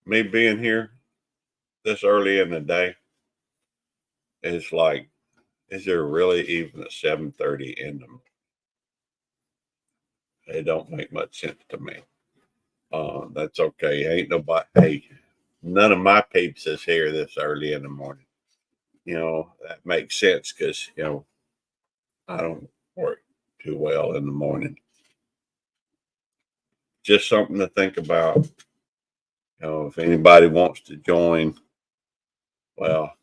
Me being here this early in the day is like, is there really even a 7:30 in them? It don't make much sense to me. That's okay. Ain't nobody. Hey, none of my peeps is here this early in the morning. That makes sense because I don't work too well in the morning. Just something to think about. If anybody wants to join, well,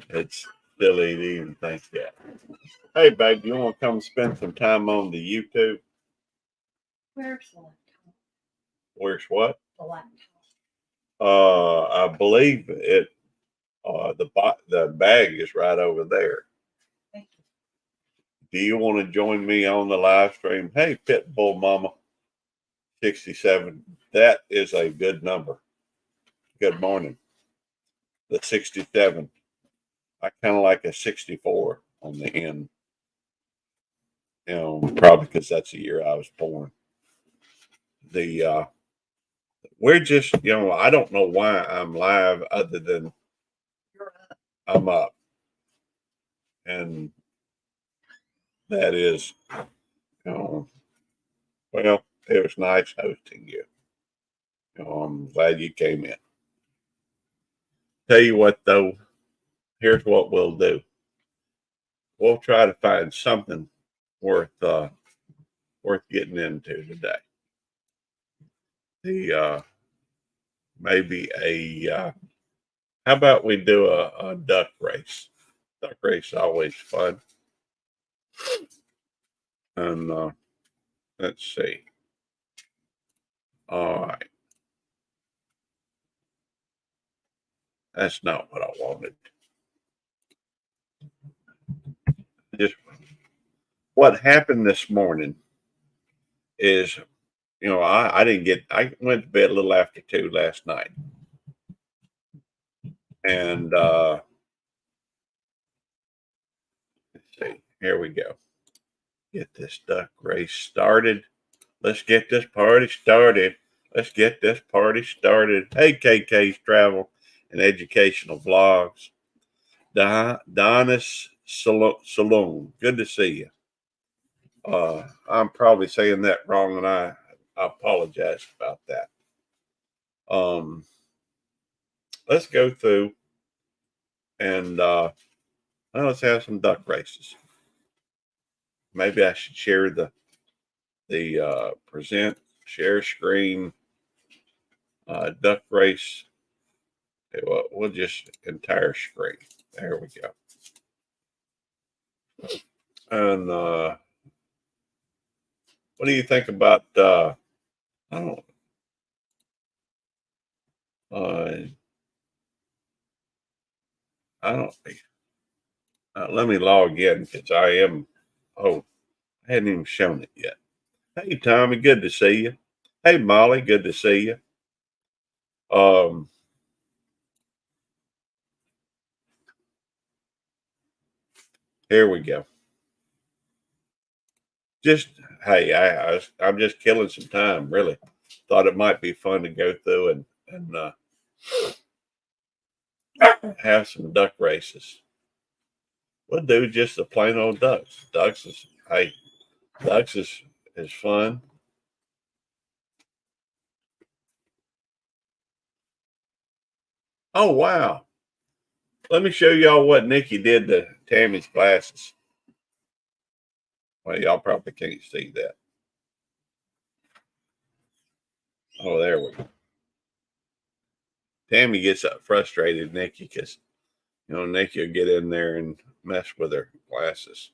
it's silly to even think that. Hey, babe, you want to come spend some time on the YouTube? Where's the laptop? Where's what? The laptop. I believe it. The bag is right over there. Thank you. Do you want to join me on the live stream? Hey, Pitbull Mama 67. That is a good number. Good morning. The 67. I kind of like a 64 on the end. Probably because that's the year I was born. The we're just, I don't know why I'm live other than I'm up. And that is, well, it was nice hosting you. I'm glad you came in. Tell you what, though, here's what we'll do. We'll try to find something worth getting into today. The maybe how about we do a duck race? Duck race is always fun. And let's see. All right. That's not what I wanted. Just what happened this morning is, I didn't I went to bed a little after 2 last night. And let's see, here we go. Get this duck race started. Let's get this party started. Let's get this party started. Hey, KK's Travel and Educational Vlogs. Donna's Saloon. Good to see you. I'm probably saying that wrong, and I apologize about that. Let's go through and let's have some duck races. Maybe I should share the present share screen duck race. Okay, well, we'll just entire screen. There we go. And what do you think about? I don't. I don't. Let me log in because I am. Oh, I hadn't even shown it yet. Hey, Tommy, good to see you. Hey, Molly, good to see you. Here we go. Just hey, I'm just killing some time. Really, thought it might be fun to go through and have some duck races. We'll do just the plain old ducks. Ducks is fun. Oh wow. Let me show y'all what Nikki did to Tammy's glasses. Well, y'all probably can't see that. Oh, there we go. Tammy gets frustrated, Nikki, because Nikki will get in there and mess with her glasses.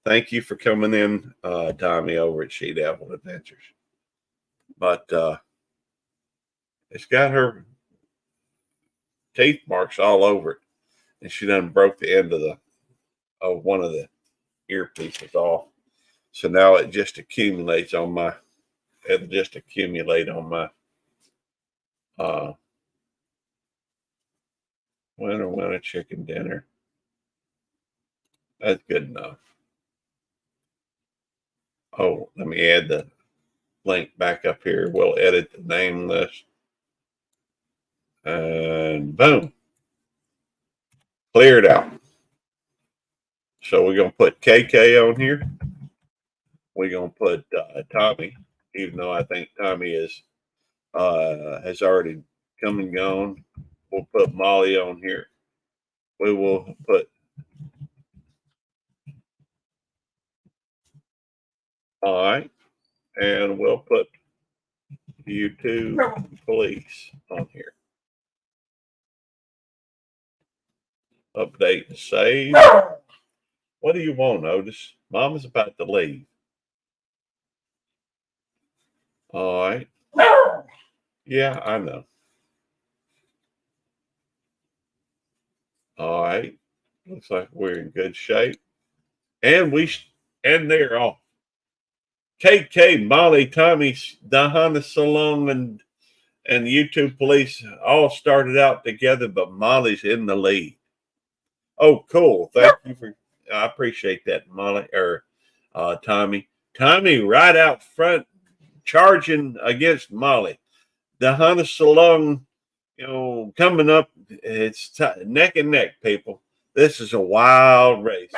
Thank you for coming in, Tommy, over at She Devil Adventures. But it's got her teeth marks all over it, and she done broke the end of one of the earpieces off. So now it just accumulates on my. It'll just accumulate on my. Winner chicken dinner. That's good enough. Oh, let me add link back up here. We'll edit the name list. And boom. Cleared out. So we're going to put KK on here. We're going to put Tommy, even though I think Tommy is has already come and gone. We'll put Molly on here. We will put all right, and we'll put YouTube police on here. Update and save. What do you want, Otis? Mama's about to leave. All right. Yeah, I know. All right. Looks like we're in good shape. And they're off. KK, Molly, Tommy, Dahana Salong, and the YouTube police all started out together, but Molly's in the lead. Oh, cool. Thank you for I appreciate that, Molly or Tommy. Tommy right out front charging against Molly. Dahana Salong, coming up, it's neck and neck, people. This is a wild race.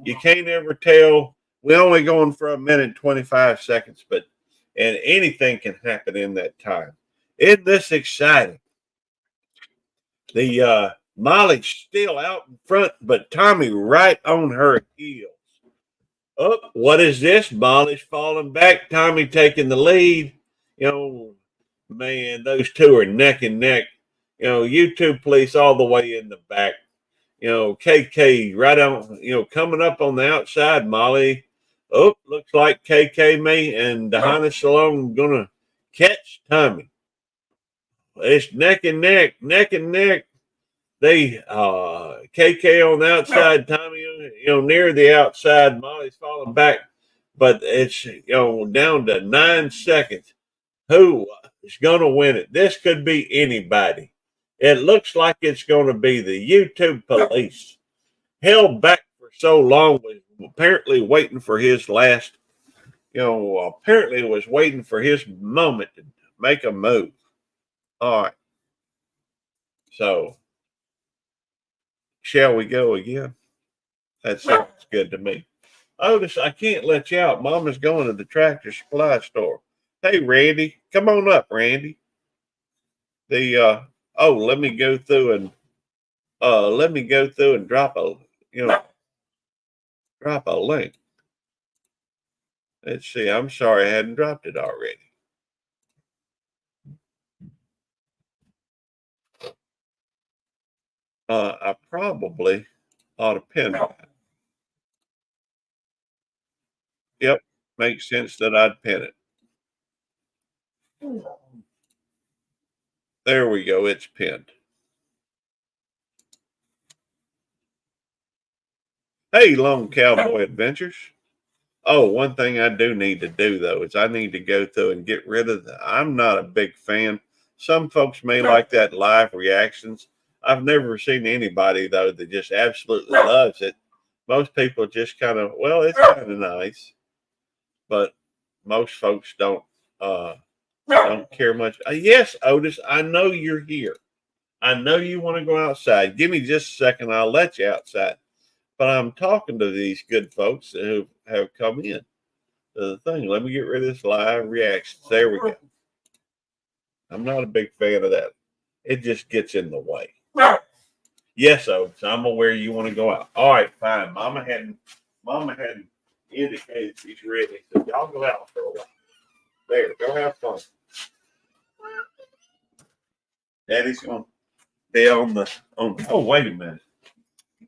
You can't ever tell. We're only going for a minute 25 seconds, and anything can happen in that time. Isn't this exciting? The Molly's still out in front, but Tommy right on her heels. Oh, what is this? Molly's falling back. Tommy taking the lead. Man, those two are neck and neck. YouTube police all the way in the back. KK right on, coming up on the outside, Molly. Oh, looks like KK May and Dahana Shalom gonna catch Tommy. It's neck and neck, neck and neck. They KK on the outside, Tommy, near the outside. Molly's falling back, but it's down to 9 seconds. Who is gonna win it? This could be anybody. It looks like it's going to be the YouTube police. Held back for so long, was apparently waiting for his last, apparently was waiting for his moment to make a move. All right. So, shall we go again? That sounds good to me. Otis, I can't let you out. Mama's going to the tractor supply store. Hey, Randy, come on up, Randy. Let me go through and drop a link. Let's see. I'm sorry I hadn't dropped it already. I probably ought to pin that. Yep, makes sense that I'd pin it. There we go. It's pinned. Hey, Lone Cowboy Adventures. Oh, one thing I do need to do though is I need to go through and get rid of I'm not a big fan. Some folks may like that live reactions. I've never seen anybody though that just absolutely loves it. Most people just kind of, well, it's kind of nice, but most folks don't care much. Yes, Otis, I know you're here. I know you want to go outside. Give me just a second. I'll let you outside. But I'm talking to these good folks who have come in to the thing. Let me get rid of this live reactions. There we go. I'm not a big fan of that. It just gets in the way. Yes, Otis, I'm aware you want to go out. All right, fine. Mama hadn't indicated she's ready. So y'all go out for a while. There, go have fun. Daddy's gonna be on. Oh, wait a minute. If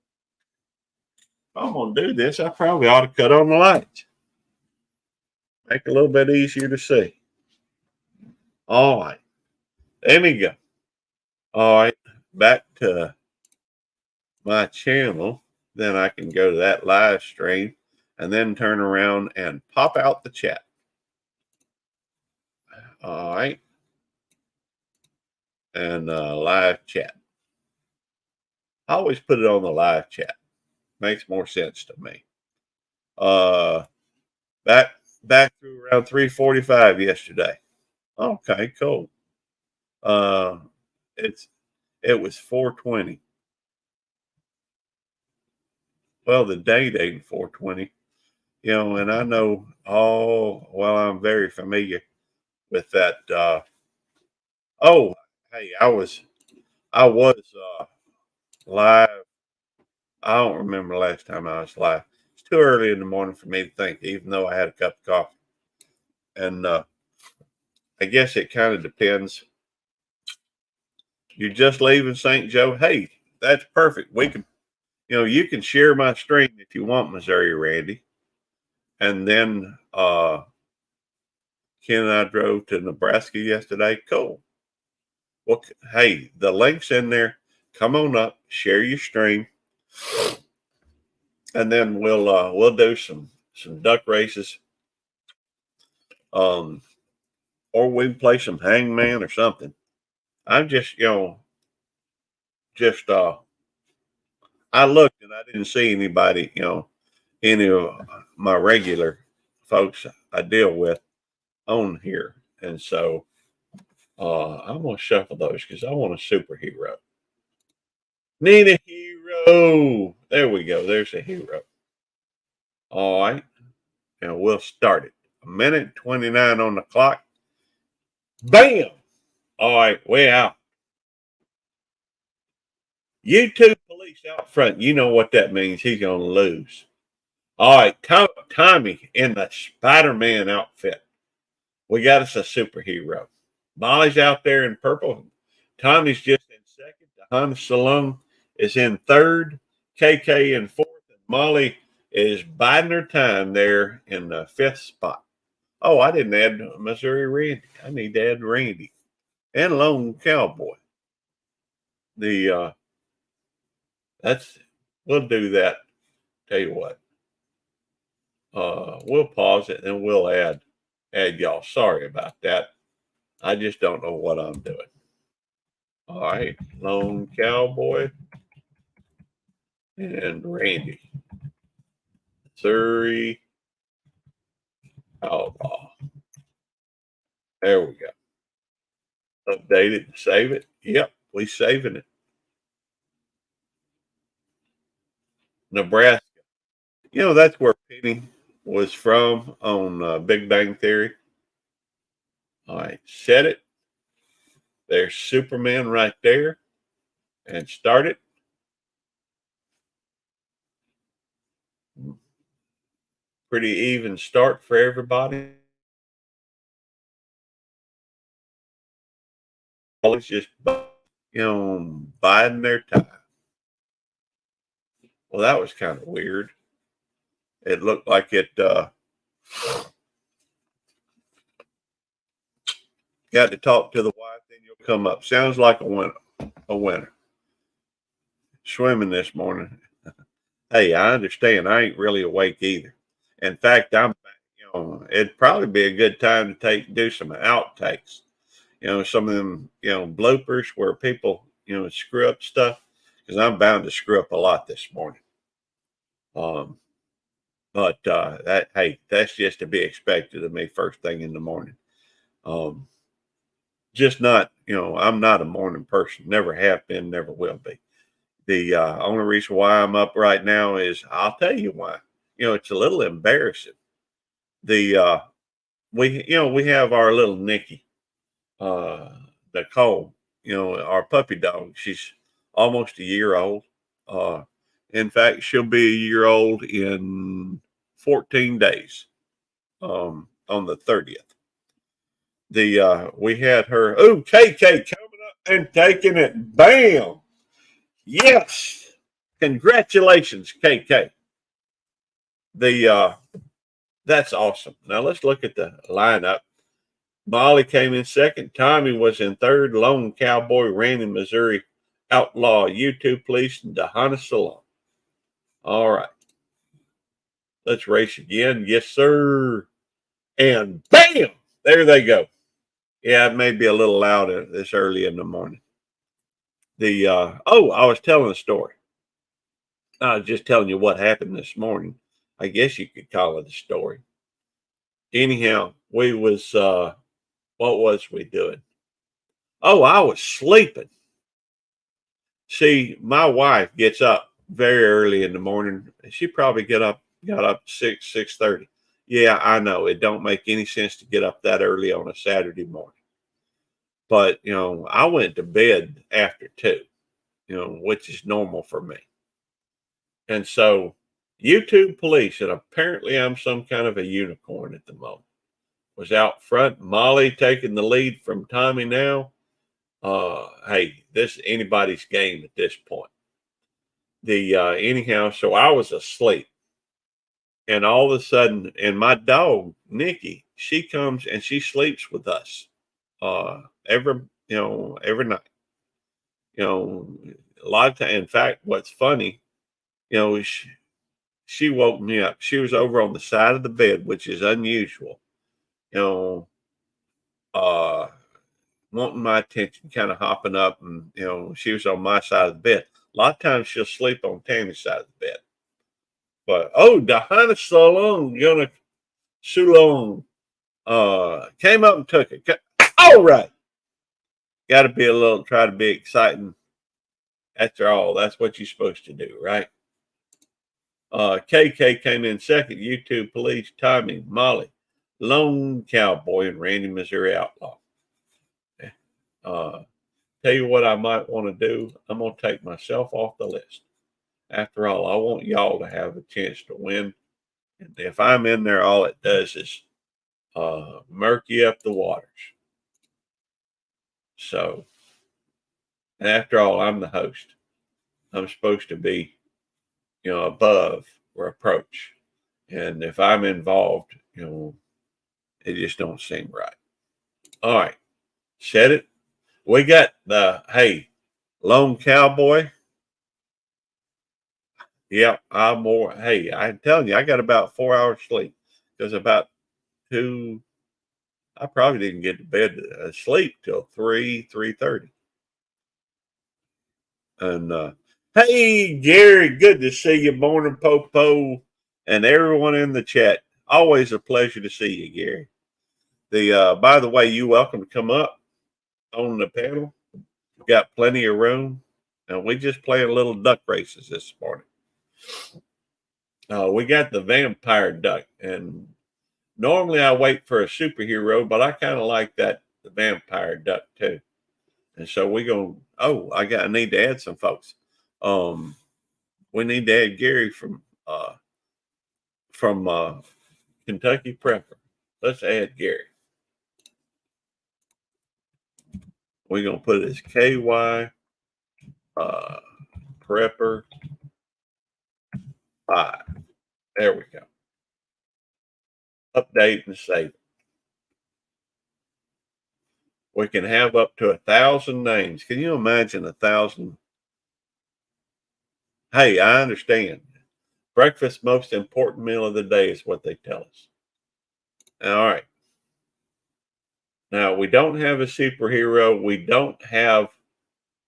I'm gonna do this, I probably ought to cut on the lights. Make it a little bit easier to see. All right. There we go. All right. Back to my channel. Then I can go to that live stream and then turn around and pop out the chat. All right. And live chat. I always put it on the live chat. Makes more sense to me. Back back through around 3:45 yesterday. Okay, cool. Uh, it's it was 4:20. Well, the date ain't 4:20, and I know. Oh, well, I'm very familiar with that. Oh, hey, I was live. I don't remember the last time I was live. It's too early in the morning for me to think, even though I had a cup of coffee. And I guess it kind of depends. You're just leaving St. Joe. Hey, that's perfect. We can, you can share my stream if you want, Missouri Randy. And then Ken and I drove to Nebraska yesterday. Cool. Well, hey, the link's in there. Come on up, share your stream, and then we'll do some duck races. Um, or we can play some hangman or something. I'm just, just I looked and I didn't see anybody, any of my regular folks I deal with on here. And so I'm gonna shuffle those because I want a superhero. Need a hero. There we go. There's a hero. All right. And we'll start it. A minute 29 on the clock. Bam! All right, way out. YouTube police out front. You know what that means. He's gonna lose. All right, Tommy in the Spider-Man outfit. We got us a superhero. Molly's out there in purple. Tommy's just in second. The Honda Salon is in third. KK in fourth. And Molly is biding her time there in the fifth spot. Oh, I didn't add Missouri Randy. I need to add Randy and Lone Cowboy. The that's we'll do that. Tell you what, we'll pause it and we'll add y'all. Sorry about that. I just don't know what I'm doing. All right, Lone Cowboy and Randy. Missouri Outlaw. There we go. Update it and save it. Yep, we saving it. Nebraska. That's where Penny was from on Big Bang Theory. All right, set it. There's Superman right there. And start it. Pretty even start for everybody. Always just, biding their time. Well, that was kind of weird. It looked like it got to talk to the wife, then you'll come up. Sounds like a winner. A winner. Swimming this morning. Hey, I understand. I ain't really awake either. In fact, it'd probably be a good time to do some outtakes. Some of them, bloopers where people, screw up stuff. Because I'm bound to screw up a lot this morning. Um, but that's just to be expected of me first thing in the morning. Um, just not, I'm not a morning person. Never have been, never will be. The only reason why I'm up right now is I'll tell you why. It's a little embarrassing. The we have our little Nikki, uh, Nicole. Our puppy dog. She's almost a year old. Uh, in fact, she'll be a year old in 14 days. On the 30th. The we had her. Oh, KK coming up and taking it. Bam! Yes, congratulations, KK. The That's awesome. Now let's look at the lineup. Molly came in second. Tommy was in third. Lone Cowboy ran in Missouri. Outlaw, YouTube Police, and Dahana Salon. All right. Let's race again. Yes, sir. And bam! There they go. Yeah, it may be a little loud this early in the morning. I was telling a story. I was just telling you what happened this morning. I guess you could call it a story. anyhow, we was what was we doing? Oh, I was sleeping. See, my wife gets up very early in the morning. She probably got up 6:30. Yeah, I know it don't make any sense to get up that early on a Saturday morning. But I went to bed after 2, which is normal for me. And so YouTube police, and apparently I'm some kind of a unicorn at the moment, was out front. Molly taking the lead from Tommy now. Hey, this is anybody's game at this point. The anyhow, so I was asleep, and all of a sudden, and my dog Nikki, she comes and she sleeps with us, every every night. A lot of time. In fact, what's funny, she woke me up. She was over on the side of the bed, which is unusual. You know, uh, wanting my attention, kind of hopping up, and she was on my side of the bed. A lot of times she'll sleep on Tammy's side of the bed. But Dahana Sulong came up and took it. All right. Got to be try to be exciting. After all, that's what you're supposed to do, right? KK came in second. YouTube Police, Tommy, Molly, Lone Cowboy, and Randy Missouri Outlaw. Tell you what I might want to do. I'm going to take myself off the list. After all, I want y'all to have a chance to win. And if I'm in there, all it does is murky up the waters. So, after all, I'm the host. I'm supposed to be, above or approach. And if I'm involved, it just don't seem right. All right. Said it. We got hey, Lone Cowboy. Yep, I'm telling you, I got about 4 hours sleep because about 2, I probably didn't get to bed sleep till 3:30. And hey, Gary, good to see you, Morning Popo, and everyone in the chat. Always a pleasure to see you, Gary. By the way, you welcome to come up on the panel. We've got plenty of room, and we just playing little duck races this morning. We got the vampire duck, and normally I wait for a superhero, but I kind of like the vampire duck too. And so we go. I need to add some folks. We need to add Gary from Kentucky Prepper. Let's add Gary. We're gonna put it as KY Prepper 5. There we go. Update and save it. We can have up to 1,000 names. Can you imagine 1,000? Hey, I understand. Breakfast, most important meal of the day, is what they tell us. All right. Now, we don't have a superhero. We don't have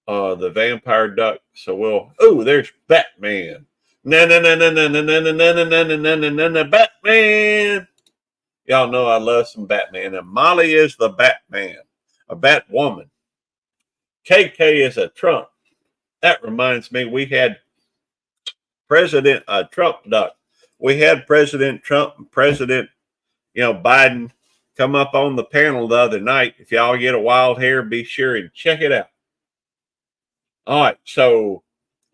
the vampire duck. So there's Batman. Batman. Y'all know I love some Batman. And Molly is the Batman, a Batwoman. KK is a Trump. That reminds me, we had President Trump duck. We had President Trump and President, Biden come up on the panel the other night. If y'all get a wild hair, be sure and check it out. All right, so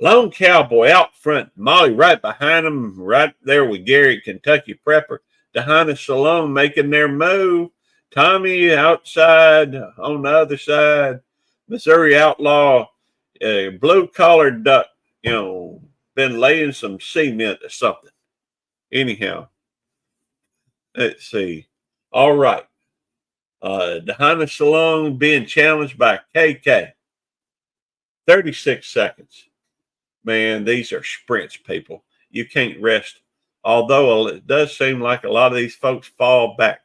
Lone Cowboy out front, Molly right behind him, right there with Gary, Kentucky Prepper. Dahana Salone making their move. Tommy outside on the other side. Missouri Outlaw, blue collared duck, been laying some cement or something. Anyhow, let's see. All right. Dahana Salone being challenged by KK. 36 seconds. Man, these are sprints, people. You can't rest. Although it does seem like a lot of these folks fall back.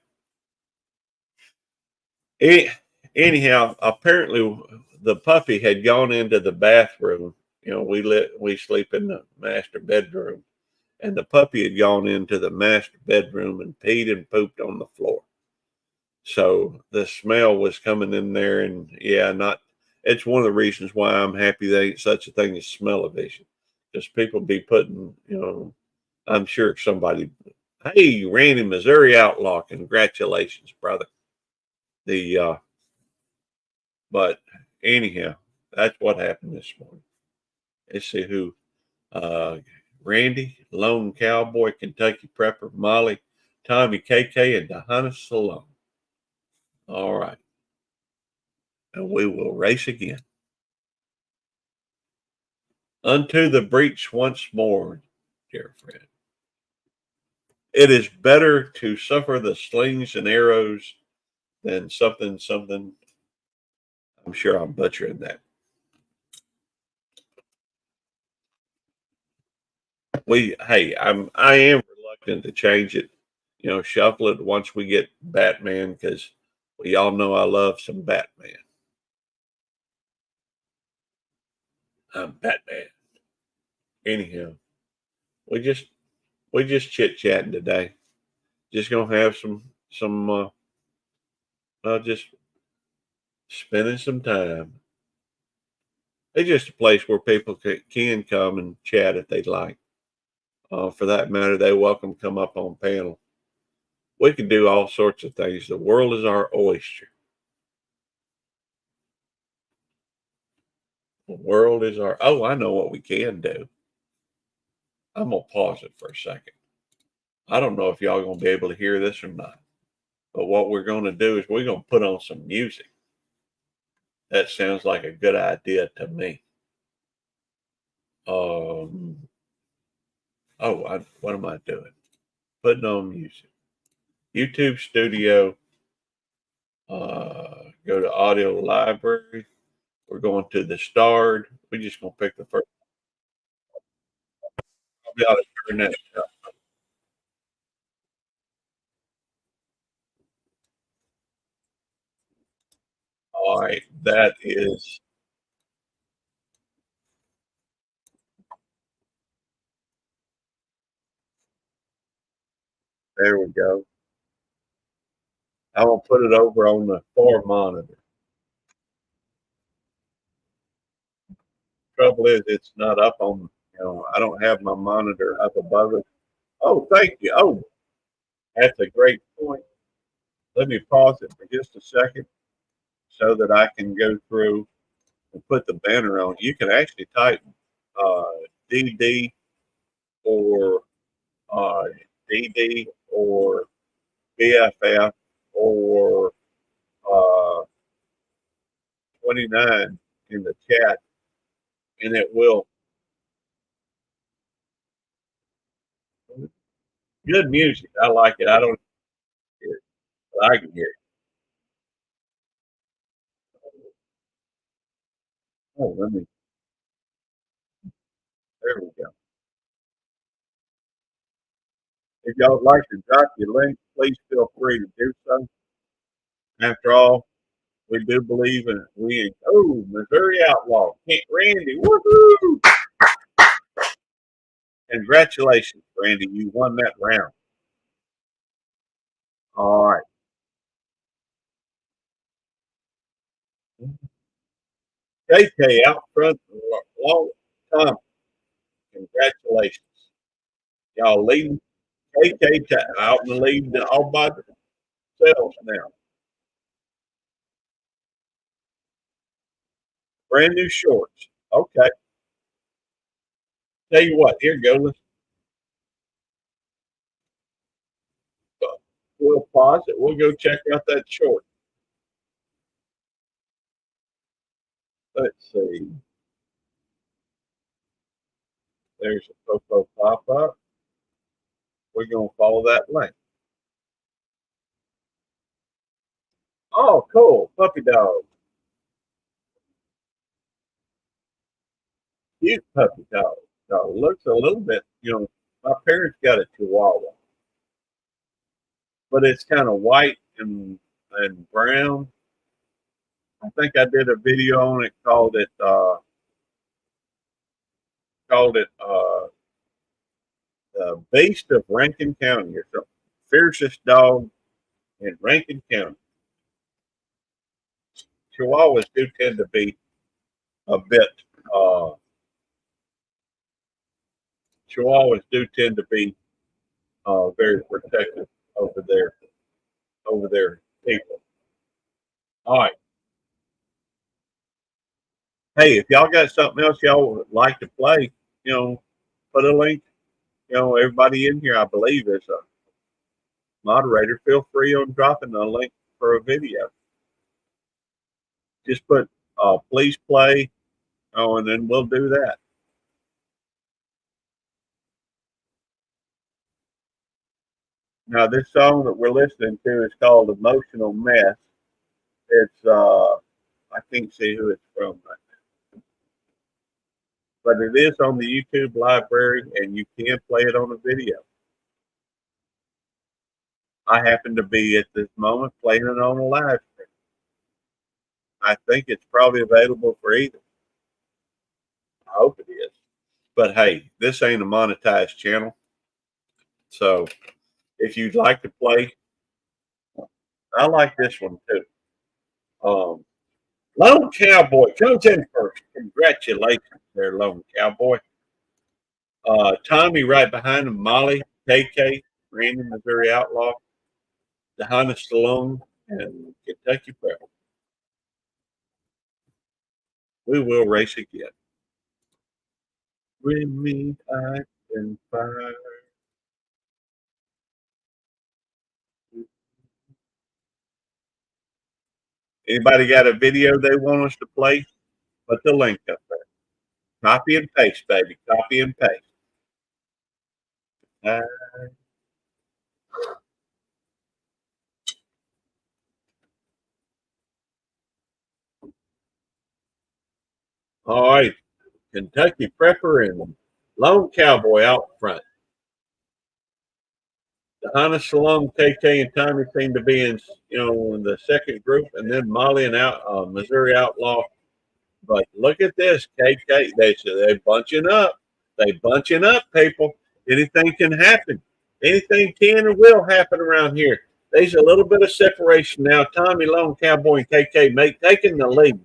Anyhow, apparently the puppy had gone into the bathroom. We sleep in the master bedroom, and the puppy had gone into the master bedroom and peed and pooped on the floor. So the smell was coming in there, and yeah, not. It's one of the reasons why I'm happy there ain't such a thing as smell-o-vision, because people be putting, I'm sure somebody, hey, Randy, Missouri Outlaw, congratulations, brother. The But anyhow, that's what happened this morning. Let's see who. Uh, Randy, Lone Cowboy, Kentucky Prepper, Molly, Tommy KK, and Dahana Salone. All right. And we will race again. Unto the breach once more, dear friend. It is better to suffer the slings and arrows than something. I'm sure I'm butchering that. I am reluctant to change it, shuffle it once we get Batman, because we all know I love some Batman. I'm Batman. Anyhow, we just chit chatting today. Just gonna have some just spending some time. It's just a place where people can come and chat if they'd like. For that matter, they're welcome to come up on panel. We can do all sorts of things. The world is our oyster. The world is our. Oh, I know what we can do. I'm gonna pause it for a second. I don't know if y'all gonna be able to hear this or not, but what we're gonna do is we're gonna put on some music. That sounds like a good idea to me. Um. What am I doing? Putting on music. YouTube Studio. Go to Audio Library. We're going to the Starred. We're just gonna pick the first. Probably ought to turn that up. All right, that is. There we go. I'm gonna put it over on the far monitor. Trouble is, it's not up on. I don't have my monitor up above it. Oh, thank you. Oh, that's a great point. Let me pause it for just a second so that I can go through and put the banner on. You can actually type uh, DD or uh, DD or BFF or uh, 29 in the chat, and it will. Good music. I like it. I don't hear it, but I can hear it. Oh, let me. There we go. If y'all would like to drop your link, please feel free to do so. After all, we do believe in we. Oh, Missouri Outlaw, Kent Randy, woohoo! Congratulations, Randy. You won that round. All right. KK out front, long time. Congratulations. Y'all leading KK out in the lead all by themselves now. Brand new shorts. Okay. Tell you what, here go. We'll pause it. We'll go check out that short. Let's see. There's a PoPo Popup. We're going to follow that link. Oh, cool. Puppy dog. Cute puppy dog. Dog looks a little bit, my parents got a Chihuahua, but it's kind of white and brown. I think I did a video on it, called it the beast of Rankin County, or the fiercest dog in Rankin County. Chihuahuas do tend to be a bit. Uh, Chihuahuas do tend to be very protective over their people. All right. Hey, if y'all got something else y'all would like to play, put a link. Everybody in here, I believe, is a moderator. Feel free on dropping a link for a video. Just put please play, and then we'll do that. Now, this song that we're listening to is called "Emotional Mess." It's I can't see who it's from right now, but it is on the YouTube library, and you can play it on a video. I happen to be at this moment playing it on a live stream. I think it's probably available for either. I hope it is. But hey, this ain't a monetized channel. So if you'd like to play, I like this one too. Lone Cowboy comes in first. Congratulations there, Lone Cowboy. Tommy right behind him, Molly, KK, Randy, Missouri Outlaw, Dahana Stallone, and Kentucky Prep. We will race again. With me, I can fire. Anybody got a video they want us to play? Put the link up there. Copy and paste, baby. Copy and paste. All right. Kentucky Prepper and Lone Cowboy out front. The Hannah Salome, KK, and Tommy seem to be in the second group, and then Molly and Missouri Outlaw. But look at this, KK. They're bunching up. They bunching up, people. Anything can happen. Anything can or will happen around here. There's a little bit of separation now. Tommy, Lone Cowboy, and KK taking the lead.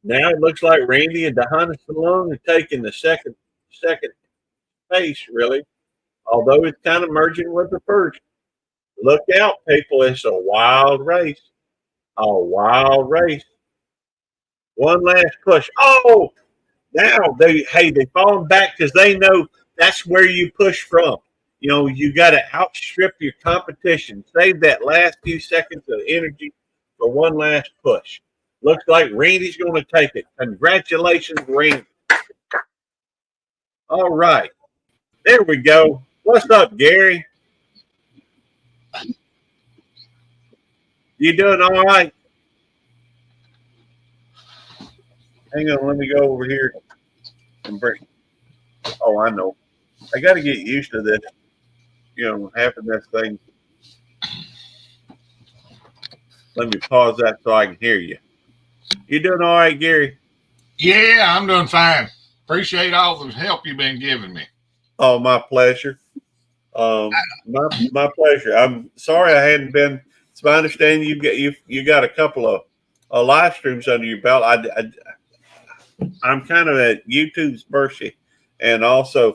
Now it looks like Randy and Dahana Salone are taking the second pace, really. Although it's kind of merging with the first. Look out, people. It's a wild race. A wild race. One last push. Oh, now they falling back because they know that's where you push from. You got to outstrip your competition. Save that last few seconds of energy for one last push. Looks like Randy's going to take it. Congratulations, Randy. All right. There we go. What's up, Gary? You doing all right? Hang on, let me go over here and bring. Oh, I know. I got to get used to this. Having this thing. Let me pause that so I can hear you. You doing all right, Gary? Yeah, I'm doing fine. Appreciate all the help you've been giving me. Oh, my pleasure. My pleasure. I'm sorry I hadn't been. It's my understanding you got a couple of live streams under your belt. I'm kind of at YouTube's mercy, and also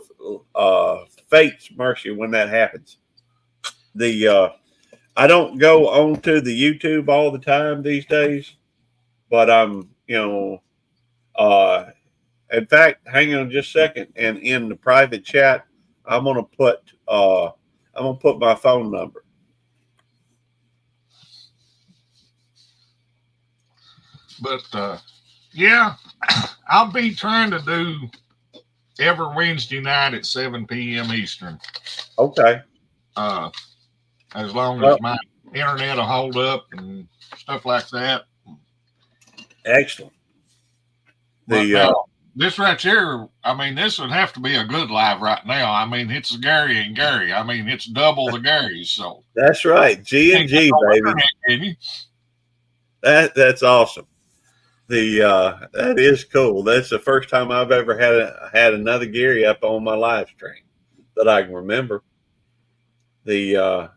fate's mercy when that happens. I don't go onto the YouTube all the time these days, but I'm in fact, hang on just a second, and in the private chat, I'm gonna put my phone number. But yeah, I'll be trying to do every Wednesday night at 7 p.m. Eastern. Okay. As long as my internet will hold up and stuff like that. Excellent. This right here, this would have to be a good live right now. It's Gary and Gary. It's double the Garys. So that's right. G and G, baby. That's awesome. That is cool. That's the first time I've ever had another Gary up on my live stream that I can remember. Of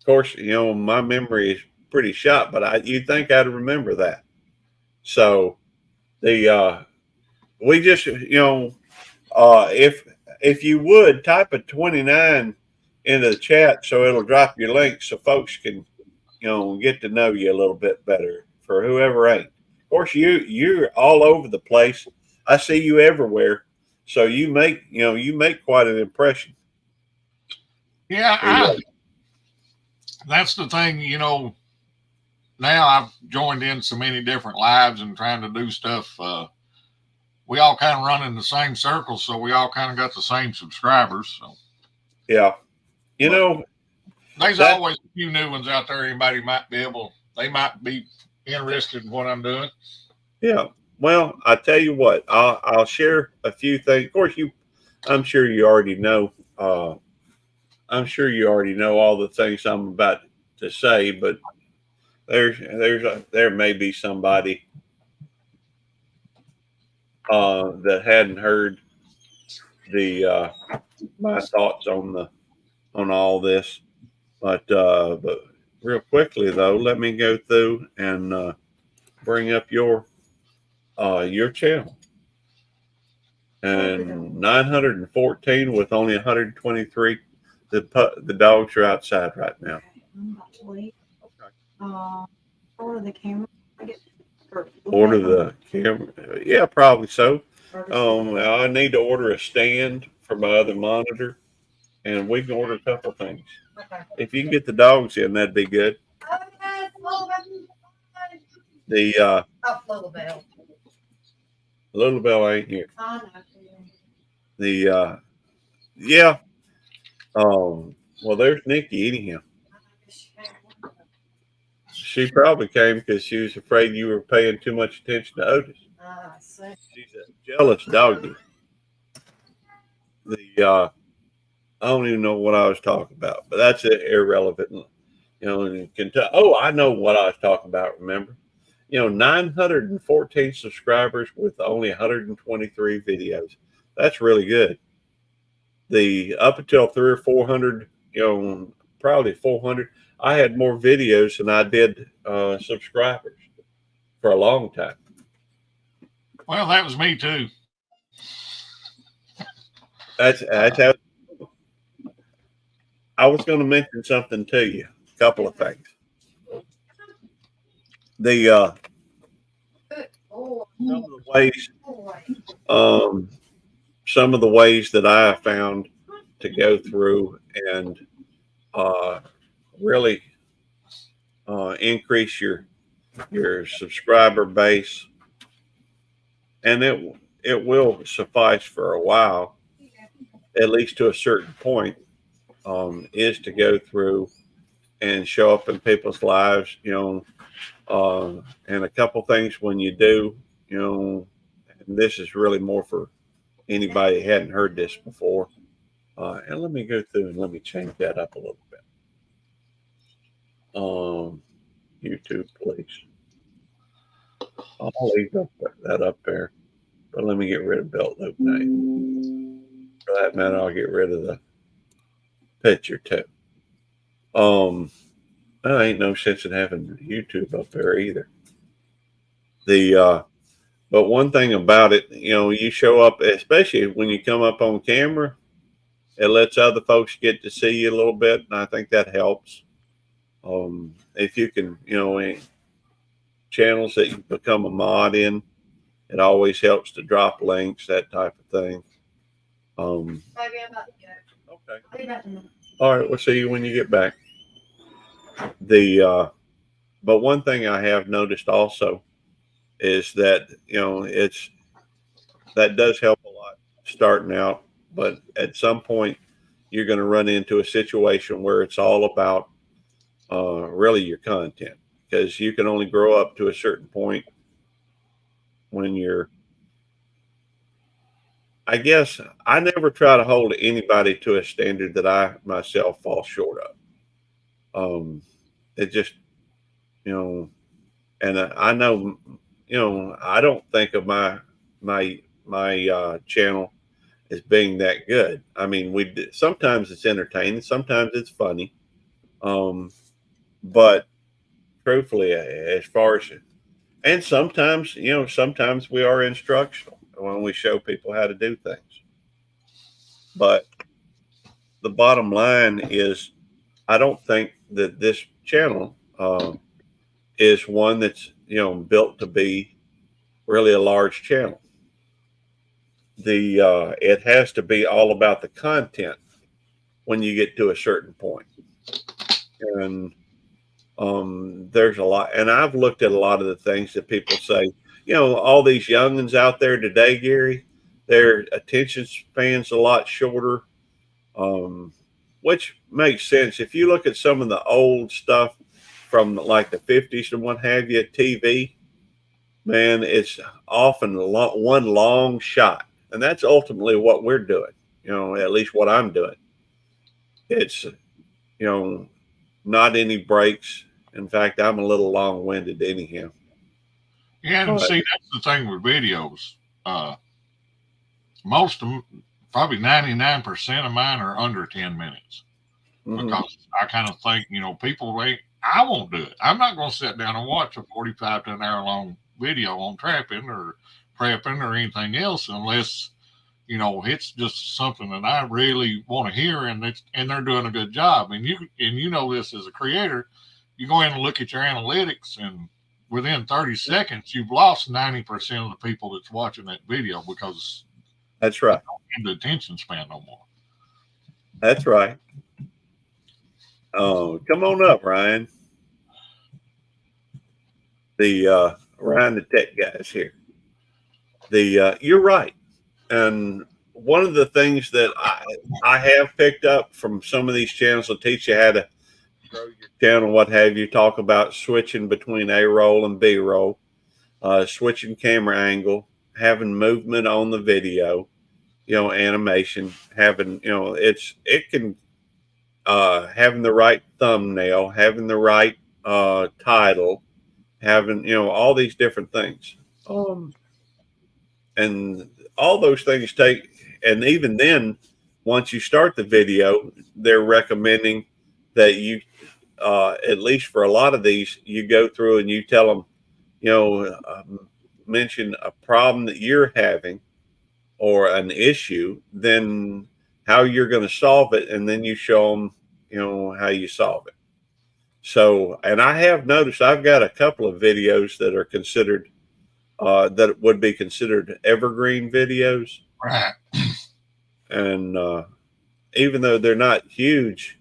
course, my memory is pretty shot, but you'd think I'd remember that. So the we just if you would type a 29 into the chat so it'll drop your link so folks can get to know you a little bit better for whoever ain't. Of course, you're all over the place. I see you everywhere, so you make quite an impression. Yeah, that's the thing. Now I've joined in so many different lives and trying to do stuff. We all kind of run in the same circles, so we all kind of got the same subscribers. So Yeah, there's that always a few new ones out there. Anybody they might be interested in what I'm doing. yeah. Well, I tell you what, I'll share a few things. Of course, I'm sure you already know. I'm sure you already know all the things I'm about to say, but there may be somebody that hadn't heard the my thoughts on all this. But real quickly though, let me go through and bring up your channel. And 914 with only 123. The dogs are outside right now. I'm about to leave. Okay. Order the camera. Order the camera. Yeah, probably so. I need to order a stand for my other monitor, and we can order a couple things. Okay. If you can get the dogs in, that'd be good. The Little bell. little bell ain't here. I know. The yeah. Well, there's Nikki anyhow. She probably came because she was afraid you were paying too much attention to Otis. She's a jealous doggy. I don't even know what I was talking about, but that's irrelevant. And you can tell. Oh, I know what I was talking about. Remember, 914 subscribers with only 123 videos. That's really good. The up until 300 or 400, probably 400. I had more videos than I did subscribers for a long time. Well, that was me too. That's how. I was going to mention something to you. A couple of things. The some of the ways, some of the ways that I have found to go through and really increase your subscriber base, and it will suffice for a while, at least to a certain point, is to go through and show up in people's lives, and a couple things when you do, and this is really more for anybody who hadn't heard this before. And let me go through and let me change that up a little bit. YouTube, please. I'll leave that up there, but let me get rid of belt loop name. For that matter, I'll get rid of the picture too. I ain't no sense in having YouTube up there either. But one thing about it, you show up, especially when you come up on camera, it lets other folks get to see you a little bit, and I think that helps. If you can, any channels that you become a mod in, it always helps to drop links, that type of thing. Maybe I'm about to go. Okay. All right, we'll see you when you get back. But one thing I have noticed also is that that does help a lot starting out, but at some point you're going to run into a situation where it's all about really your content, because you can only grow up to a certain point when I guess I never try to hold anybody to a standard that I myself fall short of. It just, and I know I don't think of my channel as being that good. I mean, sometimes it's entertaining, sometimes it's funny, um, but truthfully, as far as and sometimes we are instructional when we show people how to do things. But the bottom line is, I don't think that this channel is one that's built to be really a large channel. It has to be all about the content when you get to a certain point. And there's a lot, and I've looked at a lot of the things that people say. All these youngins out there today, Gary, their attention span's a lot shorter, um, which makes sense. If you look at some of the old stuff from like the 50s and what have you, TV, man, it's often one long shot, and that's ultimately what we're doing. At least what I'm doing. It's not any breaks. In fact, I'm a little long winded anyhow. Yeah, and But see, that's the thing with videos. Most of them, probably 99% of mine are under 10 minutes because I kind of think, people ain't, I won't do it. I'm not going to sit down and watch a 45 to an hour long video on trapping or prepping or anything else unless, it's just something that I really want to hear and they're doing a good job. And you know this as a creator, you go in and look at your analytics and within 30 seconds, you've lost 90% of the people that's watching that video because that's right. the attention span no more. That's right. Oh, come on up, Ryan. The Ryan, the tech guy's here. You're right, and one of the things that I have picked up from some of these channels will teach you how to grow your channel, what have you. Talk about switching between A roll and B roll, switching camera angle, having movement on the video, animation, having it can having the right thumbnail, having the right title, having all these different things. And all those things take, and even then, once you start the video, they're recommending that you, at least for a lot of these, you go through and you tell them, mention a problem that you're having or an issue, then how you're going to solve it, and then you show them, how you solve it. So, and I have noticed I've got a couple of videos that are considered that would be considered evergreen videos. Right. And even though they're not huge,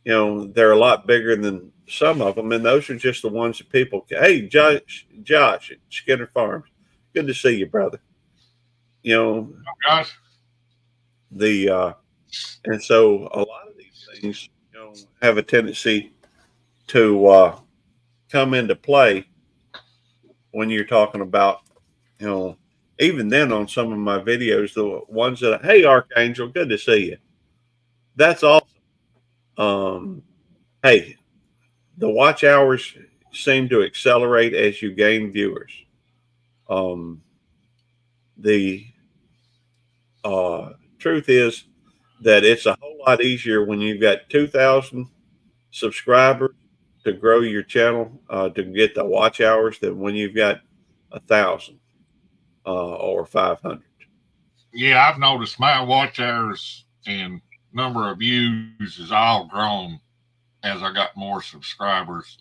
they're a lot bigger than some of them. And those are just the ones that people, hey, Josh at Skinner Farms, good to see you, brother. Oh, gosh. And so a lot of these things, have a tendency to come into play when you're talking about, even then on some of my videos, the ones that, hey, Archangel, good to see you. That's awesome. Hey, the watch hours seem to accelerate as you gain viewers. The truth is that it's a whole lot easier when you've got 2,000 subscribers to grow your channel to get the watch hours than when you've got 1,000 or 500. Yeah, I've noticed my watch hours and number of views has all grown as I got more subscribers.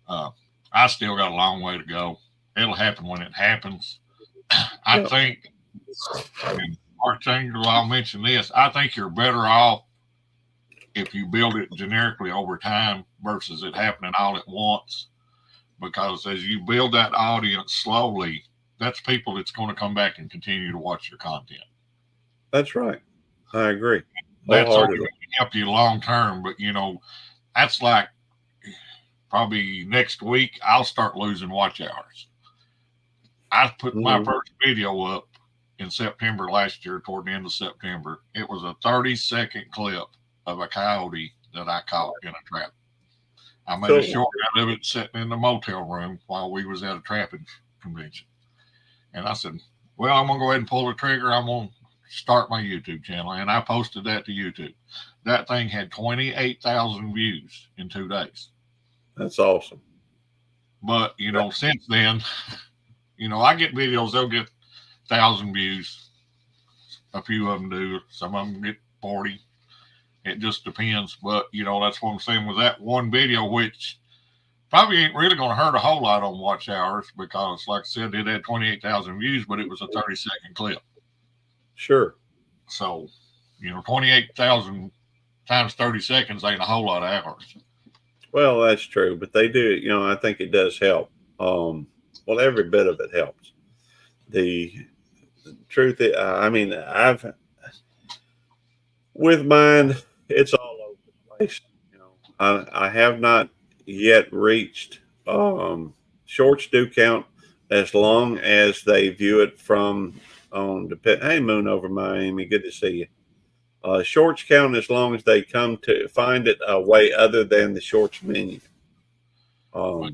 I still got a long way to go. It'll happen when it happens. I think, and Archangel, I'll mention this. I think you're better off if you build it generically over time versus it happening all at once. Because as you build that audience slowly, that's people that's going to come back and continue to watch your content. That's right. I agree. That's only going to help you long term. But, that's like probably next week, I'll start losing watch hours. I put my first video up in September last year, toward the end of September. It was a 30-second clip of a coyote that I caught in a trap. I made a short out of it sitting in the motel room while we was at a trapping convention. And I said, well, I'm going to go ahead and pull the trigger. I'm going to start my YouTube channel. And I posted that to YouTube. That thing had 28,000 views in 2 days. That's awesome. But, you know, since then, you know, I get videos, they'll get 1,000 views. A few of them do. Some of them get 40. It just depends. But, you know, that's what I'm saying with that one video, which probably ain't really going to hurt a whole lot on watch hours because, like I said, it had 28,000 views, but it was a 30-second clip. Sure. So, you know, 28,000 times 30 seconds ain't a whole lot of hours. Well, that's true, but they do, you know, I think it does help. Well, every bit of it helps. The truth is, I mean, with mine, it's all over the place. You know, I have not yet reached, shorts do count as long as they view it from, hey, Moon over Miami, good to see you. Shorts count as long as they come to find it a way other than the shorts menu. The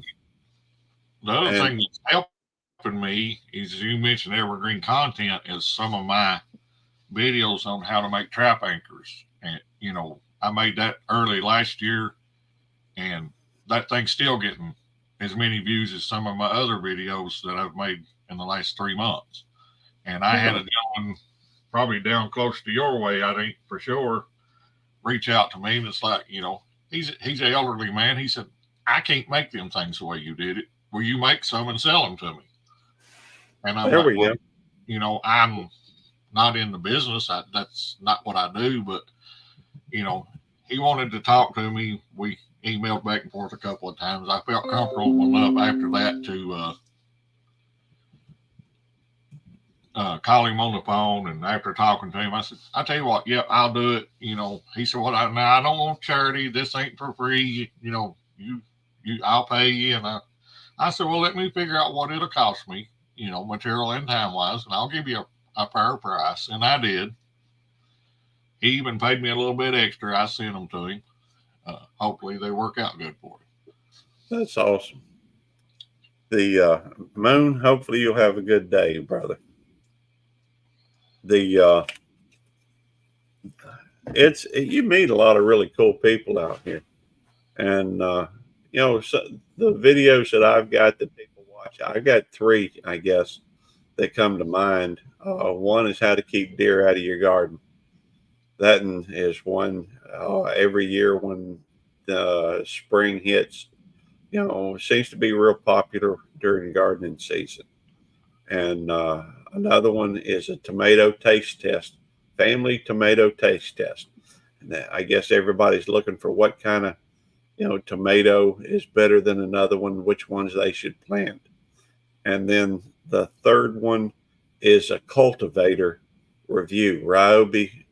other thing that's helping me is, you mentioned evergreen content, is some of my videos on how to make trap anchors. And, you know, I made that early last year, and that thing's still getting as many views as some of my other videos that I've made in the last 3 months. And I had a gentleman probably down close to your way, I think for sure, reach out to me, and it's like, you know, he's an elderly man. He said, I can't make them things the way you did it. Will you make some and sell them to me? And I'm there like, we well, go. you know, I'm not in the business. That's not what I do. But, you know, he wanted to talk to me. We emailed back and forth a couple of times. I felt comfortable enough after that to call him on the phone. And after talking to him, I said, I tell you what, yep, I'll do it. You know, he said, well, I don't want charity. This ain't for free. You know, I'll pay you. And I said, well, let me figure out what it'll cost me, you know, material and time wise, and I'll give you a fair price. And I did. He even paid me a little bit extra. I sent them to him. Hopefully they work out good for him. That's awesome. The Moon, hopefully you'll have a good day, brother. You meet a lot of really cool people out here, and you know, so the videos that I've got that people watch, I've got 3, I guess, that come to mind. One is how to keep deer out of your garden. That is one every year when the spring hits, you know, seems to be real popular during gardening season. And another one is a tomato taste test, family tomato taste test. And I guess everybody's looking for what kind of, you know, tomato is better than another one, which ones they should plant. And then the third one is a cultivator review, Ryobi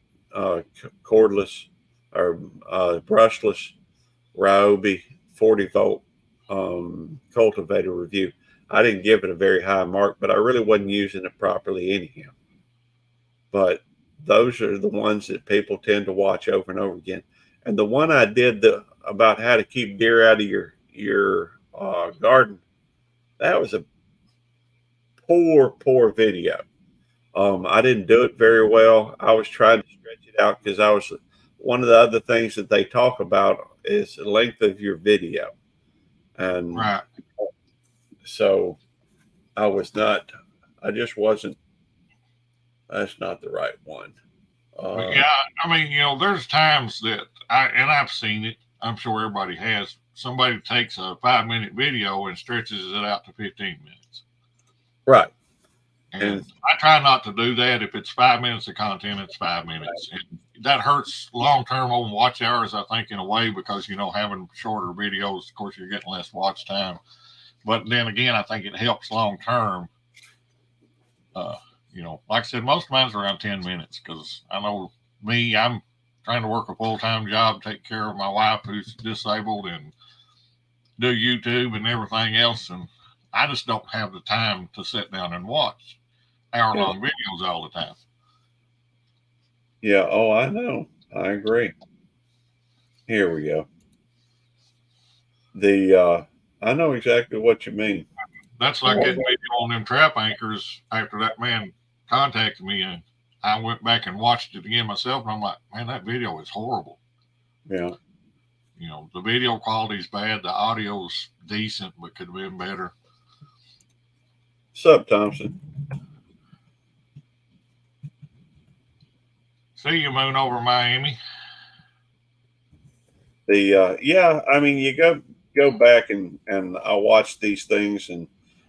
cordless or brushless Ryobi 40-volt cultivator review. I didn't give it a very high mark, but I really wasn't using it properly anyhow. But those are the ones that people tend to watch over and over again. And the one I did about how to keep deer out of your garden, that was a poor video. I didn't do it very well. I was trying to stretch it out because one of the other things that they talk about is the length of your video. And right. So I just wasn't, that's not the right one. Yeah, I mean, you know, there's times that I've seen it, I'm sure everybody has, somebody takes a 5-minute video and stretches it out to 15 minutes. Right. And I try not to do that. If it's 5 minutes of content, it's 5 minutes. And that hurts long-term on watch hours, I think, in a way, because, you know, having shorter videos, of course, you're getting less watch time. But then again, I think it helps long-term. You know, like I said, most of mine's around 10 minutes because I know me, I'm trying to work a full-time job, take care of my wife who's disabled, and do YouTube and everything else. And I just don't have the time to sit down and watch hour-long videos all the time. Yeah. Oh, I know. I agree. Here we go. I know exactly what you mean. That's like that video on them trap anchors after that man contacted me, and I went back and watched it again myself, and I'm like, man, that video is horrible. Yeah. You know, the video quality's bad, the audio's decent, but could have been better. What's up, Thompson? See you, Moon, over Miami. Yeah, I mean, you go back and I watch these things, and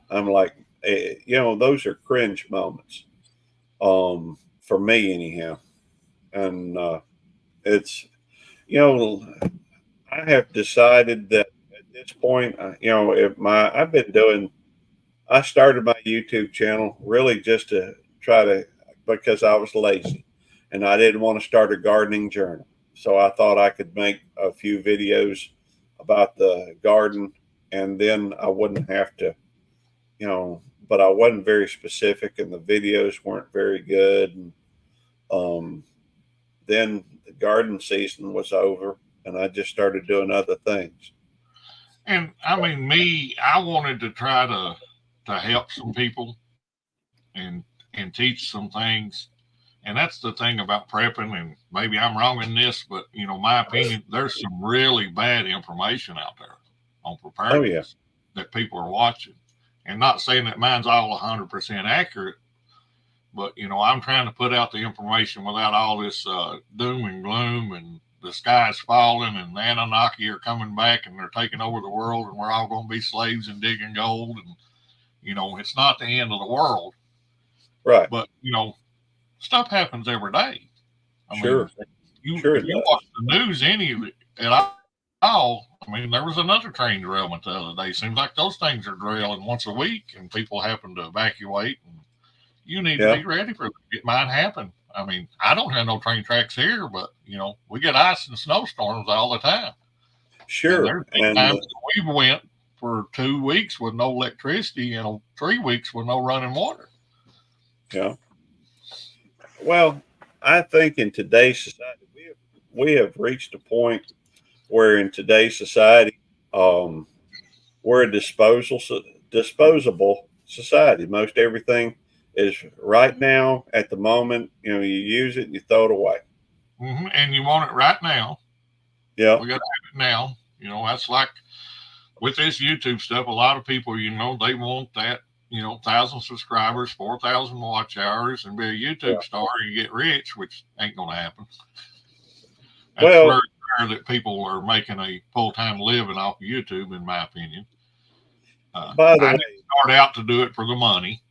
I'm like, those are cringe moments, for me anyhow. And it's, I have decided that at this point, I started my YouTube channel really just to try to, because I was lazy and I didn't want to start a gardening journal. So I thought I could make a few videos about the garden, and then I wouldn't have to, but I wasn't very specific and the videos weren't very good. And then the garden season was over and I just started doing other things. And I mean, I wanted to try to help some people and teach some things. And that's the thing about prepping, and maybe I'm wrong in this, but my opinion, there's some really bad information out there on preparedness that people are watching. And not saying that mine's all 100% accurate, but I'm trying to put out the information without all this doom and gloom and the sky's falling and the Anunnaki are coming back and they're taking over the world and we're all going to be slaves and digging gold. And it's not the end of the world, right? But stuff happens every day. I mean, you watch the news at all. I mean, there was another train derailment the other day. Seems like those things are derailing once a week, and people happen to evacuate. And you need to be ready for it. It might happen. I mean, I don't have no train tracks here, but we get ice and snowstorms all the time. Sure. And times we went for 2 weeks with no electricity and 3 weeks with no running water. Yeah. Well, I think in today's society, we have reached a point where in today's society, we're a disposable society. Most everything is right now at the moment. You use it and you throw it away. Mm-hmm. And you want it right now. Yeah. We got to have it now. That's like with this YouTube stuff, a lot of people, they want that, 1,000 subscribers, 4,000 watch hours, and be a YouTube star and get rich, which ain't going to happen. That's very rare that people are making a full-time living off of YouTube, in my opinion. By the way, I didn't start out to do it for the money.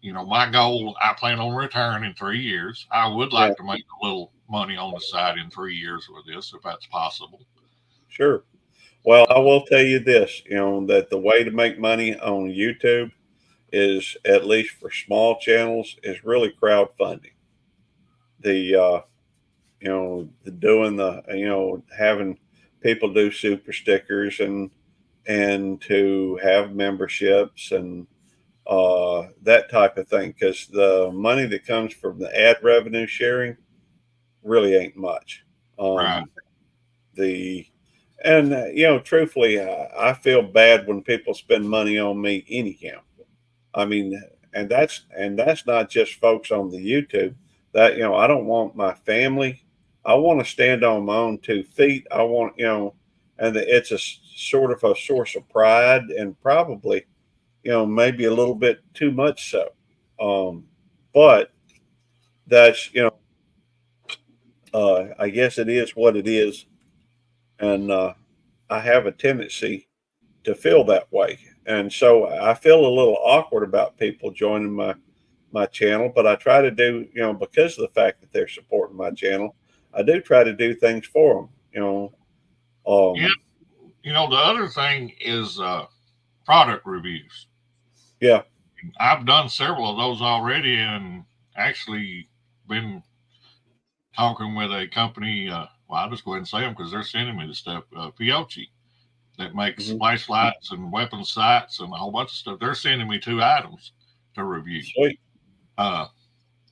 My goal, I plan on retiring in 3 years. I would like to make a little money on the side in 3 years with this, if that's possible. Sure. Well, I will tell you this, that the way to make money on YouTube is, at least for small channels, is really crowdfunding. Having people do super stickers and to have memberships and that type of thing, because the money that comes from the ad revenue sharing really ain't much. Right. Truthfully, I feel bad when people spend money on me anyhow. I mean, and that's not just folks on the YouTube. That I don't want my family. I want to stand on my own 2 feet. I want and it's a sort of a source of pride, and probably maybe a little bit too much so. But that's I guess it is what it is, and I have a tendency to feel that way, and so I feel a little awkward about people joining my channel. But I try to do, because of the fact that they're supporting my channel, I do try to do things for them. The other thing is product reviews. Yeah. I've done several of those already, and actually been talking with a company. I'll just go ahead and say them because they're sending me the stuff. Piochi, that makes flashlights and weapon sights and a whole bunch of stuff. They're sending me 2 items to review. Sweet.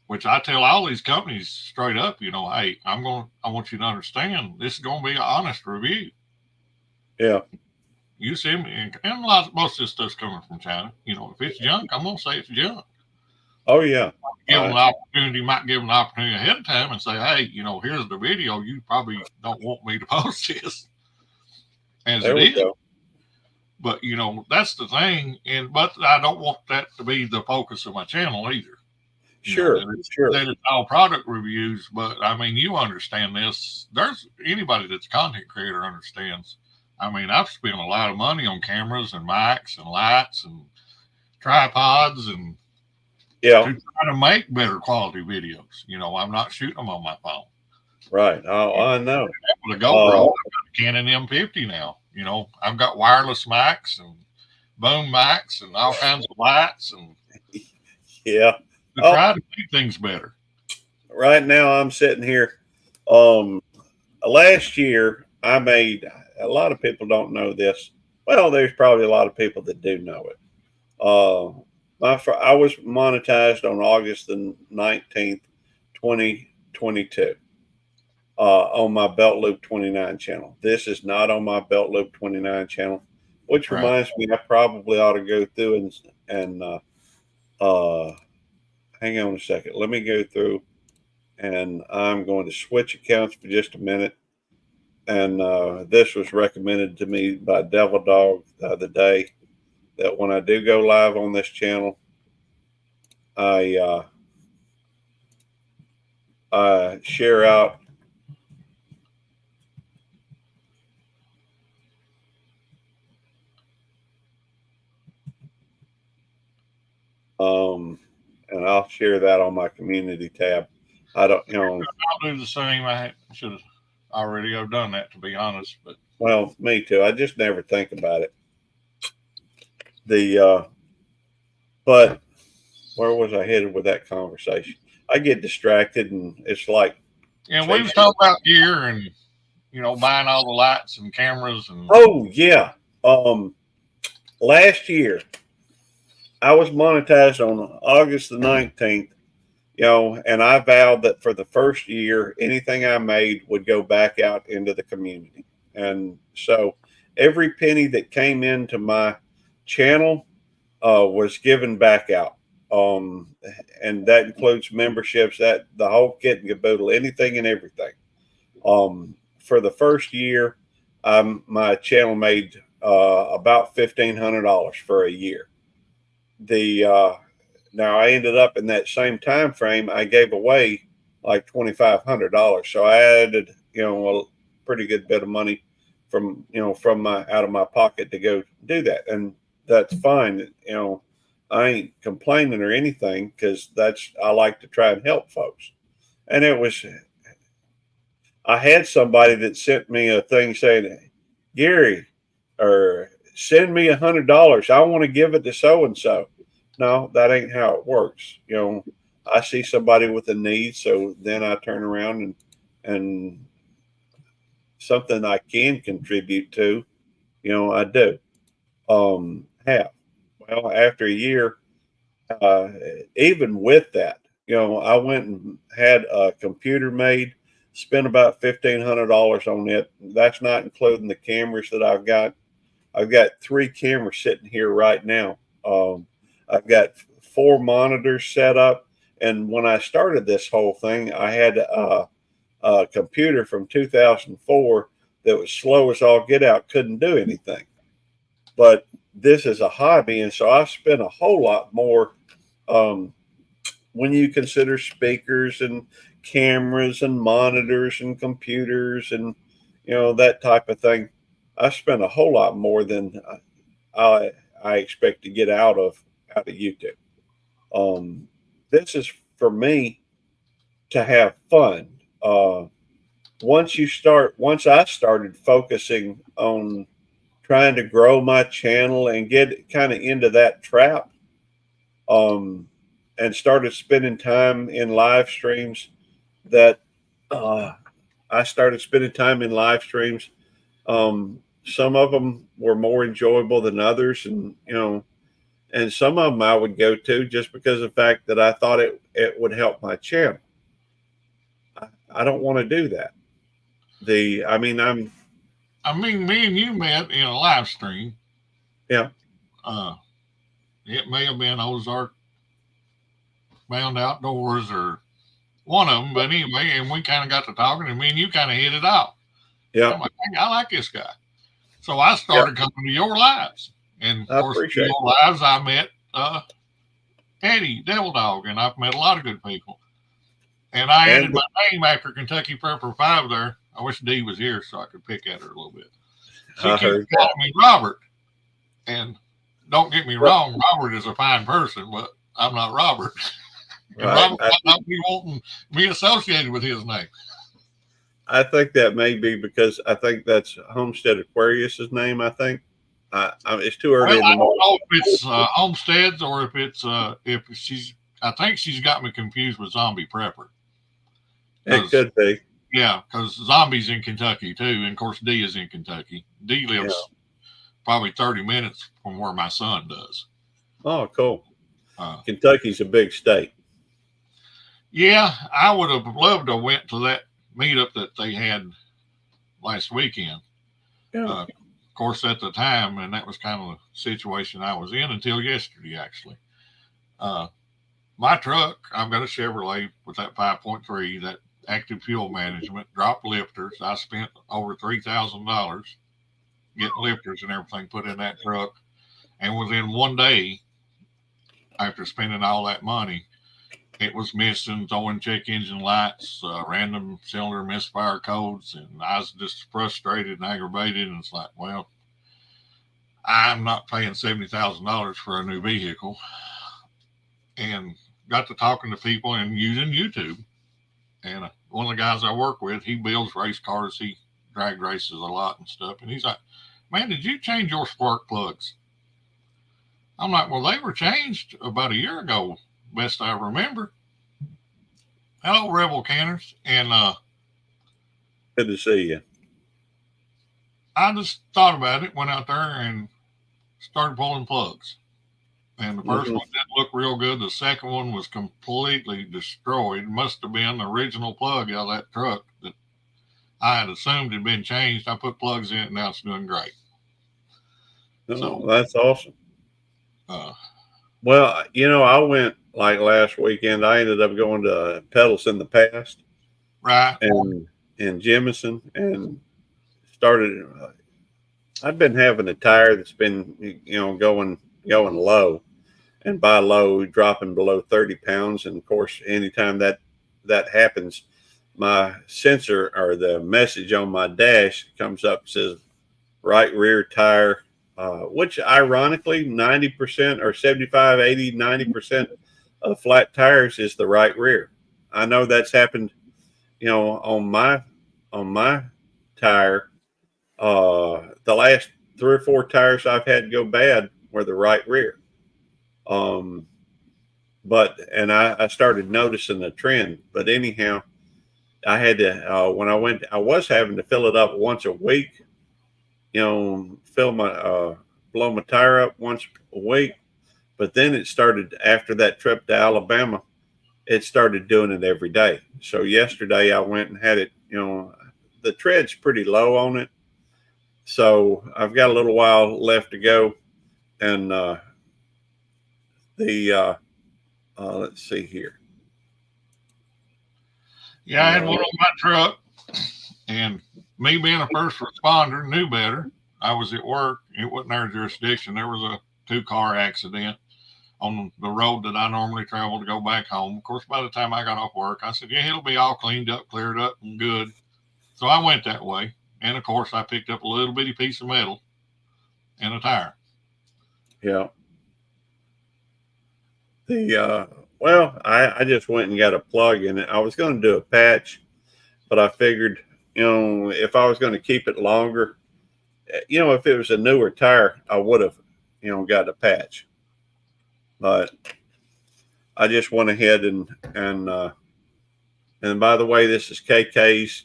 Which I tell all these companies straight up, hey, I want you to understand this is going to be an honest review. Yeah. You see me, and a lot, most of this stuff's coming from China. You know, if it's junk, I'm gonna say it's junk. Oh yeah. Give them an opportunity, might give them an opportunity ahead of time and say, hey, you know, here's the video. You probably don't want me to post this as There it we is. go. But you know, that's the thing. And but I don't want that to be the focus of my channel either. Sure, sure. That it's all product reviews, but I mean, you understand this. There's anybody that's a content creator understands. I mean, I've spent a lot of money on cameras and mics and lights and tripods and Yeah. to try to make better quality videos. You know, I'm not shooting them on my phone. Right. Oh, I know. With a GoPro, I've got a Canon M50 now. You know, I've got wireless mics and boom mics and all kinds of lights and yeah. to try to make things better. Right now I'm sitting here. Last year I made, a lot of people don't know this. Well, there's probably a lot of people that do know it. I was monetized on August the 19th, 2022, on my Belt Loop 29 channel. This is not on my Belt Loop 29 channel, which reminds me I probably ought to go through and hang on a second. Let me go through, and I'm going to switch accounts for just a minute. And this was recommended to me by Devil Dog the other day, that when I do go live on this channel, I share out and I'll share that on my community tab. I don't, I'll do the same. I should have already have done that, to be honest. But well, me too. I just never think about it. But where was I headed with that conversation? I get distracted, and it's like, we was talking about gear and, you know, buying all the lights and cameras and. Oh yeah. Last year I was monetized on August the 19th, you know, and I vowed that for the first year, anything I made would go back out into the community. And so every penny that came into my channel was given back out. And that includes memberships, that the whole kit and caboodle, anything and everything. For the first year, my channel made about $1,500 for a year. Now I ended up in that same time frame, I gave away like $2,500, so I added, you know, a pretty good bit of money from, you know, from my out of my pocket to go do that, and that's fine. You know, I ain't complaining or anything, because I like to try and help folks. And I had somebody that sent me a thing saying, Gary, or send me $100. I want to give it to so and so. No, that ain't how it works. You know, I see somebody with a need, so then I turn around and something I can contribute to, you know, I do. Have. Well, after a year, even with that, you know, I went and had a computer made, spent about $1,500 on it. That's not including the cameras that I've got. I've got 3 cameras sitting here right now. I've got 4 monitors set up. And when I started this whole thing, I had a computer from 2004 that was slow as all get out, couldn't do anything. But this is a hobby, and so I spent a whole lot more when you consider speakers and cameras and monitors and computers and, you know, that type of thing. I spent a whole lot more than I expect to get out of YouTube. This is for me to have fun. Once I started focusing on trying to grow my channel and get kind of into that trap, and started spending time in live streams, that I started spending time in live streams. Some of them were more enjoyable than others, and, you know, and some of them I would go to just because of the fact that I thought it would help my channel. I don't want to do that. I I mean, me and you met in a live stream. Yeah. It may have been Ozark Bound Outdoors or one of them, but anyway, and we kind of got to talking, and me and you kind of hit it off. Yeah. I'm like, hey, I like this guy. So I Yeah. started coming to your lives. And of I course, in appreciate your lives, I met Eddie, Devil Dog, and I've met a lot of good people. And I added my name after Kentucky Prepper 5 there. I wish Dee was here so I could pick at her a little bit. She I keeps heard calling me Robert. And don't get me wrong, Robert is a fine person, but I'm not Robert. And Right. Robert might not be wanting me associated with his name. I think that may be because I think that's Homestead Aquarius's name. I think it's too early Well, in I the don't morning. know if it's Homesteads or if it's if she's. I think she's got me confused with Zombie Prepper. It could be. Yeah, because Zombie's in Kentucky too, and of course Dee is in Kentucky. Dee lives probably 30 minutes from where my son does. Oh, cool. Kentucky's a big state. Yeah, I would have loved to went to that meetup that they had last weekend. Yeah. Of course, at the time, and that was kind of the situation I was in until yesterday, actually. My truck, I've got a Chevrolet with that 5.3, that active fuel management, drop lifters. I spent over $3,000 getting lifters and everything put in that truck. And within one day, after spending all that money, it was missing, throwing check engine lights, random cylinder misfire codes. And I was just frustrated and aggravated. And it's like, well, I'm not paying $70,000 for a new vehicle. And got to talking to people and using YouTube. And one of the guys I work with, he builds race cars. He drag races a lot and stuff. And he's like, man, did you change your spark plugs? I'm like, well, they were changed about a year ago, best I remember. Hello, Rebel Canners. And Good to see you. I just thought about it, went out there and started pulling plugs. And the first one didn't look real good. The second one was completely destroyed. Must have been the original plug out of that truck that I had assumed had been changed. I put plugs in it, and now it's doing great. So that's awesome. Well, I went like last weekend. I ended up going to Pedals in the Past, right? And in Jemison, and started. I've been having a tire that's been going low, and by low dropping below 30 pounds. And of course, anytime that happens, my sensor or the message on my dash comes up and says right rear tire. Which ironically 90% or 75, 80, 90% of flat tires is the right rear. I know that's happened, on my tire. The last 3 or 4 tires I've had go bad were the right rear. But I started noticing the trend. But anyhow, I had to when I was having to fill it up once a week. Fill my blow my tire up once a week. But then it started after that trip to Alabama. It started doing it every day. So yesterday I went and had it. The tread's pretty low on it, so I've got a little while left to go. And let's see here. Yeah, I had one on my truck, and me being a first responder knew better. I was at work. It wasn't our jurisdiction. There was a 2-car accident on the road that I normally travel to go back home. Of course, by the time I got off work, I said, yeah, it'll be all cleaned up, cleared up, and good. So I went that way. And, of course, I picked up a little bitty piece of metal and a tire. Yeah. I just went and got a plug in it. I was going to do a patch, but I figured, if I was going to keep it longer, if it was a newer tire, I would have, got a patch. But I just went ahead and by the way, this is KK's,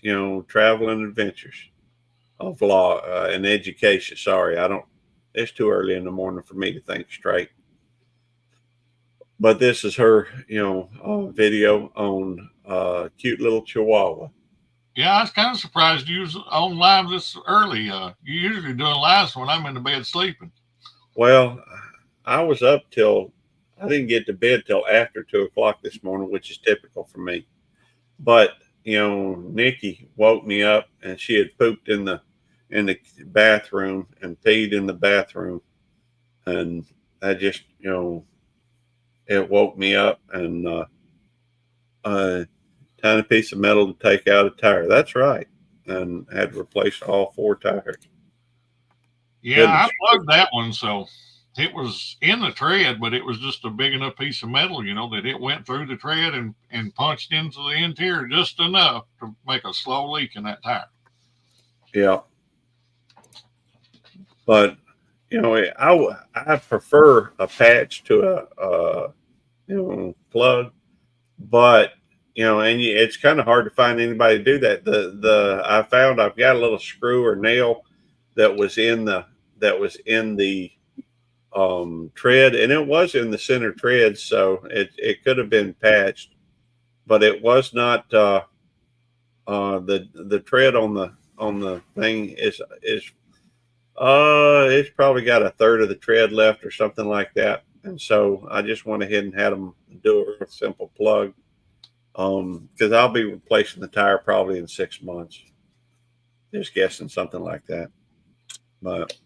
travel and adventures of law and education. Sorry, it's too early in the morning for me to think straight. But this is her, video on cute little Chihuahua. Yeah, I was kind of surprised you was on live this early. You usually doing lives when I'm in the bed sleeping. Well, I was up till I didn't get to bed till after 2 o'clock this morning, which is typical for me. But Nikki woke me up and she had pooped in the bathroom and peed in the bathroom, and I just it woke me up and a tiny piece of metal to take out a tire. That's right, and I had to replace all 4 tires. Yeah, Goodness. I plugged that one, so it was in the tread, but it was just a big enough piece of metal, that it went through the tread and punched into the interior just enough to make a slow leak in that tire. Yeah, but I prefer a patch to a plug, but it's kind of hard to find anybody to do that. The I found I've got a little screw or nail that was in the tread, and it was in the center tread, so it could have been patched, but it was not. The tread on the thing is it's probably got a third of the tread left or something like that, and so I just went ahead and had them do a real simple plug, because I'll be replacing the tire probably in 6 months. Just guessing something like that. But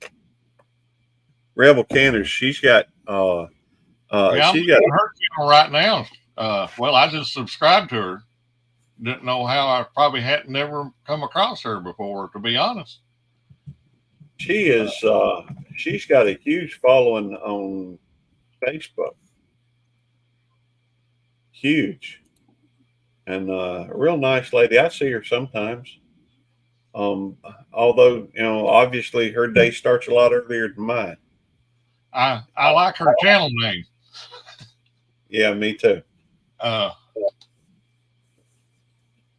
Rebel Canners, Yeah, I'm she's got on her channel right now. Well, I just subscribed to her. Didn't know how. I probably hadn't never come across her before, to be honest. she is she's got a huge following on Facebook. Huge. And a real nice lady. I see her sometimes. Um, Although obviously her day starts a lot earlier than mine. I like her channel name. Yeah, me too. Uh,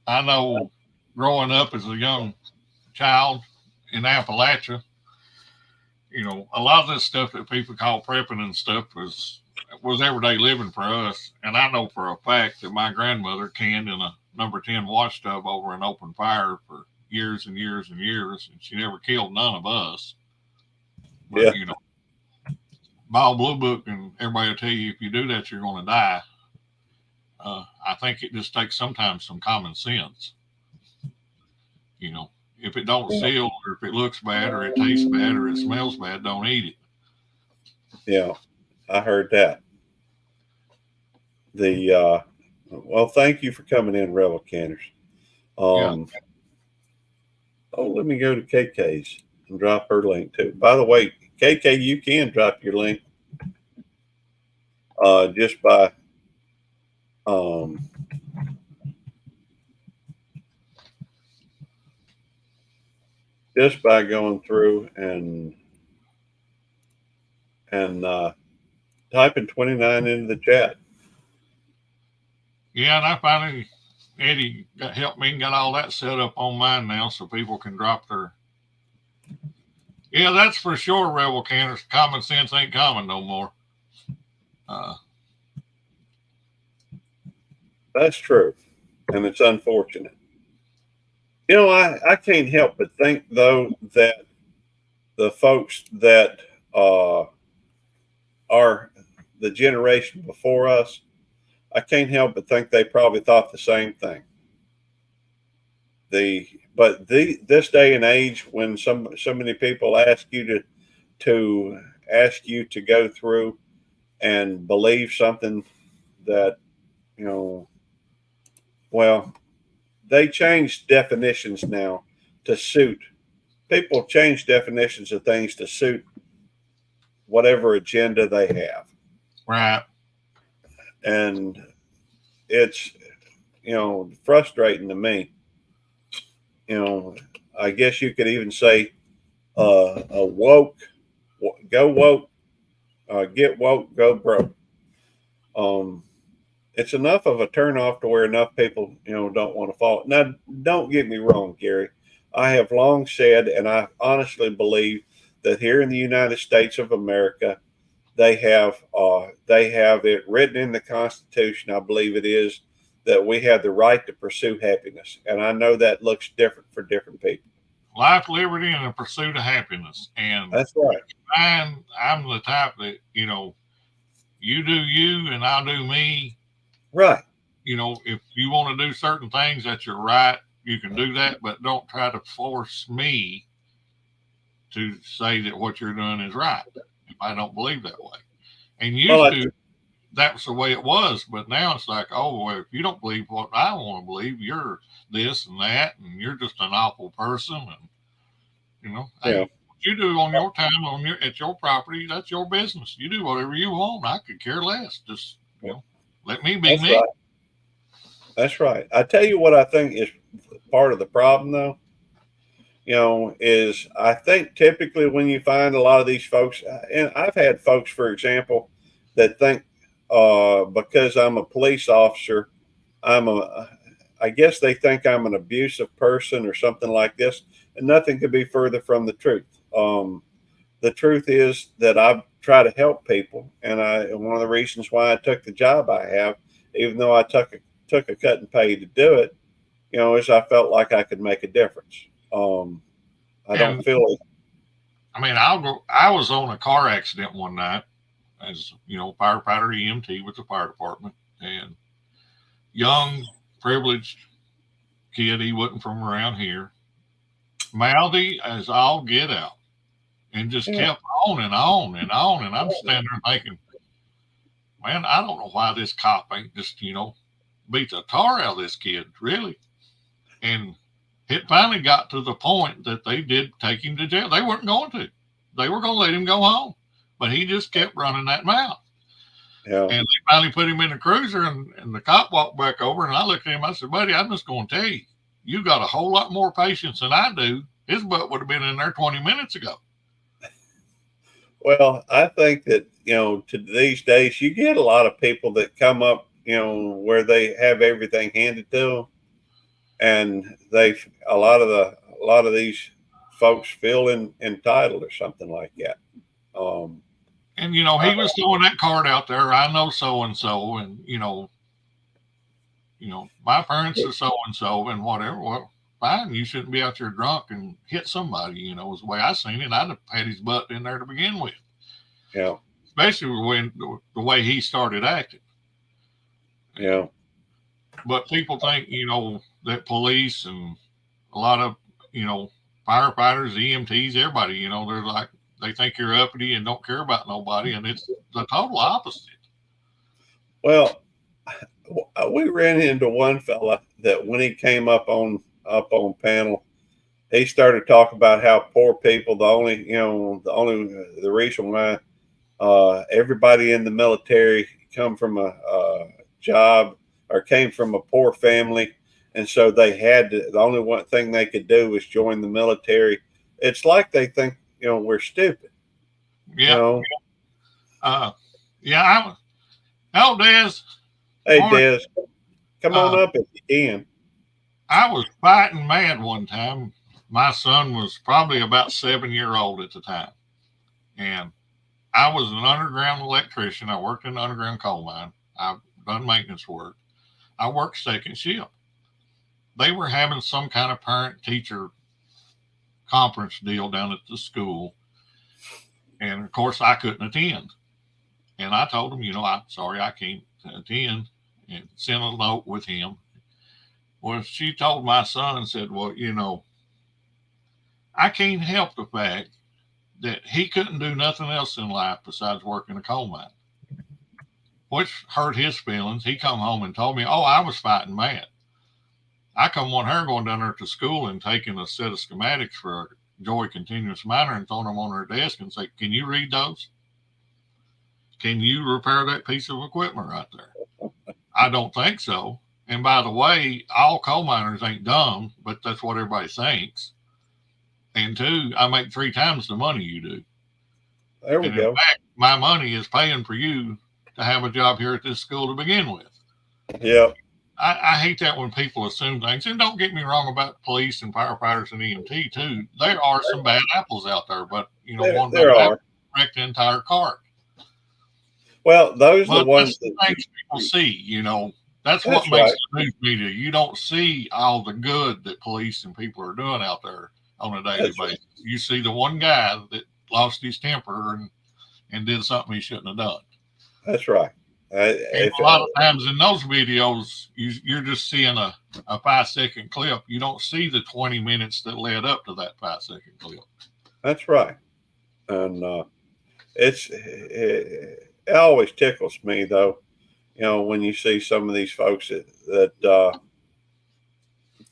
I know growing up as a young child in Appalachia, a lot of this stuff that people call prepping and stuff was everyday living for us. And I know for a fact that my grandmother canned in a number 10 wash tub over an open fire for years and years and years, and she never killed none of us. Yeah, But Ball Blue Book and everybody will tell you if you do that, you're going to die. I think it just takes sometimes some common sense. If it don't seal or if it looks bad or it tastes bad or it smells bad, don't eat it. yeah, I heard that. The Well, thank you for coming in, Rebel Canners. Yeah. Oh, let me go to KK's and drop her link too. By the way, KK, you can drop your link just by um, going through and typing 29 into the chat. Yeah, and I finally Eddie helped me and got all that set up on mine now so people can drop their. Yeah, that's for sure, Rebel Canners. Common sense ain't common no more. That's true, and it's unfortunate. I can't help but think though that the folks that are the generation before us, I can't help but think they probably thought the same thing. This day and age when so many people ask you to go through and believe something that you know well they change definitions now to suit people change definitions of things to suit whatever agenda they have, Right. and it's frustrating to me. I guess you could even say a woke, go woke, get woke, go broke. Um, it's enough of a turnoff to where enough people, don't want to follow. Now, don't get me wrong, Gary. I have long said, and I honestly believe that here in the United States of America, they have it written in the Constitution. I believe it is that we have the right to pursue happiness. And I know that looks different for different people. Life, liberty, and the pursuit of happiness. And That's right. I'm the type that, you do you and I'll do me. Right. If you want to do certain things, that's your right. You can do that, but don't try to force me to say that what you're doing is right if I don't believe that way. And that was the way it was, but now it's like, oh, well, if you don't believe what I want to believe, you're this and that, and you're just an awful person. And hey, what you do on your time at your property, that's your business. You do whatever you want. I could care less. Just let me be me. Right. That's right. I tell you what I think is part of the problem, though. Is I think typically when you find a lot of these folks, and I've had folks, for example, that think because I'm a police officer, I guess they think I'm an abusive person or something like this, and nothing could be further from the truth. The truth is that I try to help people, and one of the reasons why I took the job I have, even though I took a cut and pay to do it, is I felt like I could make a difference. I don't feel it. I mean, I was on a car accident one night as, firefighter EMT with the fire department, and young, privileged kid. He wasn't from around here. Mouthy as all get out, and just kept on and on and on. And I'm standing there thinking, man, I don't know why this cop ain't just, beat the tar out of this kid, really. And it finally got to the point that they did take him to jail. They weren't going to. They were going to let him go home. But he just kept running that mouth. Yeah. And they finally put him in a cruiser, and the cop walked back over, and I looked at him. I said, buddy, I'm just going to tell you, you got a whole lot more patience than I do. His butt would have been in there 20 minutes ago. Well, I think that, to these days, you get a lot of people that come up, where they have everything handed to them. And a lot of these folks feel entitled or something like that. And he was throwing that card out there. I know so and so, and my parents are so and so, and whatever. Well, fine. You shouldn't be out there drunk and hit somebody. Was the way I seen it. I'd have had his butt in there to begin with. Yeah. Especially when the way he started acting. Yeah. But people think that police and a lot of firefighters, EMTs, everybody, they're like, they think you're uppity and don't care about nobody, and it's the total opposite. Well, we ran into one fella that when he came up on panel, he started talking about how poor people, the reason why everybody in the military come from a job or came from a poor family, and so they had to, the only one thing they could do was join the military. It's like they think we're stupid. Yeah. Yeah. Hello, Des. Hey, Des, come on up if you can. I was fighting mad one time. My son was probably about 7-year-old at the time, and I was an underground electrician. I worked in an underground coal mine. I've done maintenance work. I worked second shift. They were having some kind of parent-teacher conference deal down at the school. And, of course, I couldn't attend. And I told them, I'm sorry, I can't attend, and sent a note with him. Well, she told my son and said, well, I can't help the fact that he couldn't do nothing else in life besides work in a coal mine, which hurt his feelings. He come home and told me, oh, I was fighting mad. I come on her going down there to school and taking a set of schematics for a Joy continuous miner and throwing them on her desk and say, can you read those? Can you repair that piece of equipment right there? I don't think so. And by the way, all coal miners ain't dumb, but that's what everybody thinks. And 2, I make 3 times the money you do. There we go. In fact, my money is paying for you to have a job here at this school to begin with. Yeah. I hate that when people assume things. And don't get me wrong about police and firefighters and EMT too. There are some bad apples out there, but one bad apple wrecked the entire cart. Well, those are the ones that things people see. That's That's what makes right. the news media. You don't see all the good that police and people are doing out there on a daily That's right. basis. You see the one guy that lost his temper and did something he shouldn't have done. That's right. And If a lot of times in those videos, you're just seeing a 5 second clip. You don't see the 20 minutes that led up to that 5 second clip. That's right, and it always tickles me though, when you see some of these folks that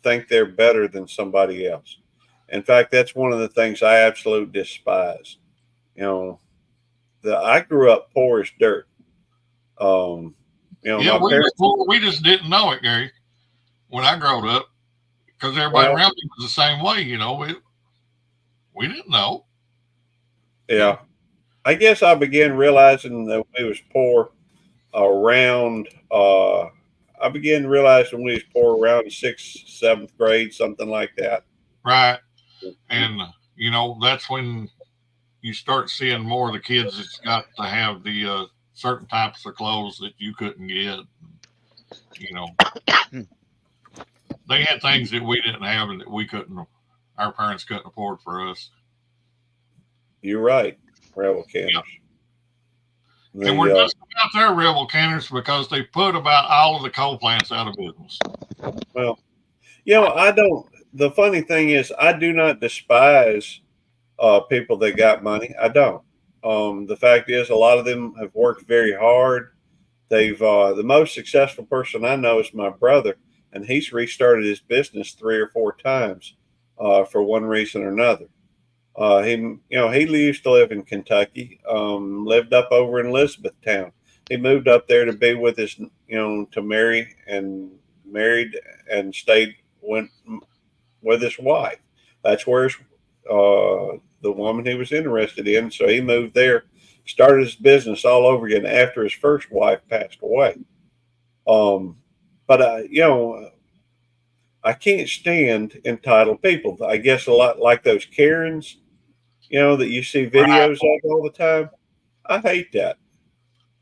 think they're better than somebody else. In fact, that's one of the things I absolutely despise. You know, I grew up poor as dirt. Um, Yeah, my parents. we just didn't know it, Gary, when I growed up, because everybody Well, around me was the same way. We didn't know. yeah, I guess I began realizing that we was poor around. I began realizing we was poor around the sixth, seventh grade, something like that. Right. And, that's when you start seeing more of the kids that's got to have the certain types of clothes that you couldn't get. You know, they had things that we didn't have and that our parents couldn't afford for us. You're right, rebel canners. Yeah. And we're just about there, rebel canners, because they put about all of the coal plants out of business. Well, I don't. The funny thing is, I do not despise people that got money. I don't. The fact is, a lot of them have worked very hard. They've the most successful person I know is my brother, and he's restarted his business 3 or 4 times for one reason or another. He used to live in Kentucky, lived up over in Elizabethtown. He moved up there to be with his, to married and stayed went with his wife. That's where the woman he was interested in. So he moved there, started his business all over again after his first wife passed away. Um, but I can't stand entitled people. I guess a lot like those Karens, that you see Right. videos of all the time. I hate that.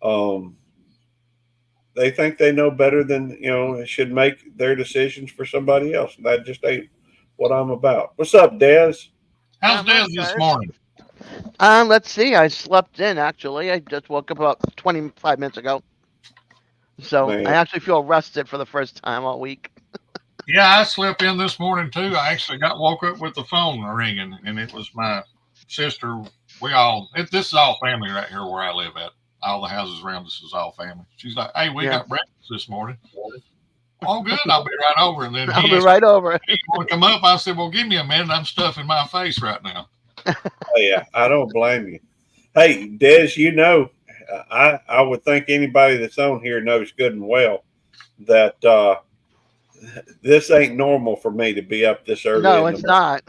Um, they think they know better than should make their decisions for somebody else. And that just ain't what I'm about. What's up, Des? How's Not Des much, this guys. morning? Let's see. I slept in actually. I just woke up about 25 minutes ago. So Man, I actually feel rested for the first time all week. Yeah, I slept in this morning too. I actually woke up with the phone ringing, and it was my sister. This is all family right here where I live at. All the houses around us is all family. She's like, "Hey, we Yeah. got breakfast this morning." Oh, good. I'll be right over. And then I'll he be asked, right over. "Hey, you want to come up?" I said, "Well, give me a minute. I'm stuffing my face right now." oh yeah, I don't blame you. Hey, Des, I would think anybody that's on here knows good and well that this ain't normal for me to be up this early No, in the it's morning. not.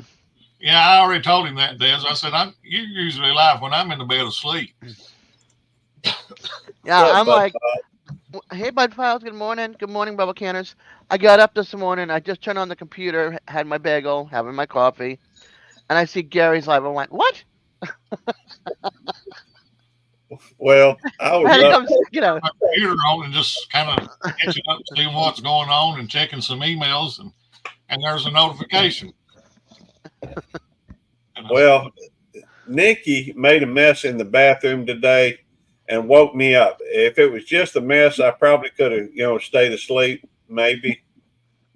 Yeah, I already told him that, Des. I said, "You're usually live when I'm in the bed asleep." Yeah, Yeah, I'm but like, hey, Bud Files, good morning. Good morning, Bubble Canners. I got up this morning. I just turned on the computer, had my bagel, having my coffee, and I see Gary's live. I went, what? well, I I was had to up. come, you know, My computer on and just kind of catching up, seeing what's going on, and checking some emails, and there's a notification. And I said, Well, Nikki made a mess in the bathroom today and woke me up. If it was just a mess, I probably could have, stayed asleep, maybe.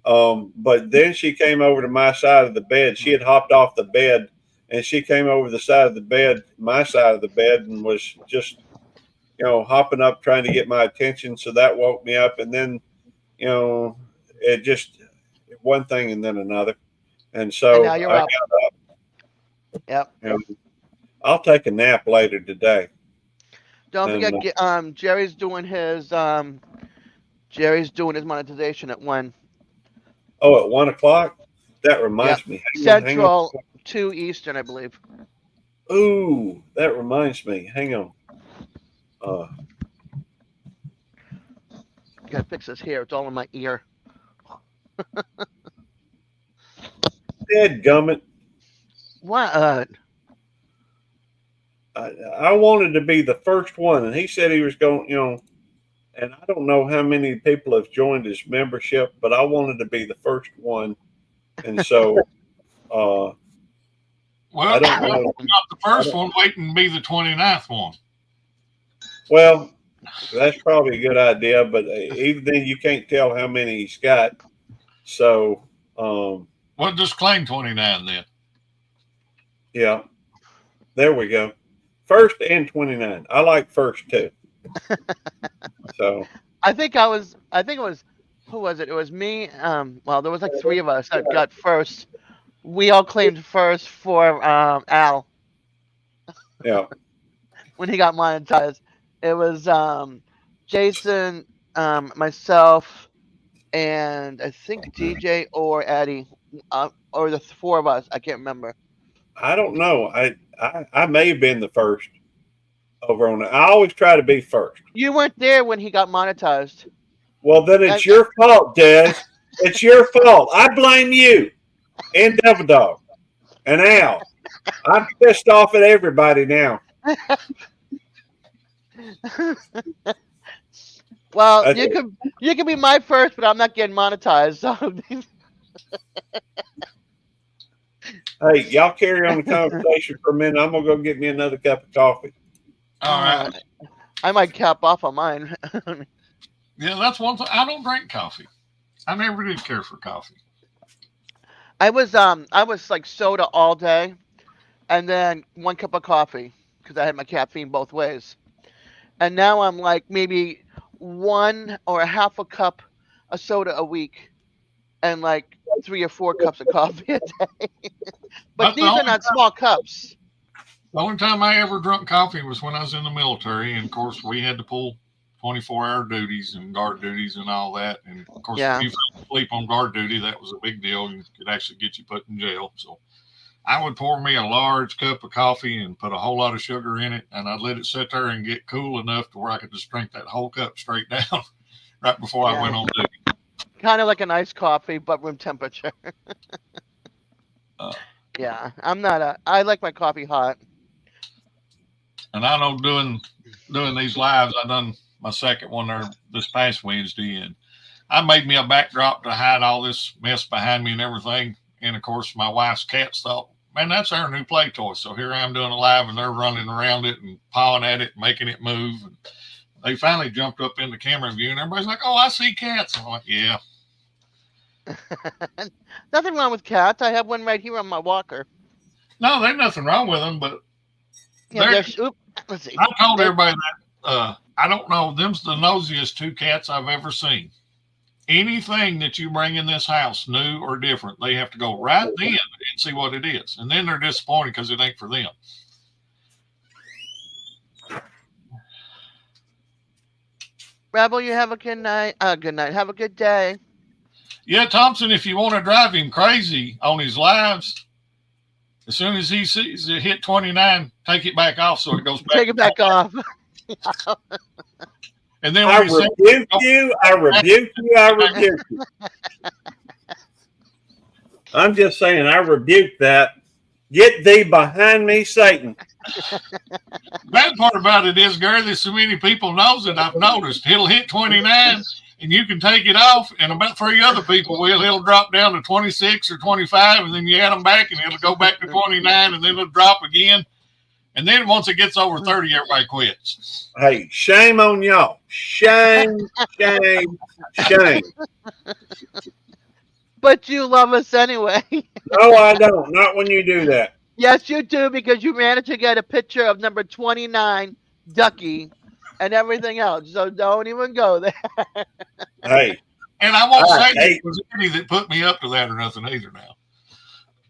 But then she came over to my side of the bed. She had hopped off the bed and she came over the side of the bed, my side of the bed, and was just, hopping up trying to get my attention. So that woke me up. And then, it just one thing and then another. And and now so you're I, up. Yep. you know, I'll take a nap later today. Don't And forget, Jerry's doing his monetization at 1. oh, at 1 o'clock. That Yep. reminds me. Hang on. Central, 2 Eastern, I believe. Ooh, that reminds me. Hang on. Uh, Gotta fix this hair. It's all in my ear. Dead gummit. What? I wanted to be the first one, and he said he was going. and I don't know how many people have joined his membership, but I wanted to be the first one, and so I Well, don't know. not the first one. Wait and be the 29th one. Well, that's probably a good idea, but even then, you can't tell how many he's got. So, Well, just claim 29 then. yeah, there we go. First and 29. I like first too. So, I think it was who was it? It was me. Well, there was like three of us that got first. We all claimed first for Al yeah, when he got monetized. It was Jason, myself, and I think DJ or Eddie, or the four of us. I can't remember. I don't know. I may have been the first over on it. I always try to be first. You weren't there when he got monetized. Well, then it's And- your fault, Des. It's your fault. I blame you and Devil Dog and Al. I'm pissed off at everybody now. Well, Okay. you can be my first, but I'm not getting monetized. So Hey, y'all carry on the conversation for a minute. I'm gonna go get me another cup of coffee. All right. I might cap off on mine. Yeah, that's one thing. I don't drink coffee. I never did care for coffee. I was like soda all day, and then one cup of coffee because I had my caffeine both ways. And now I'm like maybe one or a half a cup of soda a week, and like 3 or 4 cups of coffee a day. But That's the these are only not small cups. The only time I ever drunk coffee was when I was in the military, and of course we had to pull 24-hour duties and guard duties and all that. And of course, Yeah. if you fell asleep on guard duty, that was a big deal and could actually get you put in jail. So I would pour me a large cup of coffee and put a whole lot of sugar in it, and I'd let it sit there and get cool enough to where I could just drink that whole cup straight down right before I went on duty. Kind of like an iced coffee, but room temperature. Uh, Yeah, I'm not a. I like my coffee hot. And I know doing these lives, I done my second one there this past Wednesday, and I made me a backdrop to hide all this mess behind me and everything. And of course, my wife's cats thought, man, that's our new play toy. So here I am doing a live, and they're running around it and pawing at it, making it move. And they finally jumped up in the camera view, and everybody's like, "Oh, I see cats." I'm like, "Yeah." Nothing wrong with cats. I have one right here on my walker. No, there's nothing wrong with them, but Yeah, There- let's see. I told everybody that I don't know. Them's the nosiest two cats I've ever seen. Anything that you bring in this house, new or different, they have to go right then and see what it is, and then they're disappointed because it ain't for them. Rebel, you have a good night. Good night. Have a good day. Yeah, Thompson, if you want to drive him crazy on his lives, as soon as he sees it hit 29, take it back off so it goes back. Take it back off. And then I when he says, rebuke you. I rebuke you. I rebuke you. I'm just saying, I rebuke that. Get thee behind me, Satan. bad part about it is, Gary, there's so many people knows it. I've noticed it'll hit 29 and you can take it off, and about 3 other people will. It'll drop down to 26 or 25, and then you add them back, and it'll go back to 29, and then it'll drop again. And then once it gets over 30, everybody quits. Hey, shame on y'all. Shame, shame, shame. But you love us anyway. No, I don't. Not when you do that. Yes, you do, because you managed to get a picture of number 29, Ducky, and everything else. So don't even go there. Hey, And I won't say Hey. it was Eddie that put me up to that or nothing either now.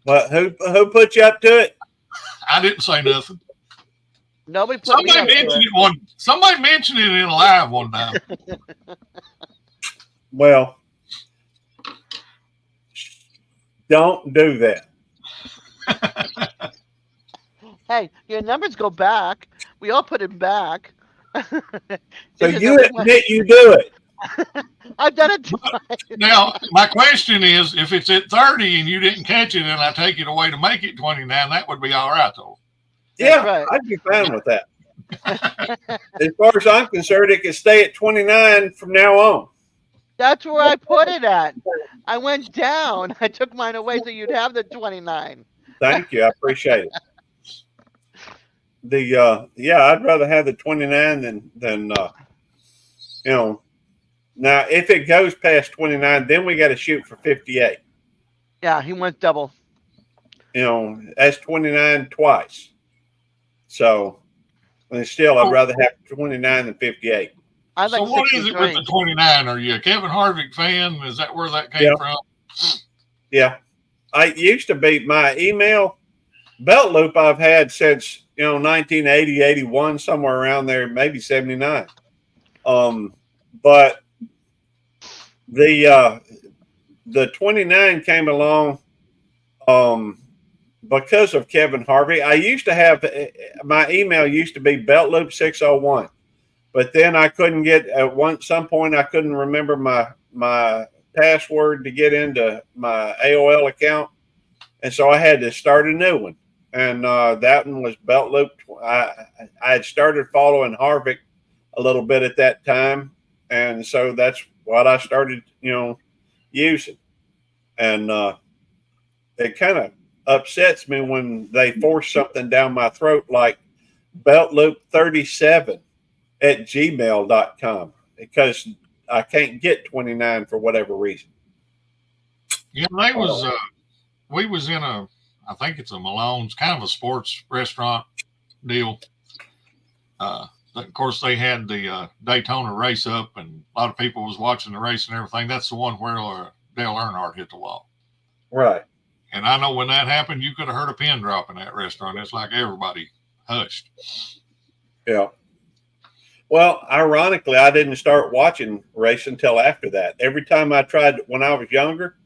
but who put you up to it? I didn't say nothing. Nobody put Somebody me up to mentioned it. it one. Somebody mentioned it in a live one time. Well, don't do that. Hey, your numbers go back. We all put it back. So Isn't you that what- admit you do it. I've done it twice. Now, my question is, if it's at 30 and you didn't catch it, and I take it away to make it 29, that would be all right, though. Yeah, right. I'd be fine with that. As far as I'm concerned, it can stay at 29 from now on. That's where I put it at. I went down. I took mine away so you'd have the 29. Thank you. I appreciate it. Yeah, I'd rather have the 29 than you know. Now, if it goes past 29, then we got to shoot for 58. Yeah, he went double. You know, that's 29 twice. So, and still, I'd rather have 29 than 58. I So like what is it with 63. the 29? Are you a Kevin Harvick fan? Is that where that came Yeah. from? Yeah. I used to be my email belt loop I've had since, 1980, 81, somewhere around there, maybe 79. But the 29 came along because of Kevin Harvey. I used to have my email used to be belt loop 601, but then I couldn't get at some point I couldn't remember my password to get into my AOL account, and so I had to start a new one. And that one was belt loop. I had started following Harvick a little bit at that time, and so that's what I started, using. And it kind of upsets me when they force something down my throat like beltloop37 at gmail.com because I can't get 29 for whatever reason. Yeah, we was in I think it's a Malone's, kind of a sports restaurant deal. Of course, they had the Daytona race up, and a lot of people was watching the race and everything. That's the one where Dale Earnhardt hit the wall. Right. And I know when that happened, you could have heard a pin drop in that restaurant. It's like everybody hushed. Yeah. Well, ironically, I didn't start watching racing until after that. Every time I tried, when I was younger,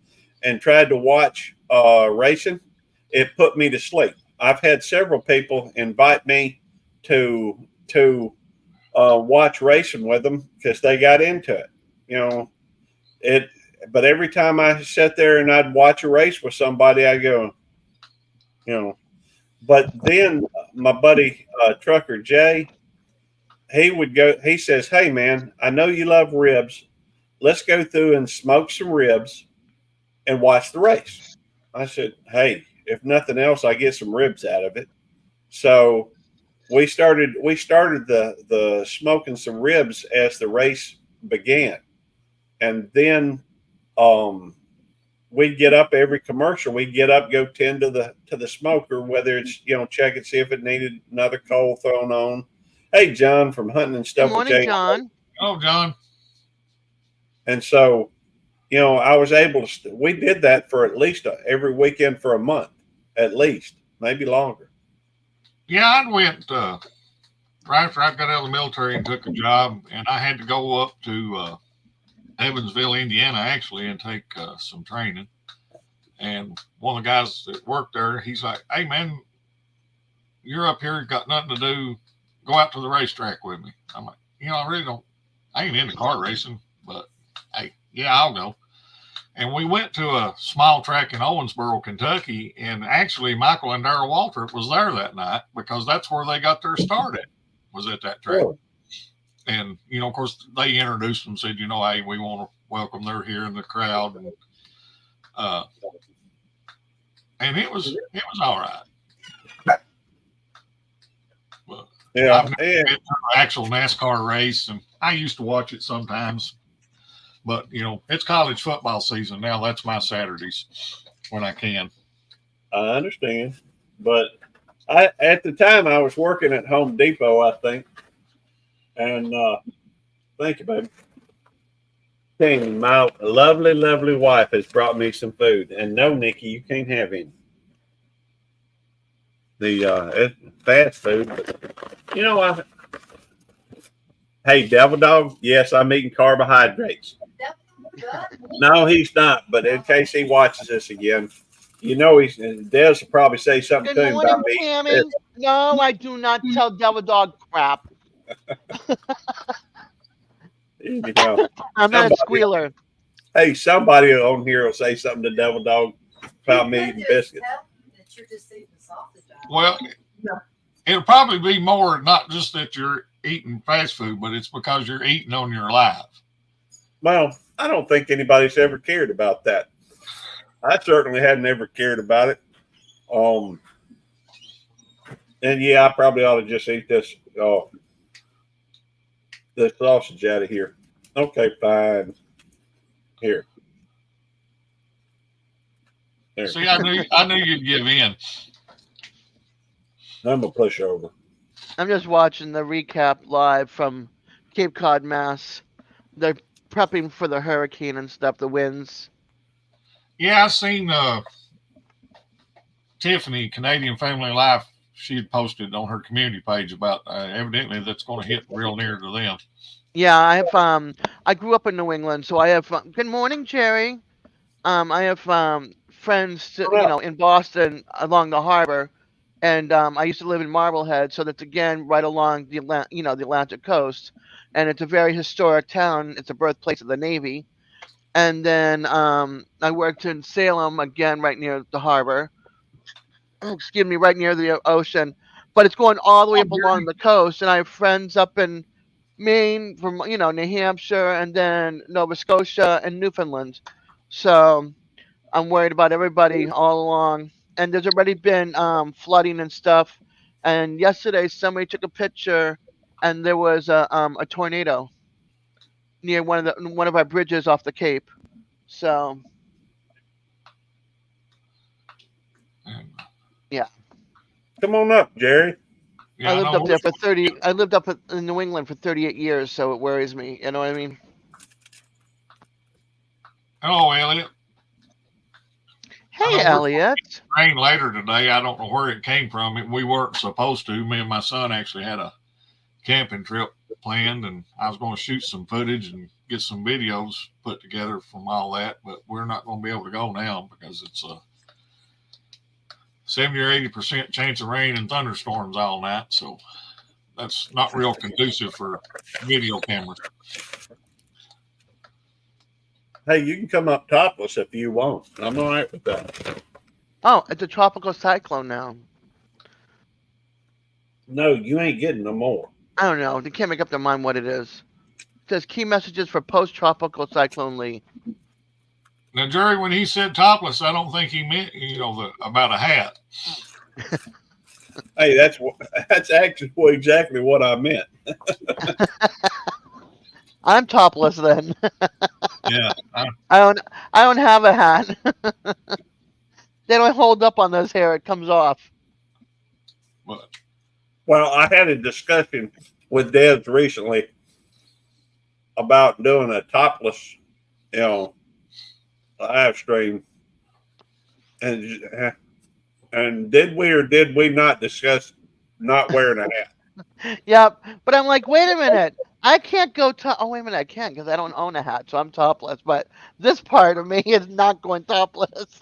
and tried to watch racing, it put me to sleep. I've had several people invite me to watch racing with them because they got into it. But every time I sat there and I'd watch a race with somebody, I go, But then my buddy Trucker Jay, he would go. He says, "Hey man, I know you love ribs. Let's go through and smoke some ribs and watch the race." I said, "Hey, if nothing else, I get some ribs out of it." So we started the smoking some ribs as the race began, and then we'd get up every commercial. We'd get up, go tend to the smoker, whether it's check it, see if it needed another coal thrown on. Hey, John from Hunting and Stuff. Good morning, John. Oh, John. And so, I was able to. We did that for at least every weekend for a month, at least, maybe longer. Yeah, I went right after I got out of the military and took a job, and I had to go up to Evansville, Indiana, actually, and take some training. And one of the guys that worked there, he's like, "Hey, man, you're up here, got nothing to do. Go out to the racetrack with me." I'm like, I really don't. I ain't into car racing, but hey, yeah, I'll go. And we went to a small track in Owensboro, Kentucky, and actually Michael and Darrell Waltrip was there that night because that's where they got their start at, was at that track. Oh. And, of course, they introduced them, said, hey, we want to welcome, they're here in the crowd. And it was all right. But yeah. I've never been to an actual NASCAR race, and I used to watch it sometimes. But, it's college football season now. That's my Saturdays when I can. I understand. But at the time, I was working at Home Depot, I think. And thank you, baby. Dang, my lovely, lovely wife has brought me some food. And no, Nikki, you can't have any. It's fast food. But, hey, Devil Dog, yes, I'm eating carbohydrates. No, he's not. But in case he watches this again, Des will probably say something Good to him morning, about me. Tammy. No, I do not tell Devil Dog crap. I'm not a squealer. Hey, somebody on here will say something to Devil Dog about me eating biscuits. Well, it'll probably be more not just that you're eating fast food, but it's because you're eating on your live. Well, I don't think anybody's ever cared about that. I certainly hadn't ever cared about it. And yeah, I probably ought to just eat this the sausage out of here. Okay, fine. Here. There. See, I knew you'd give in. I'm a pushover. I'm just watching the recap live from Cape Cod, Mass. They're prepping for the hurricane and stuff, the winds. Yeah, I seen Tiffany, Canadian Family Life. She had posted on her community page about evidently that's going to hit real near to them. Yeah, I grew up in New England, so I have good morning, Jerry. I have friends, in Boston along the harbor, and I used to live in Marblehead, so that's again right along the the Atlantic coast, and it's a very historic town. It's the birthplace of the Navy. And then I worked in Salem again, right near the harbor. Excuse me, right near the ocean. But it's going all the way up along the coast, and I have friends up in Maine, from New Hampshire, and then Nova Scotia and Newfoundland. So I'm worried about everybody all along. And there's already been flooding and stuff. And yesterday somebody took a picture, and there was a tornado near one of our bridges off the Cape. So And, yeah, Come on up, Jerry. yeah, I lived know up there for 30. I lived up in New England for 38 years, so it worries me. You know what I mean? hello, Elliot. Hey, know Elliot. Rain later today. I don't know where it came from. We weren't supposed to. Me and my son actually had a camping trip planned, and I was going to shoot some footage and get some videos put together from all that. But we're not going to be able to go now because it's a 70 or 80% chance of rain and thunderstorms all night. So that's not real conducive for video cameras. Hey, you can come up topless if you want. I'm all right with that. Oh, it's a tropical cyclone now. No, you ain't getting no more. I don't know. They can't make up their mind what it is. It says key messages for post-tropical cyclone Lee. Now, Jerry, when he said topless, I don't think he meant, about a hat. Hey, that's actually exactly what I meant. I'm topless then. Yeah. I don't have a hat. They don't hold up on those hair; it comes off. But Well, I had a discussion with Debs recently about doing a topless, live stream, and did we or did we not discuss not wearing a hat? Yep. But I'm like, wait a minute. I can't go oh, wait a minute. I can't because I don't own a hat, so I'm topless. But this part of me is not going topless.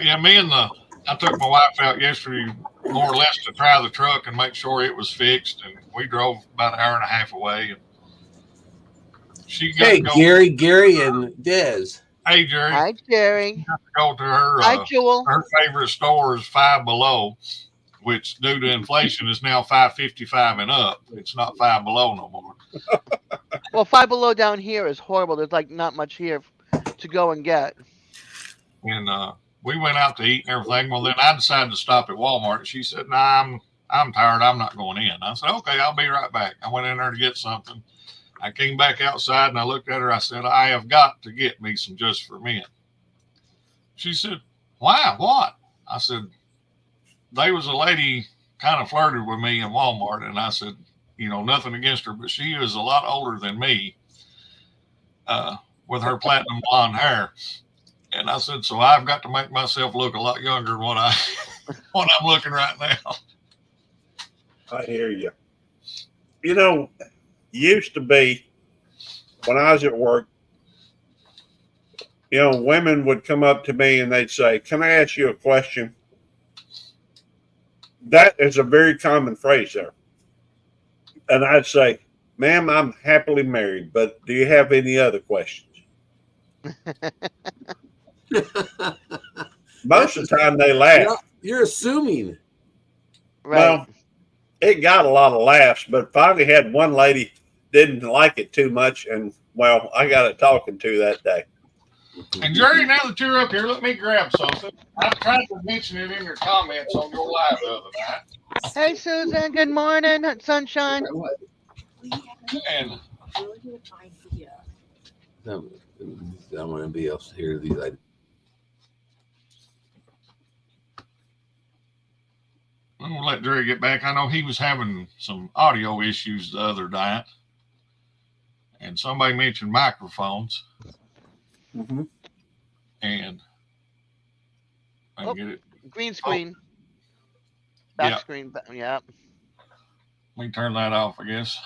yeah, I took my wife out yesterday more or less to try the truck and make sure it was fixed. And we drove about an hour and a half away. And she got to go. Gary, and Dez. Hey, Jerry. Hi, Jerry. Go to her. Hi, Jewel. Her favorite store is Five Below, which due to inflation is now $5.55 and up. It's not Five Below no more. Well, Five Below down here is horrible. There's like not much here to go and get. And we went out to eat and everything. Well, then I decided to stop at Walmart. She said, "Nah, I'm tired. I'm not going in." I said, "Okay, I'll be right back." I went in there to get something. I came back outside and I looked at her. I said, "I have got to get me some Just for Men." She said, "Why? What?" I said, "There was a lady kind of flirted with me in Walmart." And I said, nothing against her, but she is a lot older than me with her platinum blonde hair. And I said, so I've got to make myself look a lot younger than what I'm looking right now. I hear you. Used to be when I was at work, women would come up to me and they'd say, "Can I ask you a question?" That is a very common phrase there. And I'd say, "Ma'am, I'm happily married, but do you have any other questions?" Most of the time they laugh. You're assuming. Right. Well, it got a lot of laughs, but finally had one lady didn't like it too much, and well, I got it talking to that day. And Jerry, now that you're up here, let me grab something. I tried to mention it in your comments on your live the other night. Hey, Susan. Good morning, sunshine. And I don't want anybody else to hear these. I'm gonna let Jerry get back. I know he was having some audio issues the other night, and somebody mentioned microphones, and I can get it. Green screen. Back Yeah. screen. Yeah. We can turn that off, I guess.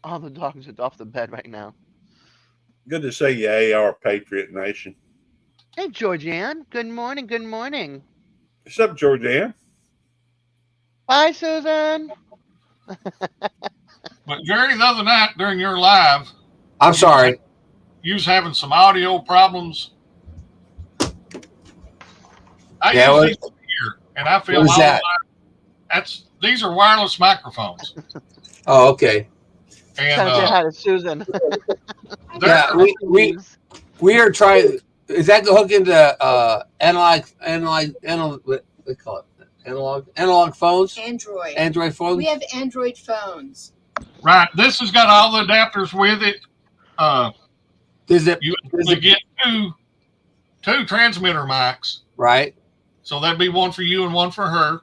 All the dogs are off the bed right now. Good to see you, AR Patriot Nation. Hey, Georgianne. Good morning. Good morning. What's up, Georgianne? Bye, Susan. But Jerry, the other night during your live, I'm sorry. you was having some audio problems. I Yeah, use these here, and I feel what is all that? these are wireless microphones, Oh, okay. and Trying to say hi to Susan. Yeah, we are trying. Is that to hook into analog? What they call it? Analog phones. Android phones. We have Android phones. right. This has got all the adapters with it. Does it? You actually get two transmitter mics. Right. So that'd be one for you and one for her.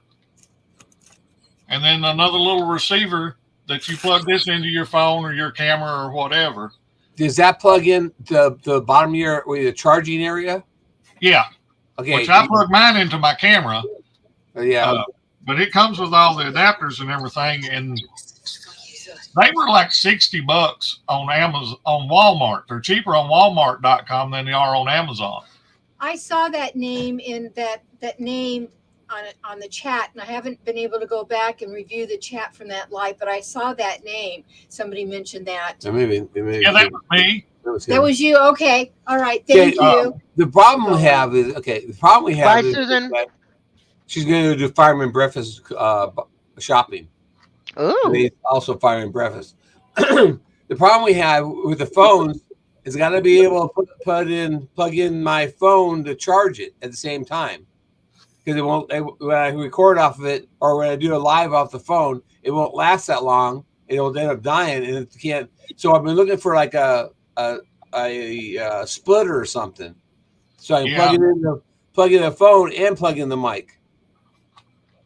And then another little receiver that you plug this into your phone or your camera or whatever. Does that plug in the bottom of your charging area? Yeah. Okay. Which I plug mine into my camera. Yeah. But it comes with all the adapters and everything. And they were like $60 on Amazon, on Walmart. They're cheaper on Walmart.com than they are on Amazon. I saw that name in that name on the chat, and I haven't been able to go back and review the chat from that live, but I saw that name. Somebody mentioned that. Maybe. Yeah, that was me. That was you. Okay. All right. Thank you. The problem we have is Bye, Susan. She's going to do fireman breakfast shopping. Oh. They also fireman breakfast. The problem we have with the phones is I got to be able to plug in my phone to charge it at the same time. Because when I record off of it or when I do a live off the phone, it won't last that long. It'll end up dying, and it can't. So I've been looking for like a splitter or something, so I can plug in the phone and plug in the mic.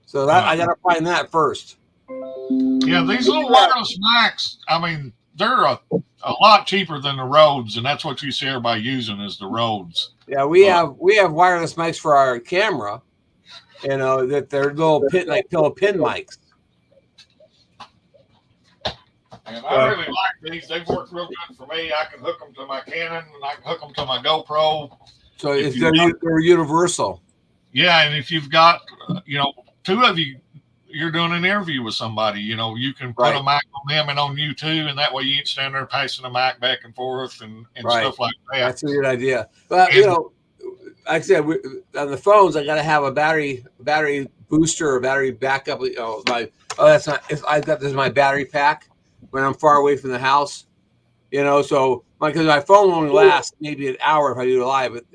So that I got to find that first. Yeah, these little wireless mics. I mean, they're a lot cheaper than the Rhodes, and that's what you see everybody using is the Rhodes. Yeah, we have wireless mics for our camera. You know that they're little pillow pin mics. And I really like these. They've worked real good for me. I can hook them to my Canon and I can hook them to my GoPro. So they're universal. Yeah, and if you've got, two of you, you're doing an interview with somebody, you can put a mic on them and on you too, and that way you ain't stand there passing a mic back and forth and stuff like that. That's a good idea. But like I said, on the phones, I got to have a battery booster or battery backup. This is my battery pack when I'm far away from the house. So because my phone only lasts maybe an hour if I do it live, but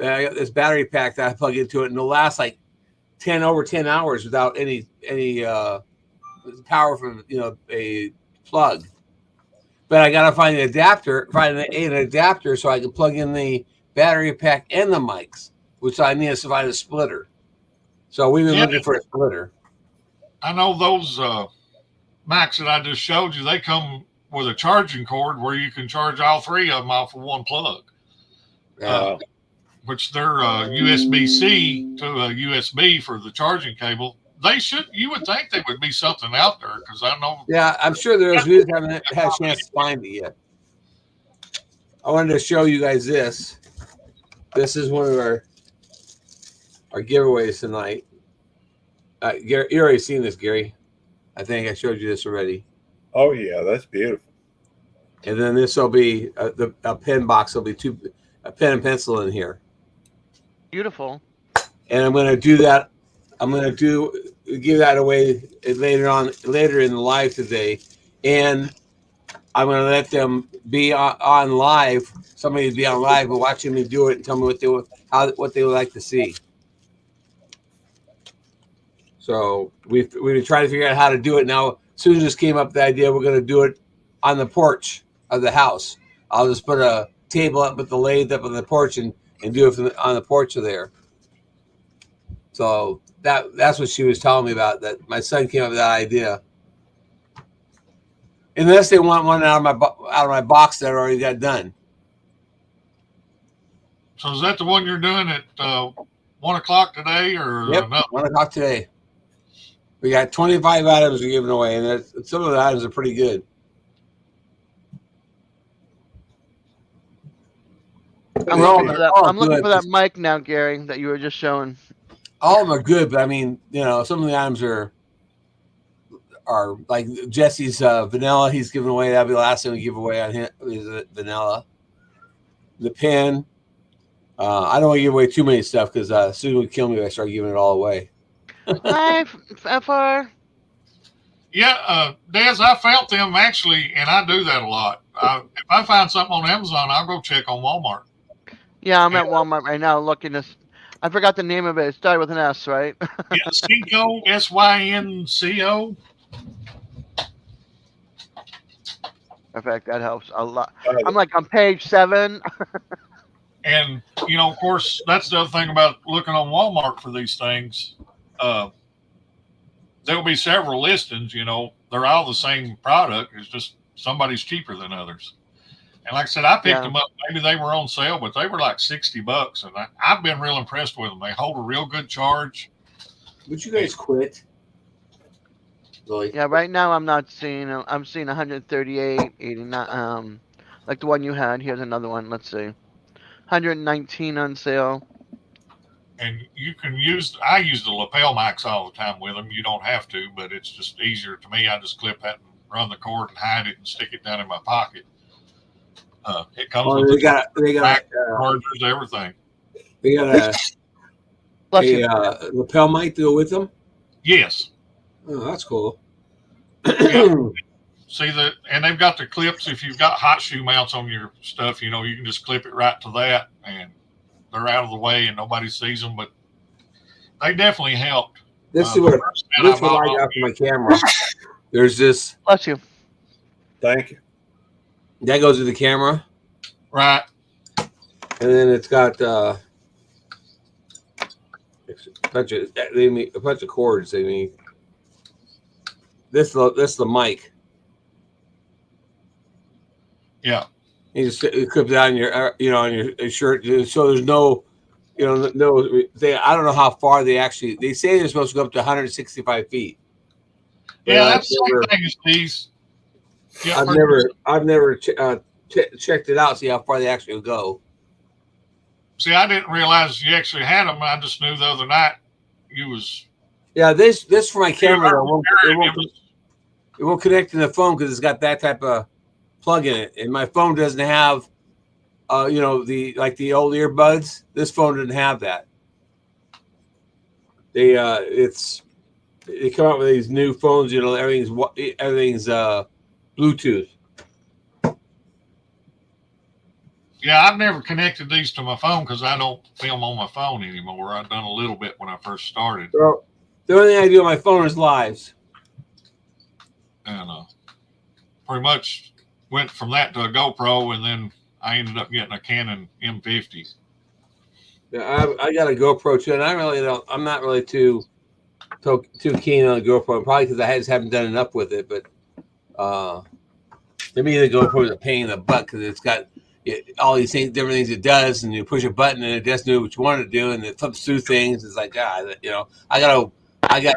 I got this battery pack that I plug into it, and it'll last like 10 hours without any power from a plug. But I got to find an adapter so I can plug in the battery pack and the mics, which I need to find a splitter. So we've been looking for a splitter. I know those mics that I just showed you, they come with a charging cord where you can charge all three of them off of one plug. Which they're USB-C to a USB for the charging cable. You would think there would be something out there because I know. Yeah, I'm sure there is. We just haven't had a chance to find it yet. I wanted to show you guys this. This is one of our giveaways tonight. Gary, you already seen this, Gary. I think I showed you this already. Oh yeah, that's beautiful. and then this will be a pen box. Will be a pen and pencil in here, Beautiful. and I'm going to do that. I'm going to give that away later in the live today, and I'm going to let them be on live. Somebody be on live and watching me do it and tell me what they would like to see. So we've been trying to figure out how to do it. Now Susan just came up with the idea we're going to do it on the porch of the house. I'll just put a table up with the lathe up on the porch and do it on the porch of there. So that's what she was telling me about. That my son came up with that idea. Unless they want one out of my box that I already got done. So is that the one you're doing at 1 o'clock today, or Yep, no? 1 o'clock today. We got 25 items we're giving away, and some of the items are pretty good. I'm They're looking for that. all I'm looking good. for that mic now, Gary, that you were just showing. All of them are good, but I mean, some of the items are like Jesse's vanilla. He's giving away. That'll be the last thing we give away on him is vanilla. The pen. I don't want to give away too many stuff because Susan would kill me if I start giving it all away. Hi, FR. Yeah, Des, I felt them actually, and I do that a lot. If I find something on Amazon, I'll go check on Walmart. Yeah, I'm at Walmart right now looking this. I forgot the name of it. It started with an S, right? Yeah, Synco, Synco. Perfect. That helps a lot. I'm like on page 7. And, of course, that's the other thing about looking on Walmart for these things. There'll be several listings, they're all the same product. It's just somebody's cheaper than others. And like I said, I picked them up. Maybe they were on sale, but they were like $60. And I've been real impressed with them. They hold a real good charge. Would you guys quit? Really? Yeah, right now I'm seeing 138, 89. Like the one you had. Here's another one. Let's see. 119 on sale. And I use the lapel mics all the time with them. You don't have to, but it's just easier to me. I just clip that and run the cord and hide it and stick it down in my pocket. It comes with they got chargers, everything. They got a lapel mic to go with them. Yes. Oh, that's cool. Yeah. See and they've got the clips. If you've got hot shoe mounts on your stuff, you can just clip it right to that, and they're out of the way and nobody sees them. But they definitely helped. This is what I got for my camera. There's this. Bless you. Thank you. That goes with the camera, right? And then it's got a bunch of cords. They mean this is the mic. Yeah. You just clip it on your on your shirt, so there's no I don't know how far they say they're supposed to go up to 165 feet. Yeah, that's the same thing as these. Yeah, I've never checked it out, see how far they actually go. See, I didn't realize you actually had them. I just knew the other night you was. Yeah, this for my camera. It won't connect to the phone because it's got that type of plug in it, and my phone doesn't have, the old earbuds. This phone doesn't have that. They come out with these new phones. Everything's Bluetooth. Yeah, I've never connected these to my phone because I don't film on my phone anymore. I've done a little bit when I first started. So the only thing I do on my phone is lives. And pretty much went from that to a GoPro, and then I ended up getting a Canon M50. Yeah, I got a GoPro too, and I'm not really too keen on a GoPro, probably because I just haven't done enough with it. But to me, the GoPro is a pain in the butt because it's got all these different things it does, and you push a button and it doesn't do what you want it to do, and it flips through things. It's like I gotta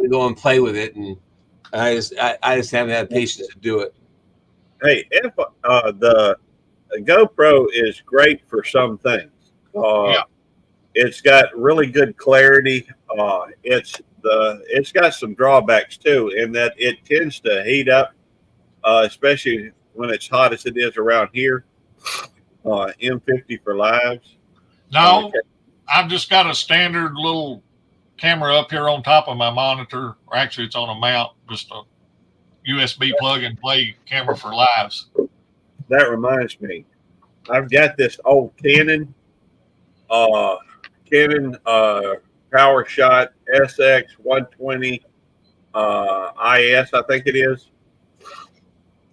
go and play with it, and I just haven't had patience to do it. Hey, if the GoPro is great for some things. It's got really good clarity. It's got some drawbacks too, in that it tends to heat up, especially when it's hot as it is around here, M50 for lives. No, I've just got a standard little camera up here on top of my monitor, or actually it's on a mount, just a USB plug and play camera for lives. That reminds me, I've got this old Canon Power Shot SX 120 IS, I think it is.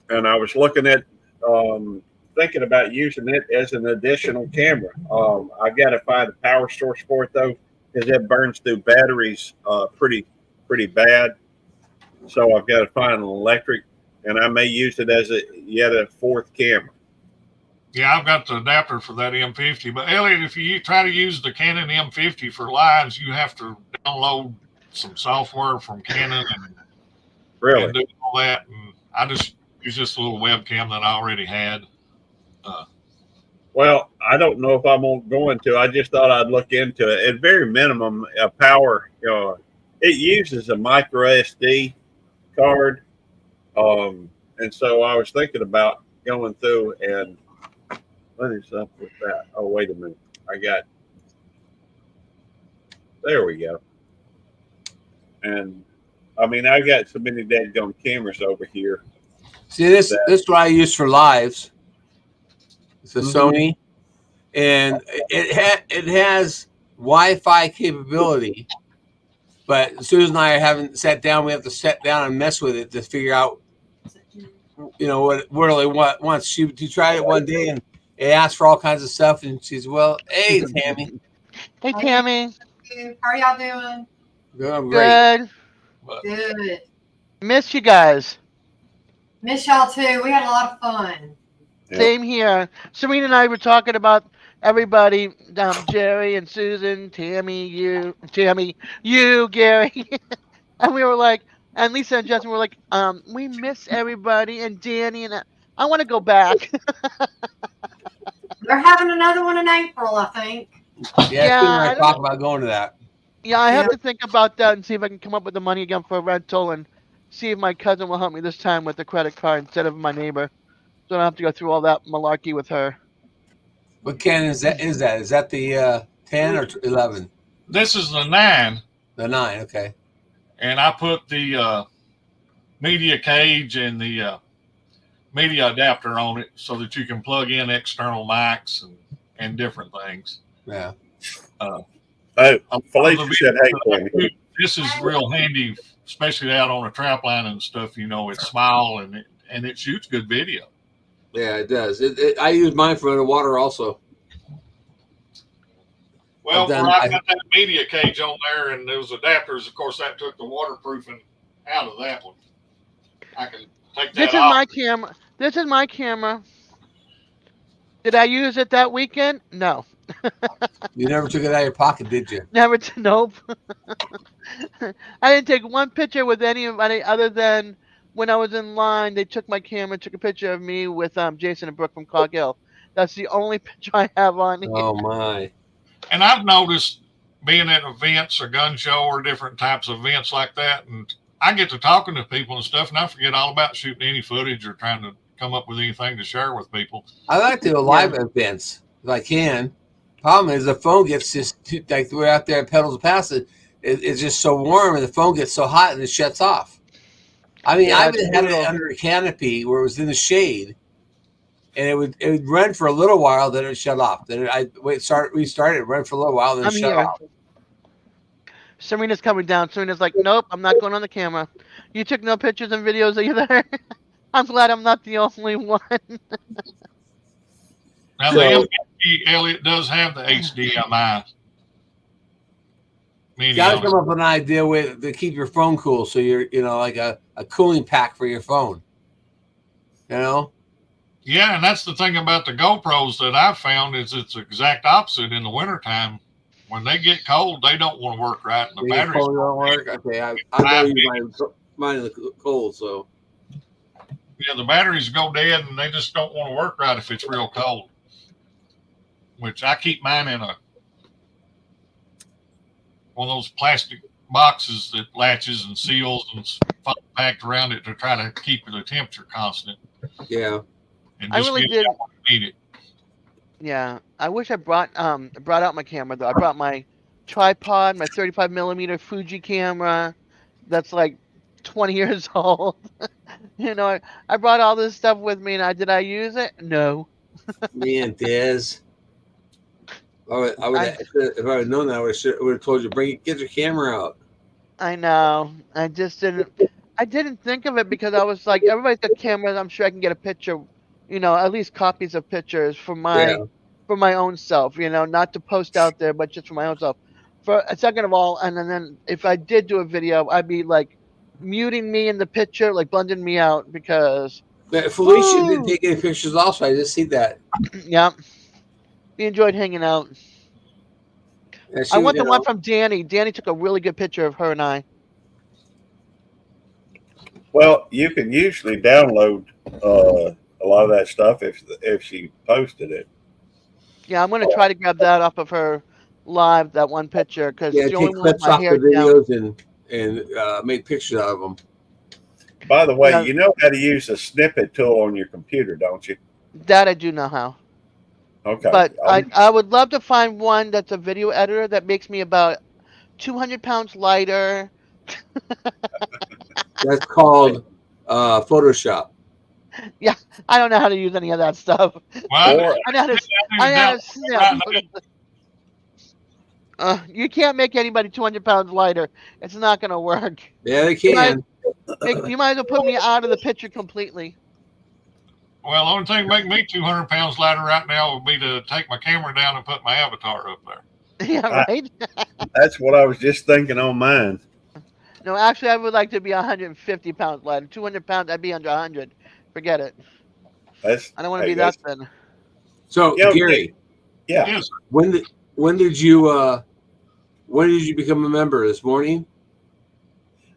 And I was looking at thinking about using it as an additional camera. I got to find a power source for it though, because it burns through batteries pretty bad. So I've got to find an electric, and I may use it as yet a fourth camera. Yeah, I've got the adapter for that M50. But Elliot, if you try to use the Canon M50 for lives, you have to download some software from Canon Really? and do all that. And I just use this little webcam that I already had. Well, I don't know if I'm going to. I just thought I'd look into it. At very minimum, a power. It uses a micro SD card, and so I was thinking about going through and what is up with that? Oh, wait a minute. There we go. And I mean, I got so many dadgum cameras over here. See, this is what I use for lives. It's a Sony, and it has Wi-Fi capability. But Susan and I haven't sat down. We have to sit down and mess with it to figure out, what it really wants. She tried it one day and it asked for all kinds of stuff, and she's, well, hey, Tammy. Hey, Tammy. How are y'all doing? I'm great. Good. Good. Miss you guys. Miss y'all too. We had a lot of fun. Yep. Same here. Serena and I were talking about everybody, Jerry and Susan, Tammy, you, Gary. And we were like, and Lisa and Justin were like, we miss everybody, and Danny, and I want to go back. They're having another one in April, I think. Yeah, Susan and I I don't talk know. about going to that. Yeah, I have to think about that and see if I can come up with the money again for a rental, and see if my cousin will help me this time with the credit card instead of my neighbor. So I don't have to go through all that malarkey with her. What Canon is that? Is that the 10 or 11? This is the 9, The 9. Okay. and I put the media cage and the media adapter on it so that you can plug in external mics and different things. Yeah. Felicia said, "Hey, Tammy." This is real handy, especially out on a trap line and stuff. It's small and it shoots good video. Yeah, it does. I use mine for underwater also. Well, I've done- where I've got that media cage on there and those adapters, of course, that took the waterproofing out of that one. I can take that This is off. my camera. This is my camera. Did I use it that weekend? No. You never took it out of your pocket, did you? Never. Nope. I didn't take one picture with anybody other than when I was in line. They took my camera, took a picture of me with Jason and Brooke from Cog Hill. That's the only picture I have on here. Oh my! And I've noticed being at events or gun show or different types of events like that, and I get to talking to people and stuff, and I forget all about shooting any footage or trying to come up with anything to share with people. I like to do live events if I can. Problem is the phone gets just like we're out there at Pedals Pass. It's just so warm, and the phone gets so hot, and it shuts off. I mean, I've had it under a canopy where it was in the shade, and it would run for a little while, then it shut off. Then restarted, run for a little while, then shut off. Serena's coming down. Serena's like, nope, I'm not going on the camera. You took no pictures and videos either. I'm glad I'm not the only one. Now, the M50 Elliot does have the HDMI. You got to come up with an idea with to keep your phone cool, so you're like a cooling pack for your phone. Yeah, and that's the thing about the GoPros that I've found is it's the exact opposite in the wintertime. When they get cold, they don't want to work right. And the batteries don't work. Okay, I use mine in the cold, so. Yeah, the batteries go dead and they just don't want to work right if it's real cold. Which I keep mine in one of those plastic boxes that latches and seals and packed around it to try to keep the temperature constant. Yeah. and I just really get did. it out when you need it. Yeah, I wish I brought out my camera though. I brought my tripod, my 35 millimeter Fuji camera, that's like 20 years old. You know, I brought all this stuff with me, and did I use it? No. Man, Dez. I would have, if I had known that, I would have told you get your camera out. I know. I just didn't. I didn't think of it because I was like, everybody's got cameras. I'm sure I can get a picture, at least copies of pictures for Yeah. my own self. Not to post out there, but just for my own self. For a second of all, and then if I did do a video, I'd be like muting me in the picture, like blending me out because. But Felicia didn't take any pictures also. I just see that. Yeah. We enjoyed hanging out. Yeah, I want the one from Danny. Danny took a really good picture of her and I. Well, you can usually download a lot of that stuff if she posted it. Yeah, I'm gonna try to grab that off of her live, that one picture, because Yeah, the only take one with clips my off the hair down. videos and make pictures out of them. By the way, Yeah. you know how to use a snippet tool on your computer, don't you? That I do know how. Okay. But I would love to find one that's a video editor that makes me about 200 pounds lighter. That's called Photoshop. Yeah, I don't know how to use any of that stuff. Well, I know how to snap. You can't make anybody 200 pounds lighter. It's not going to work. Yeah, they can. You might as well put me out of the picture completely. Well, the only thing to make me 200 pounds lighter right now would be to take my camera down and put my avatar up there. Yeah, right? That's what I was just thinking on mine. No, actually, I would like to be 150 pounds lighter. 200 pounds, I'd be under 100. Forget it. I don't want to be that thin. So, Gary. Yeah. Yes. When did you become a member? This morning?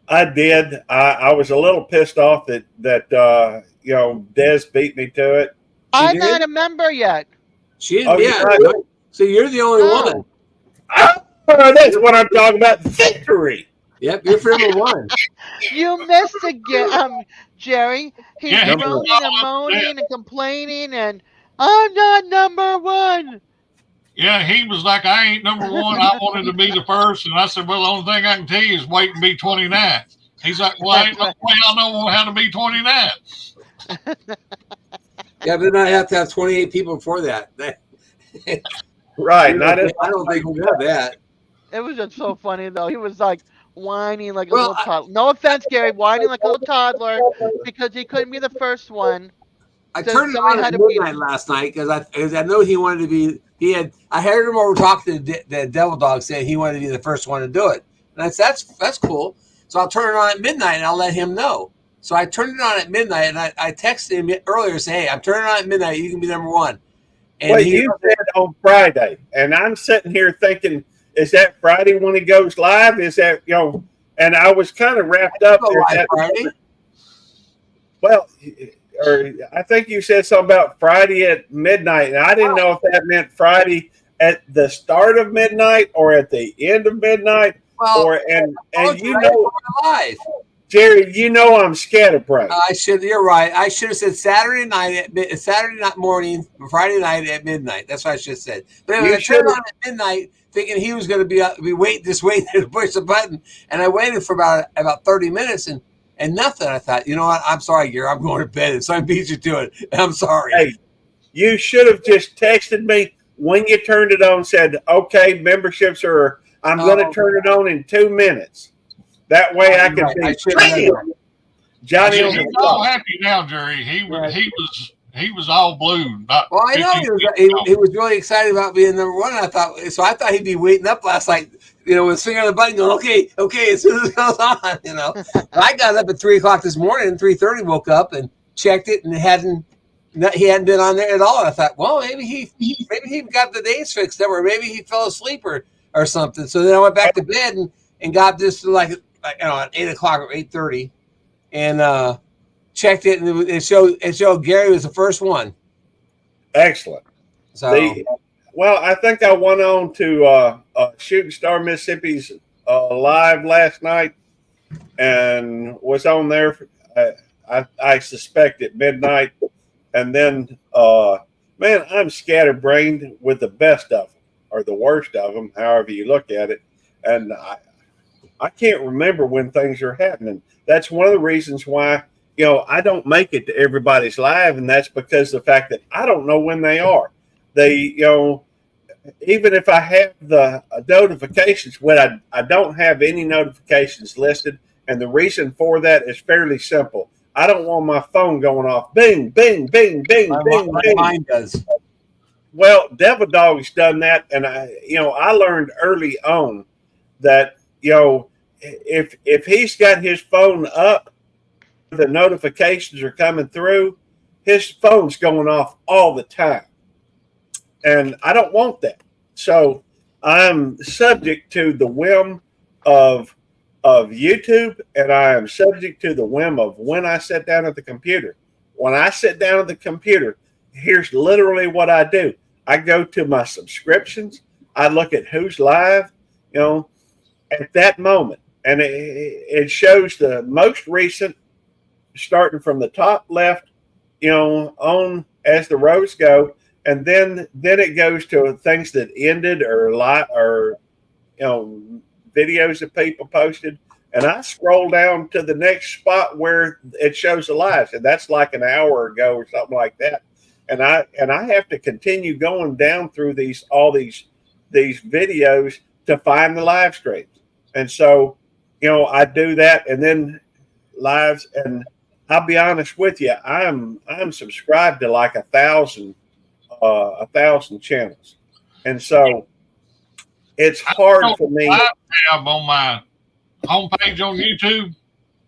I did. I was a little pissed off that Des beat me to it. I'm not a member yet. She didn't. Yeah. So you're the only one. Oh, that's what I'm talking about. Victory. Yep, you're for number one. You missed again, Jerry. He's groaning and moaning and complaining, and I'm not number one. Yeah, he was like, I ain't number one. I wanted to be the first. And I said, well, the only thing I can tell you is wait and be 29. He's like, well, ain't no way I know how to be 29. Yeah, but then I have to have 28 people before that. Right. I don't think we'll have that. It was just so funny, though. He was like whining like a little toddler. No offense, Gary, whining like a little toddler because he couldn't be the first one. I turned it on at midnight last night because I know he wanted to be. I heard him over talking to the Devil Dog saying he wanted to be the first one to do it, and I said that's cool. So I'll turn it on at midnight and I'll let him know. So I turned it on at midnight and I texted him earlier saying, "Hey, I'm turning it on at midnight. You can be number one." And well, you said on Friday, and I'm sitting here thinking, is that Friday when he goes live? Is that And I was kind of wrapped up there. Friday. Well. Or I think you said something about Friday at midnight, and I didn't know if that meant Friday at the start of midnight or at the end of midnight. Well, and live. Jerry, I'm scatterbrained. You're right. I should have said Saturday night morning, Friday night at midnight. That's what I should have said. But anyway, I turned on at midnight, thinking he was going to be waiting to push the button, and I waited for about 30 minutes and nothing. I thought, you know what? I'm sorry, Gary. I'm going to bed. And so I beat you to it. I'm sorry. Hey, you should have just texted me when you turned it on. Said, "Okay, memberships are. I'm going to turn it on in 2 minutes. That way I can be Johnny." He's all happy now, Jerry. He was all blue. Well, I know he was really excited about being number one. I thought he'd be waiting up last night. With his finger on the button going, okay, as soon as it goes on, I got up at 3:00 this morning, 3:30 woke up and checked it, and he hadn't been on there at all. And I thought, well, maybe he got the days fixed up, or maybe he fell asleep or something. So then I went back to bed and got this at 8:00 or 8:30, and checked it, and it showed Gary was the first one. Excellent. So. Well, I think I went on to Shooting Star Mississippi's live last night and was on there. I suspect at midnight, And then, man, I'm scatterbrained with the best of them or the worst of them, however you look at it. And I can't remember when things are happening. That's one of the reasons why, I don't make it to everybody's live. And that's because of the fact that I don't know when they are. They, even if I have the notifications, when I don't have any notifications listed. And the reason for that is fairly simple. I don't want my phone going off. Bing, bing, bing, bing, bing, bing. Mine does. Well, Devil Dog's done that, and I learned early on that if he's got his phone up, the notifications are coming through, his phone's going off all the time, and I don't want that. So I'm subject to the whim of YouTube, and I am subject to the whim of when I sit down at the computer. When I sit down at the computer, here's literally what I do. I go to my subscriptions. I look at who's live, at that moment. And it shows the most recent, starting from the top left, on as the rows go. And then it goes to things that ended or videos that people posted. And I scroll down to the next spot where it shows the lives. And that's like an hour ago or something like that. And I have to continue going down through all these videos to find the live streams. And so, I do that, and then lives. And I'll be honest with you, I'm subscribed to like 1,000 channels, and so it's hard for me. Live tab on my homepage on YouTube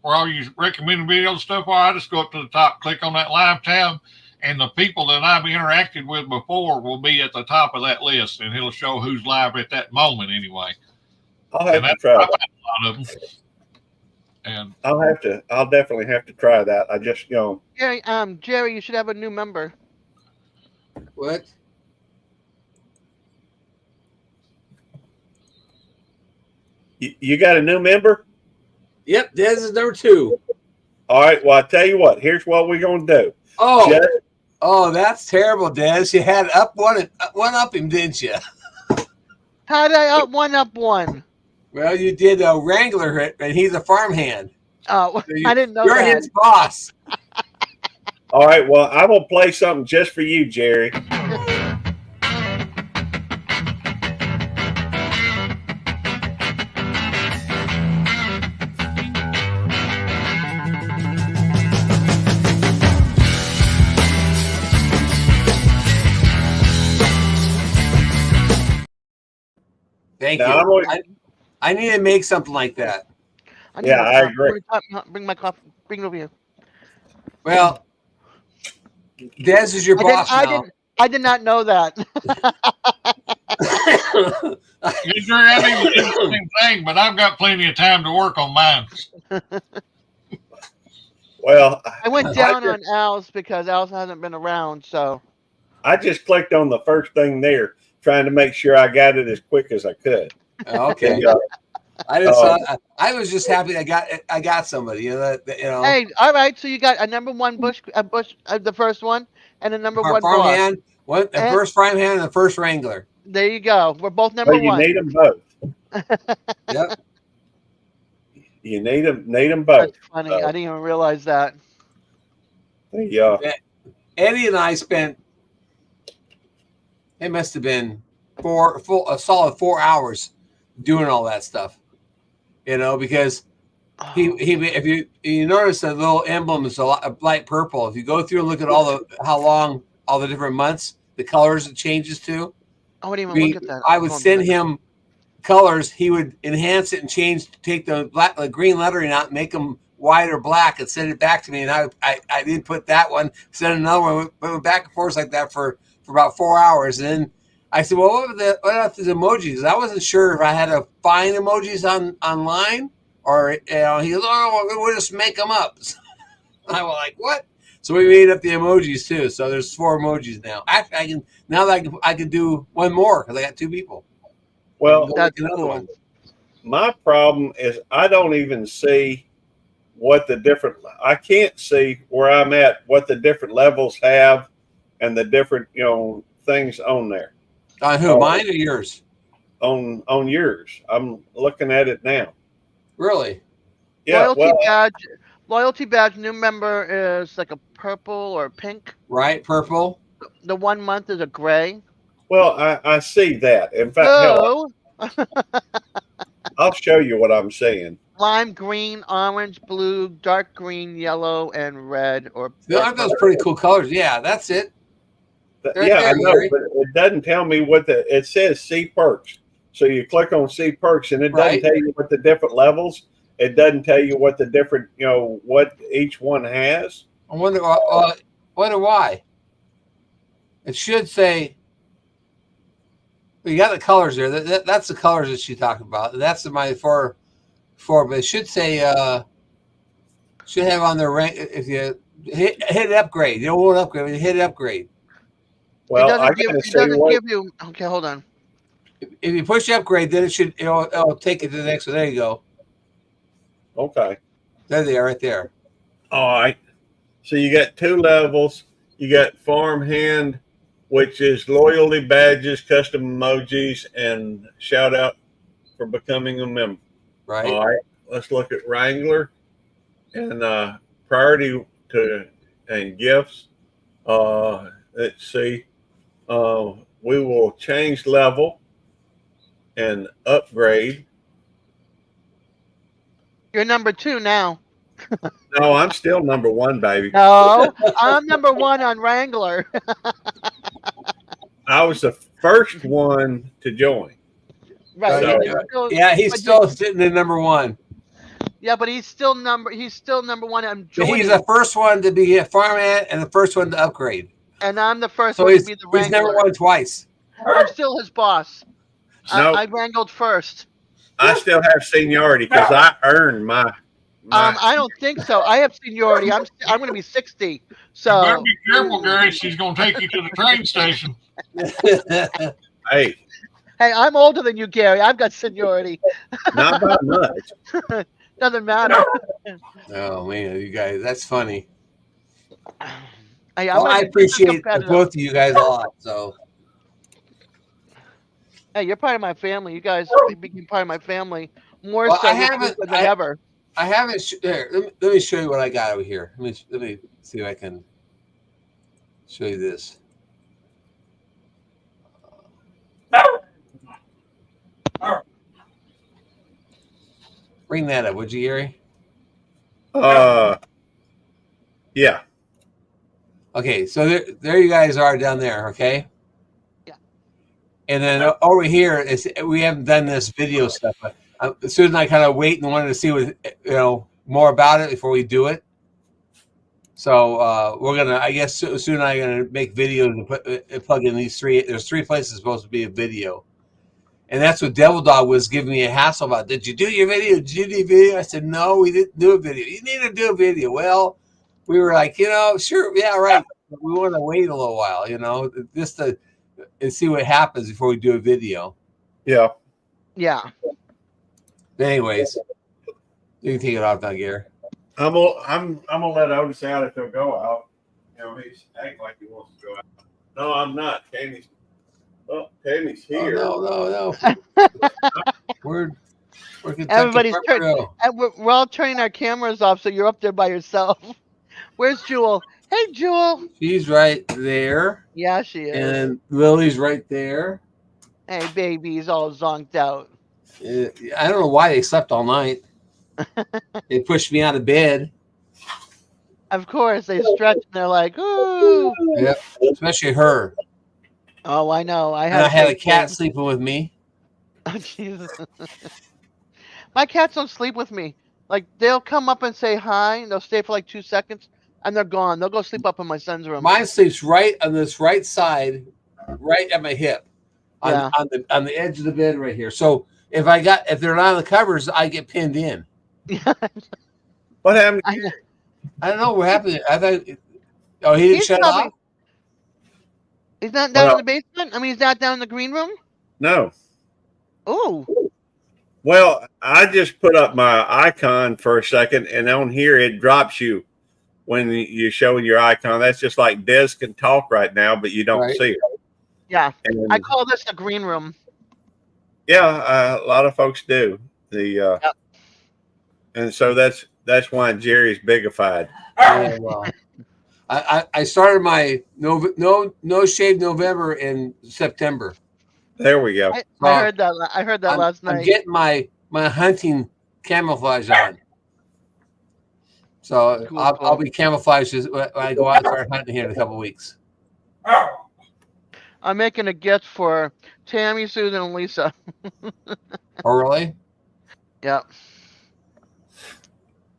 where all your recommended video stuff are. I just go up to the top, click on that live tab, and the people that I've interacted with before will be at the top of that list, and it'll show who's live at that moment anyway. I'll have to try. A lot of them. And I'll definitely have to try that. I just, Jerry, you should have a new member. What? You got a new member? Yep, Des is number 2. All right. Well, I tell you what. Here's what we're gonna do. Oh, that's terrible, Des. You had one up him, didn't you? How did I up one? Well, you did a Wrangler, and he's a farmhand. Oh, So I didn't know you're that. his boss. All right. Well, I'm gonna play something just for you, Jerry. Thank Now, you. I need to make something like that. I agree. Bring my coffee. Bring it over here. Well, Des is your boss now. I did not know that. I mean, it's the same thing, but I've got plenty of time to work on mine. Well, I went down on Al's because Al's hasn't been around, so I just clicked on the first thing there, trying to make sure I got it as quick as I could. Okay. I was just happy I got somebody. Hey, all right. So you got a number one Bush, the first one, and a number one farmhand, the first farmhand, and the first Wrangler. There you go. We're both number you one. need them both. Yep. You need them both. That's funny. I didn't even realize that. Yeah. Eddie and I spent. It must have been a solid 4 hours doing all that stuff. Because if you notice the little emblem is a light purple. If you go through and look at how long all the different months, the colors it changes to. I wouldn't even look at that. I would send him colors. He would enhance it and take the green lettering out, and make them white or black, and send it back to me. And I did put that one, send another one, went back and forth like that for about 4 hours. And then I said, well, what about these emojis? I wasn't sure if I had to find emojis online or, he goes, oh, we'll just make them up. I was like, what? So we made up the emojis too. So there's 4 emojis now. Actually, I can do one more because I got 2 people. Well, that's another cool. one. My problem is I don't even see what the different. I can't see where I'm at, what the different levels have, and the different things on there. On who? Mine or yours? On yours. I'm looking at it now. Really? Yeah. Loyalty badge. New member is like a purple or pink. Right. Purple. The 1 month is a gray. Well, I see that. In fact, hell, I'll show you what I'm saying. Lime green, orange, blue, dark green, yellow, and red. Or Aren't those pretty cool colors? Yeah, that's it. Yeah, I know, but it doesn't tell me what it says. See perks. So you click on see perks, and it doesn't tell you what the different levels. It doesn't tell you what the different, what each one has. I wonder why. It should say. Well, you got the colors there. That's the colors that she talked about. That's my four. But it should say. Should have on their rank if you hit upgrade. You don't want to upgrade. You hit upgrade. Well, it doesn't give you. Okay, hold on. If you push upgrade, then it'll take it to the next one. There you go. Okay. There they are, right there. All right. So you got 2 levels. You got farmhand, which is loyalty badges, custom emojis, and shout out for becoming a member. Right. All right. Let's look at Wrangler and priority to and gifts. Let's see. We will change level and upgrade. You're number 2 now. No, I'm still number 1, baby. No, I'm number 1 on Wrangler. I was the first one to join. Right. So, he's still sitting in number 1. Yeah, but he's still number 1. I'm joining. He's the first one to be a farmhand and the first one to upgrade. And I'm the first one to be the Wrangler. He's number 1 twice. I'm still his boss. No. I wrangled first. I still have seniority because I earned my. I don't think so. I have seniority. I'm going to be 60. So You better be careful, Gary. She's going to take you to the train station. Hey, I'm older than you, Gary. I've got seniority. not by much. Doesn't matter. Oh man, you guys, that's funny. I appreciate both of you guys a lot. So, hey, you're part of my family. You guys became part of my family more well, so than ever. I haven't. Here, let me show you what I got over here. Let me see if I can show you this. Bring that up, would you, Gary? Yeah. Okay, so there you guys are down there, okay? Yeah. And then over here, we haven't done this video stuff, but Susan and I kind of wait and wanted to see what more about it before we do it. So we're gonna, I guess, Susan and I are gonna make videos and plug in these 3. There's 3 places supposed to be a video. And that's what Devil Dog was giving me a hassle about. Did you do your video? Did you do your video? I said, no, we didn't do a video. You need to do a video. Well, we were like, sure, yeah, right. We want to wait a little while, just to see what happens before we do a video. Yeah. Yeah. But anyways, you can take it off now, Gary. I'm gonna let Otis out if he'll go out. He's acting like he wants to go out. No, I'm not. Tammy's here. Oh, no. We're Everybody's turning. We're all turning our cameras off, so you're up there by yourself. Where's Jewel? Hey, Jewel. She's right there. Yeah, she is. And Lily's right there. Hey, baby's all zonked out. I don't know why they slept all night. They pushed me out of bed. Of course, they stretch and they're like, ooh. Yep, especially her. Oh, I know. I had a cat sleeping with me. Oh, Jesus. My cats don't sleep with me. Like, they'll come up and say hi, and they'll stay for like 2 seconds, and they're gone. They'll go sleep up in my son's room. Mine sleeps right on this right side, right at my hip, on the edge of the bed right here. So if they're not on the covers, I get pinned in. What happened? I don't know what happened. I thought. Oh, he didn't shut it off. He's not down in the basement. I mean, he's not down in the green room. No. Oh. Well, I just put up my icon for a second, and on here it drops you when you're showing your icon. That's just like Des can talk right now, but you don't Right. see it. Yeah. I And call this the green room. yeah, a lot of folks do. The Yep. and so that's why Jerry's bigified. Yeah, well, I started my no shave November in September. There we go. I heard that. I heard that last I'm night. getting my hunting camouflage on. So Cool, I'll cool. be camouflaged when I go out and start hunting here in a couple of weeks. I'm making a gift for Tammy, Susan, and Lisa. Oh, really? Yep.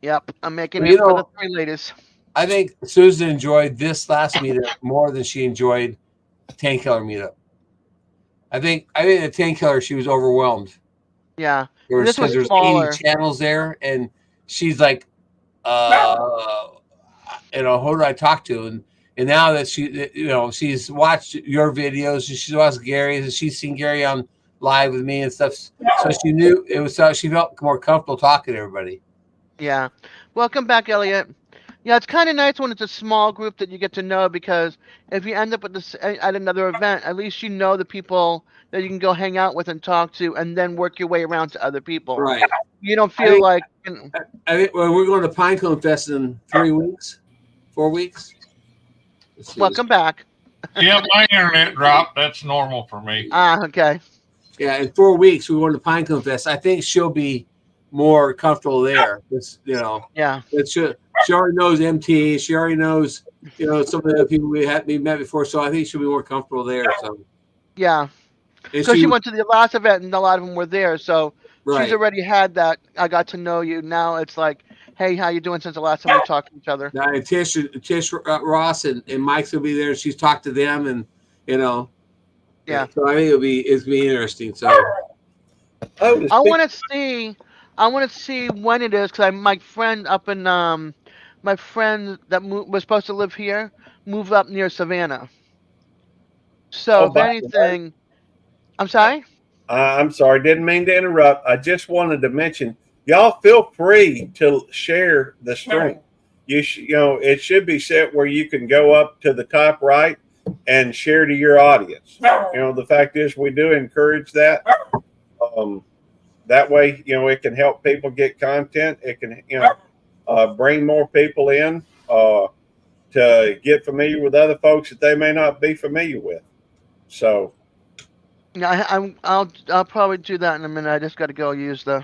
Yep. I'm making Well, it for the 3 ladies. I think Susan enjoyed this last meetup more than she enjoyed a 10 killer meetup. I think the 10 killer, she was overwhelmed. Yeah. Because This was there's smaller. 80 channels there, and she's like, who do I talk to? And now that she's watched your videos, and she's watched Gary's, and she's seen Gary on live with me and stuff. So she knew it was. She felt more comfortable talking to everybody. Yeah. Welcome back, Elliot. Yeah, it's kind of nice when it's a small group that you get to know, because if you end up at another event, at least you know the people that you can go hang out with and talk to, and then work your way around to other people. Right. You don't feel like. I think we're going to Pinecone Fest in 4 weeks. Welcome back. Yeah, my internet dropped. That's normal for me. Okay. Yeah, in 4 weeks we're going to Pinecone Fest. I think she'll be more comfortable there. Yeah. She already knows MT. She already knows, some of the people we met before. So I think she'll be more comfortable there. So yeah, because she went to the last event and a lot of them were there. So she's already had that. I got to know you. Now it's like, hey, how you doing since the last time we talked to each other? Now, Tish Ross and Mike's will be there. She's talked to them, and Yeah. So I think it'll be interesting. So I want to see when it is, because my friend up in my friend that was supposed to live here moved up near Savannah. So if anything, I'm sorry. I'm sorry, didn't mean to interrupt. I just wanted to mention, y'all feel free to share the stream. It should be set where you can go up to the top right and share to your audience. The fact is, we do encourage that. That way, it can help people get content. It can, bring more people in to get familiar with other folks that they may not be familiar with. So, yeah, I'll probably do that in a minute. I just got to go use the.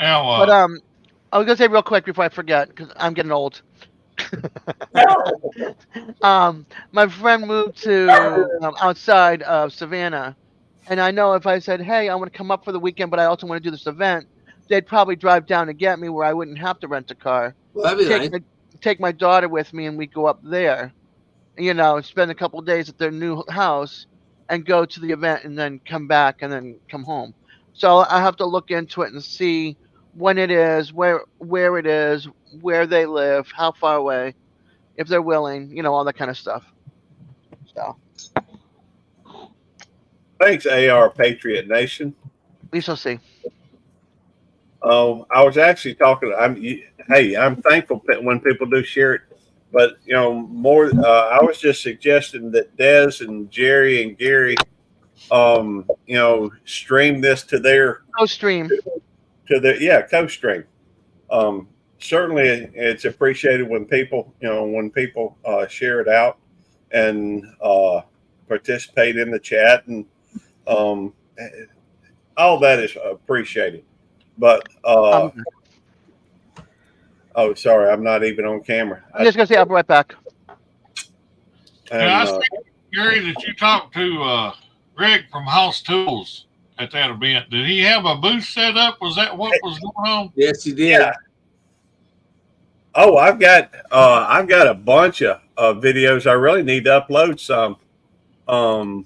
Now, But I was gonna say real quick before I forget, because I'm getting old. My friend moved to outside of Savannah, and I know if I said, "Hey, I want to come up for the weekend, but I also want to do this event," they'd probably drive down to get me, where I wouldn't have to rent a car. Well, that'd be nice. Take my daughter with me, and we go up there. Spend a couple of days at their new house, and go to the event, and then come back, and then come home. So I have to look into it and see when it is, where it is, where they live, how far away, if they're willing, all that kind of stuff. So thanks, AR Patriot Nation. we shall see. I was actually talking. I'm thankful when people do share it, but more. I was just suggesting that Des and Jerry and Gary, stream this to their Co-stream. co-stream. Certainly, it's appreciated when people share it out and participate in the chat, and all that is appreciated. But oh, sorry, I'm not even on camera. I'm just gonna say I'll be right back. I think, Gary, that you talked to Greg from House Tools at that event. Did he have a booth set up? Was that what was going on? Yes, he did. Yeah. Oh, I've got a bunch of videos. I really need to upload some on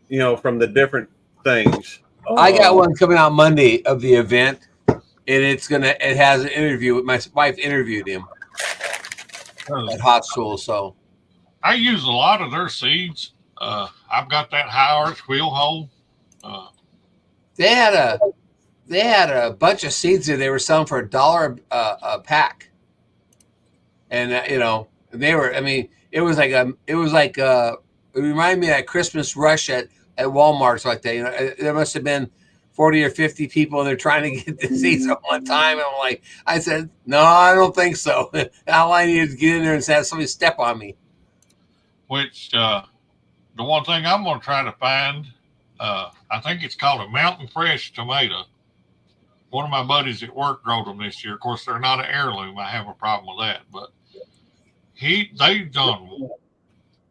from the different things. I got one coming out Monday of the event, and it has an interview. My wife interviewed him at Hot School. So I use a lot of their seeds. I've got that high arch wheel hole. They had a bunch of seeds there. They were selling for $1 a pack, and they were. I mean, it reminded me of that Christmas rush at Walmart like that. There must have been 40 or 50 people, and they're trying to get the seeds at one time. And I said, no, I don't think so. All I needed to get in there and have somebody step on me. Which the one thing I'm going to try to find, I think it's called a mountain fresh tomato. One of my buddies at work growed them this year. Of course, they're not an heirloom. I have a problem with that, but they've done,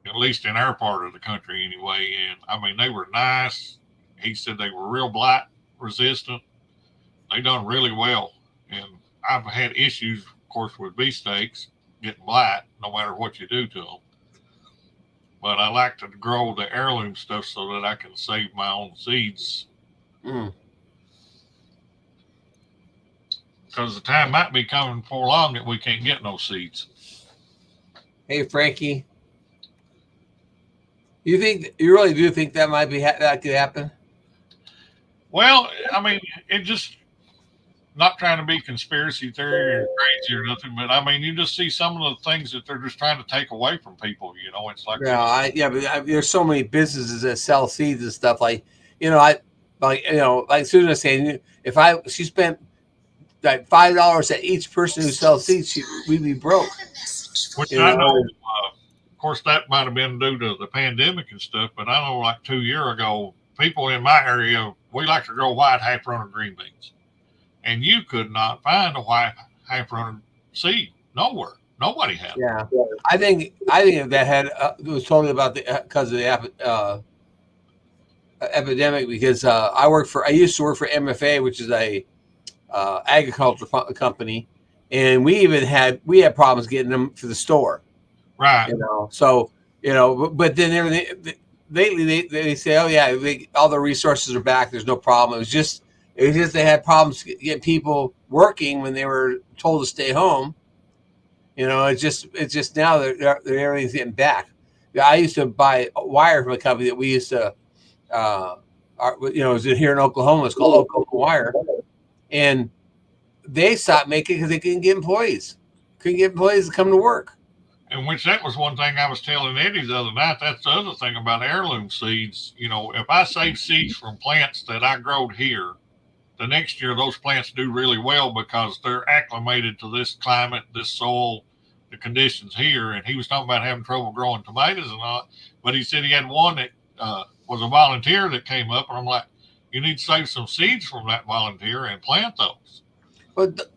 at least in our part of the country anyway. And I mean, they were nice. He said they were real blight resistant. They done really well. And I've had issues, of course, with beefsteaks getting blight no matter what you do to them. But I like to grow the heirloom stuff so that I can save my own seeds. Because the time might be coming before long that we can't get no seeds. Hey, Frankie, you really do think that might be that could happen? Well, I mean, it just, not trying to be conspiracy theory or crazy or nothing, but I mean, you just see some of the things that they're just trying to take away from people. It's like but there's so many businesses that sell seeds and stuff. Like Susan was saying, she spent like $5 at each person who sells seeds, we'd be broke. Which I know, of course, that might have been due to the pandemic and stuff, but I know like 2 years ago, people in my area, we like to grow white half-runner green beans. And you could not find a white half-runner seed nowhere. Nobody had it. Yeah. I think that had it was totally about because of the epidemic, because I used to work for MFA, which is a agriculture company, and we had problems getting them for the store. Right. So but then everything lately they say, oh yeah, all the resources are back. There's no problem. It was just they had problems getting people working when they were told to stay home. It's just now that everything's getting back. I used to buy wire from a company that we used to, it was here in Oklahoma. It's called Oklahoma Wire, and they stopped making because they couldn't get employees. Couldn't get employees to come to work. And which that was one thing I was telling Eddie the other night. That's the other thing about heirloom seeds. If I save seeds from plants that I growed here, the next year those plants do really well because they're acclimated to this climate, this soil, the conditions here. And he was talking about having trouble growing tomatoes and all, but he said he had one that was a volunteer that came up, and I'm like, you need to save some seeds from that volunteer and plant those. But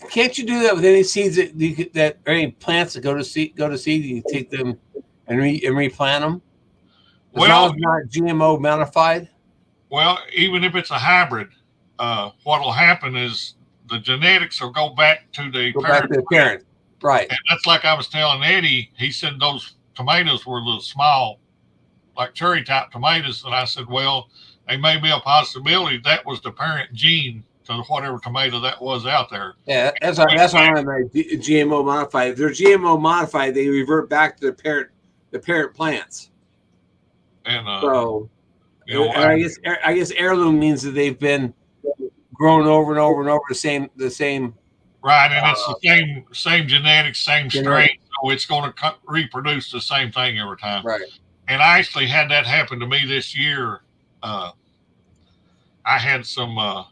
can't you do that with any seeds that any plants that go to seed? You take them and replant them. As long as it's not GMO modified. Well, even if it's a hybrid, what will happen is the genetics will go back to the parent. Right. And that's like I was telling Eddie. He said those tomatoes were the small, like cherry type tomatoes, and I said, well, they may be a possibility that was the parent gene to whatever tomato that was out there. Yeah, that's what I meant by GMO modified. If they're GMO modified, they revert back to the parent plants. And I guess heirloom means that they've been grown over and over and over the same. Right, and it's the same genetics, same strain, so it's going to reproduce the same thing every time. Right. And I actually had that happen to me this year. I had some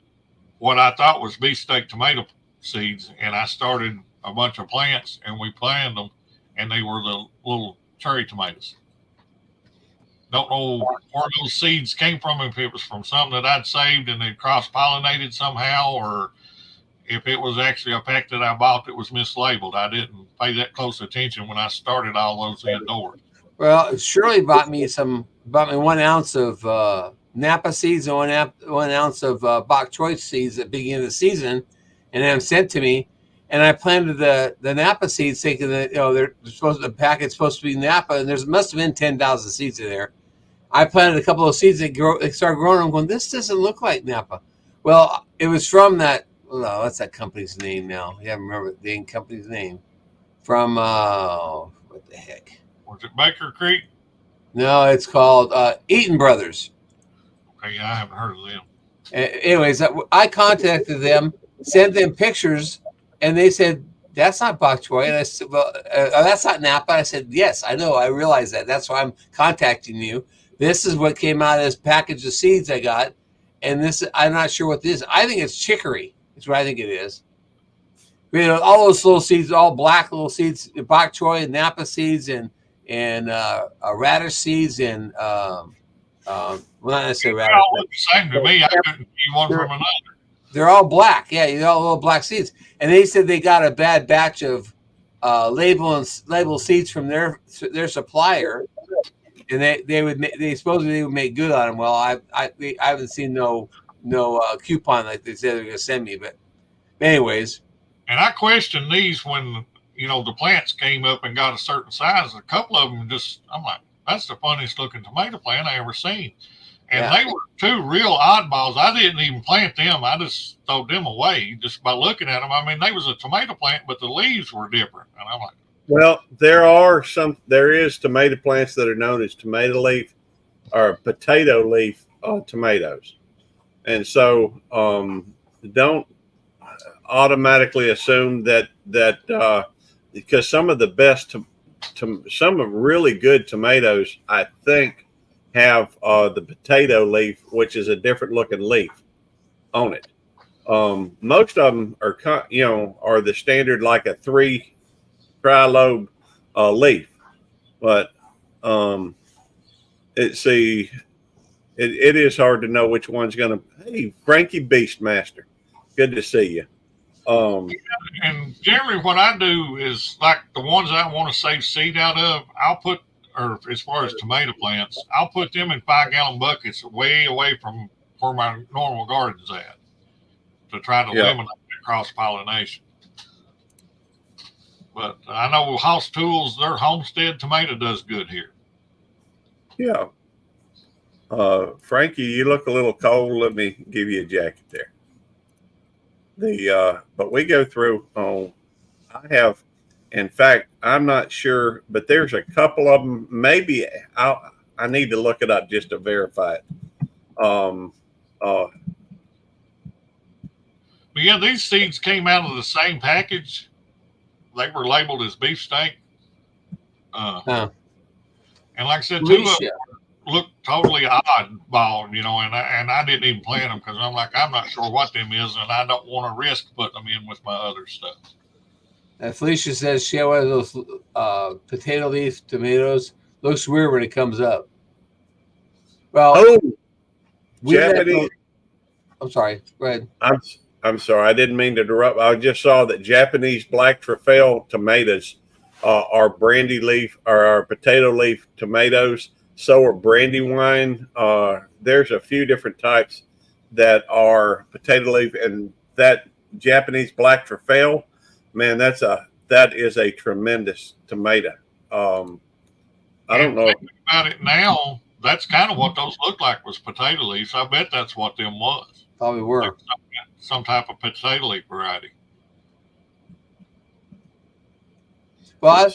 what I thought was beefsteak tomato seeds, and I started a bunch of plants, and we planted them, and they were the little cherry tomatoes. Don't know where those seeds came from, if it was from something that I'd saved and they cross-pollinated somehow, or if it was actually a pack that I bought that was mislabeled. I didn't pay that close attention when I started all those indoors. Well, Shirley bought me 1 ounce of Napa seeds and 1 ounce of bok choy seeds at the beginning of the season, and then sent to me. And I planted the Napa seeds, thinking that the packet's supposed to be Napa, and there must have been 10,000 seeds in there. I planted a couple of seeds that started growing. I'm going, this doesn't look like Napa. Well, it was from that. Well, what's that company's name now? Yeah, I remember the company's name. From what the heck? Was it Baker Creek? No, it's called Eaton Brothers. Okay, yeah, I haven't heard of them. Anyways, I contacted them, sent them pictures, and they said, that's not bok choy. And I said, well, that's not Napa. I said, yes, I know. I realize that. That's why I'm contacting you. This is what came out of this package of seeds I got. And this, I'm not sure what this is. I think it's chicory. That's what I think it is. You know, all those little seeds, all black little seeds, bok choy and Napa seeds and radish seeds and well, not necessarily They radish. all look the same to me. I couldn't see one from another. They're all black. Yeah, you know, all little black seeds. And they said they got a bad batch of label seeds from their supplier, and they supposedly would make good on them. Well, I haven't seen no coupon like they said they're gonna send me, but anyways. And I questioned these when, you know, the plants came up and got a certain size. A couple of them I'm like, that's the funniest looking tomato plant I ever seen. And they were two real oddballs. I didn't even plant them. I just threw them away just by looking at them. I mean, they was a tomato plant, but the leaves were different. And I'm like, well, there is tomato plants that are known as tomato leaf or potato leaf tomatoes. And so don't automatically assume that because some of the best some of really good tomatoes, I think, have the potato leaf, which is a different looking leaf on it. Most of them are are the standard, like a 3 tri-lobe leaf, but it is hard to know which one's gonna. Hey, Frankie Beastmaster, good to see you. and generally what I do is, like, the ones I want to save seed out of, or as far as tomato plants, I'll put them in 5-gallon buckets way away from where my normal garden's at to try to eliminate the cross pollination. But I know House Tools, their homestead tomato does good here. Yeah. Frankie, you look a little cold. Let me give you a jacket there. But we go through. I have, in fact, I'm not sure, but there's a couple of them. Maybe I need to look it up just to verify it. But yeah, these seeds came out of the same package. They were labeled as beefsteak. And like I said, two of them look totally oddball, you know, and I didn't even plant them because I'm like, I'm not sure what them is, and I don't want to risk putting them in with my other stuff. And Felicia says she had one of those potato leaf tomatoes. Looks weird when it comes up. Well, Japanese. I'm sorry. Go ahead. I'm sorry. I didn't mean to interrupt. I just saw that Japanese black truffle tomatoes are brandy leaf or are potato leaf tomatoes. So are Brandywine. There's a few different types that are potato leaf, and that Japanese black truffle, man, that is a tremendous tomato. I don't know about it now. That's kind of what those look like, was potato leaves. I bet that's what them was. Probably were some type of potato leaf variety. Well,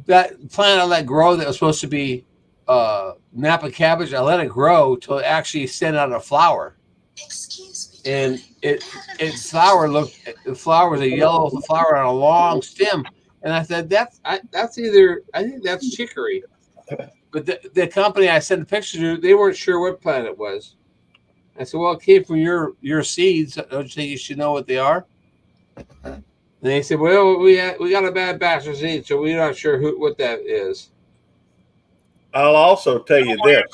that plant I let grow that was supposed to be Napa cabbage, I let it grow till it actually sent out a flower. Excuse me. And its flower was a yellow flower on a long stem. And I said, I think that's chicory. But the company I sent the pictures to, they weren't sure what plant it was. I said, well, it came from your seeds. Don't you think you should know what they are? And they said, well, we got a bad batch of seeds, so we're not sure what that is. I'll also tell you this.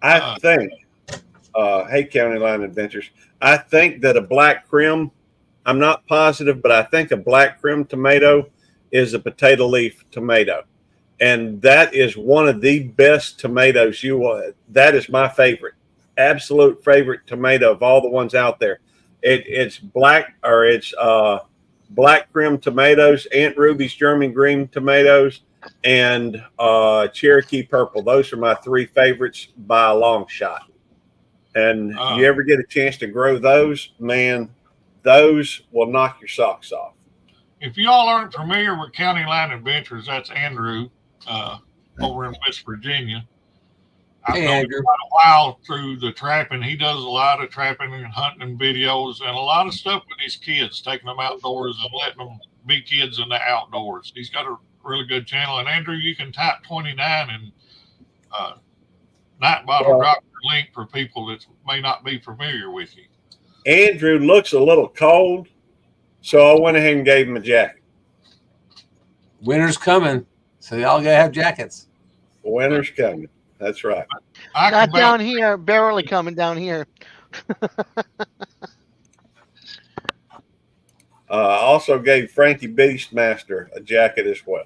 I think, hey, County Line Adventures, I think that a black crim, I'm not positive, but I think a black crim tomato is a potato leaf tomato. And that is one of the best tomatoes that is my favorite, absolute favorite tomato of all the ones out there. It's black crim tomatoes, Aunt Ruby's German green tomatoes, and Cherokee purple. Those are my 3 favorites by a long shot. And you ever get a chance to grow those, man, those will knock your socks off. If you all aren't familiar with County Line Adventures, that's Andrew over in West Virginia. I've Hey, known him Andrew. quite a while through the trapping. He does a lot of trapping and hunting videos and a lot of stuff with his kids, taking them outdoors and letting them be kids in the outdoors. He's got a really good channel. And Andrew, you can type 29 and Nightbot will drop your link for people that may not be familiar with you. Andrew looks a little cold, so I went ahead and gave him a jacket. Winter's coming, so y'all gotta have jackets. Winter's coming. That's right. I Not can bet down here, barely coming down here. I also gave Frankie Beastmaster a jacket as well.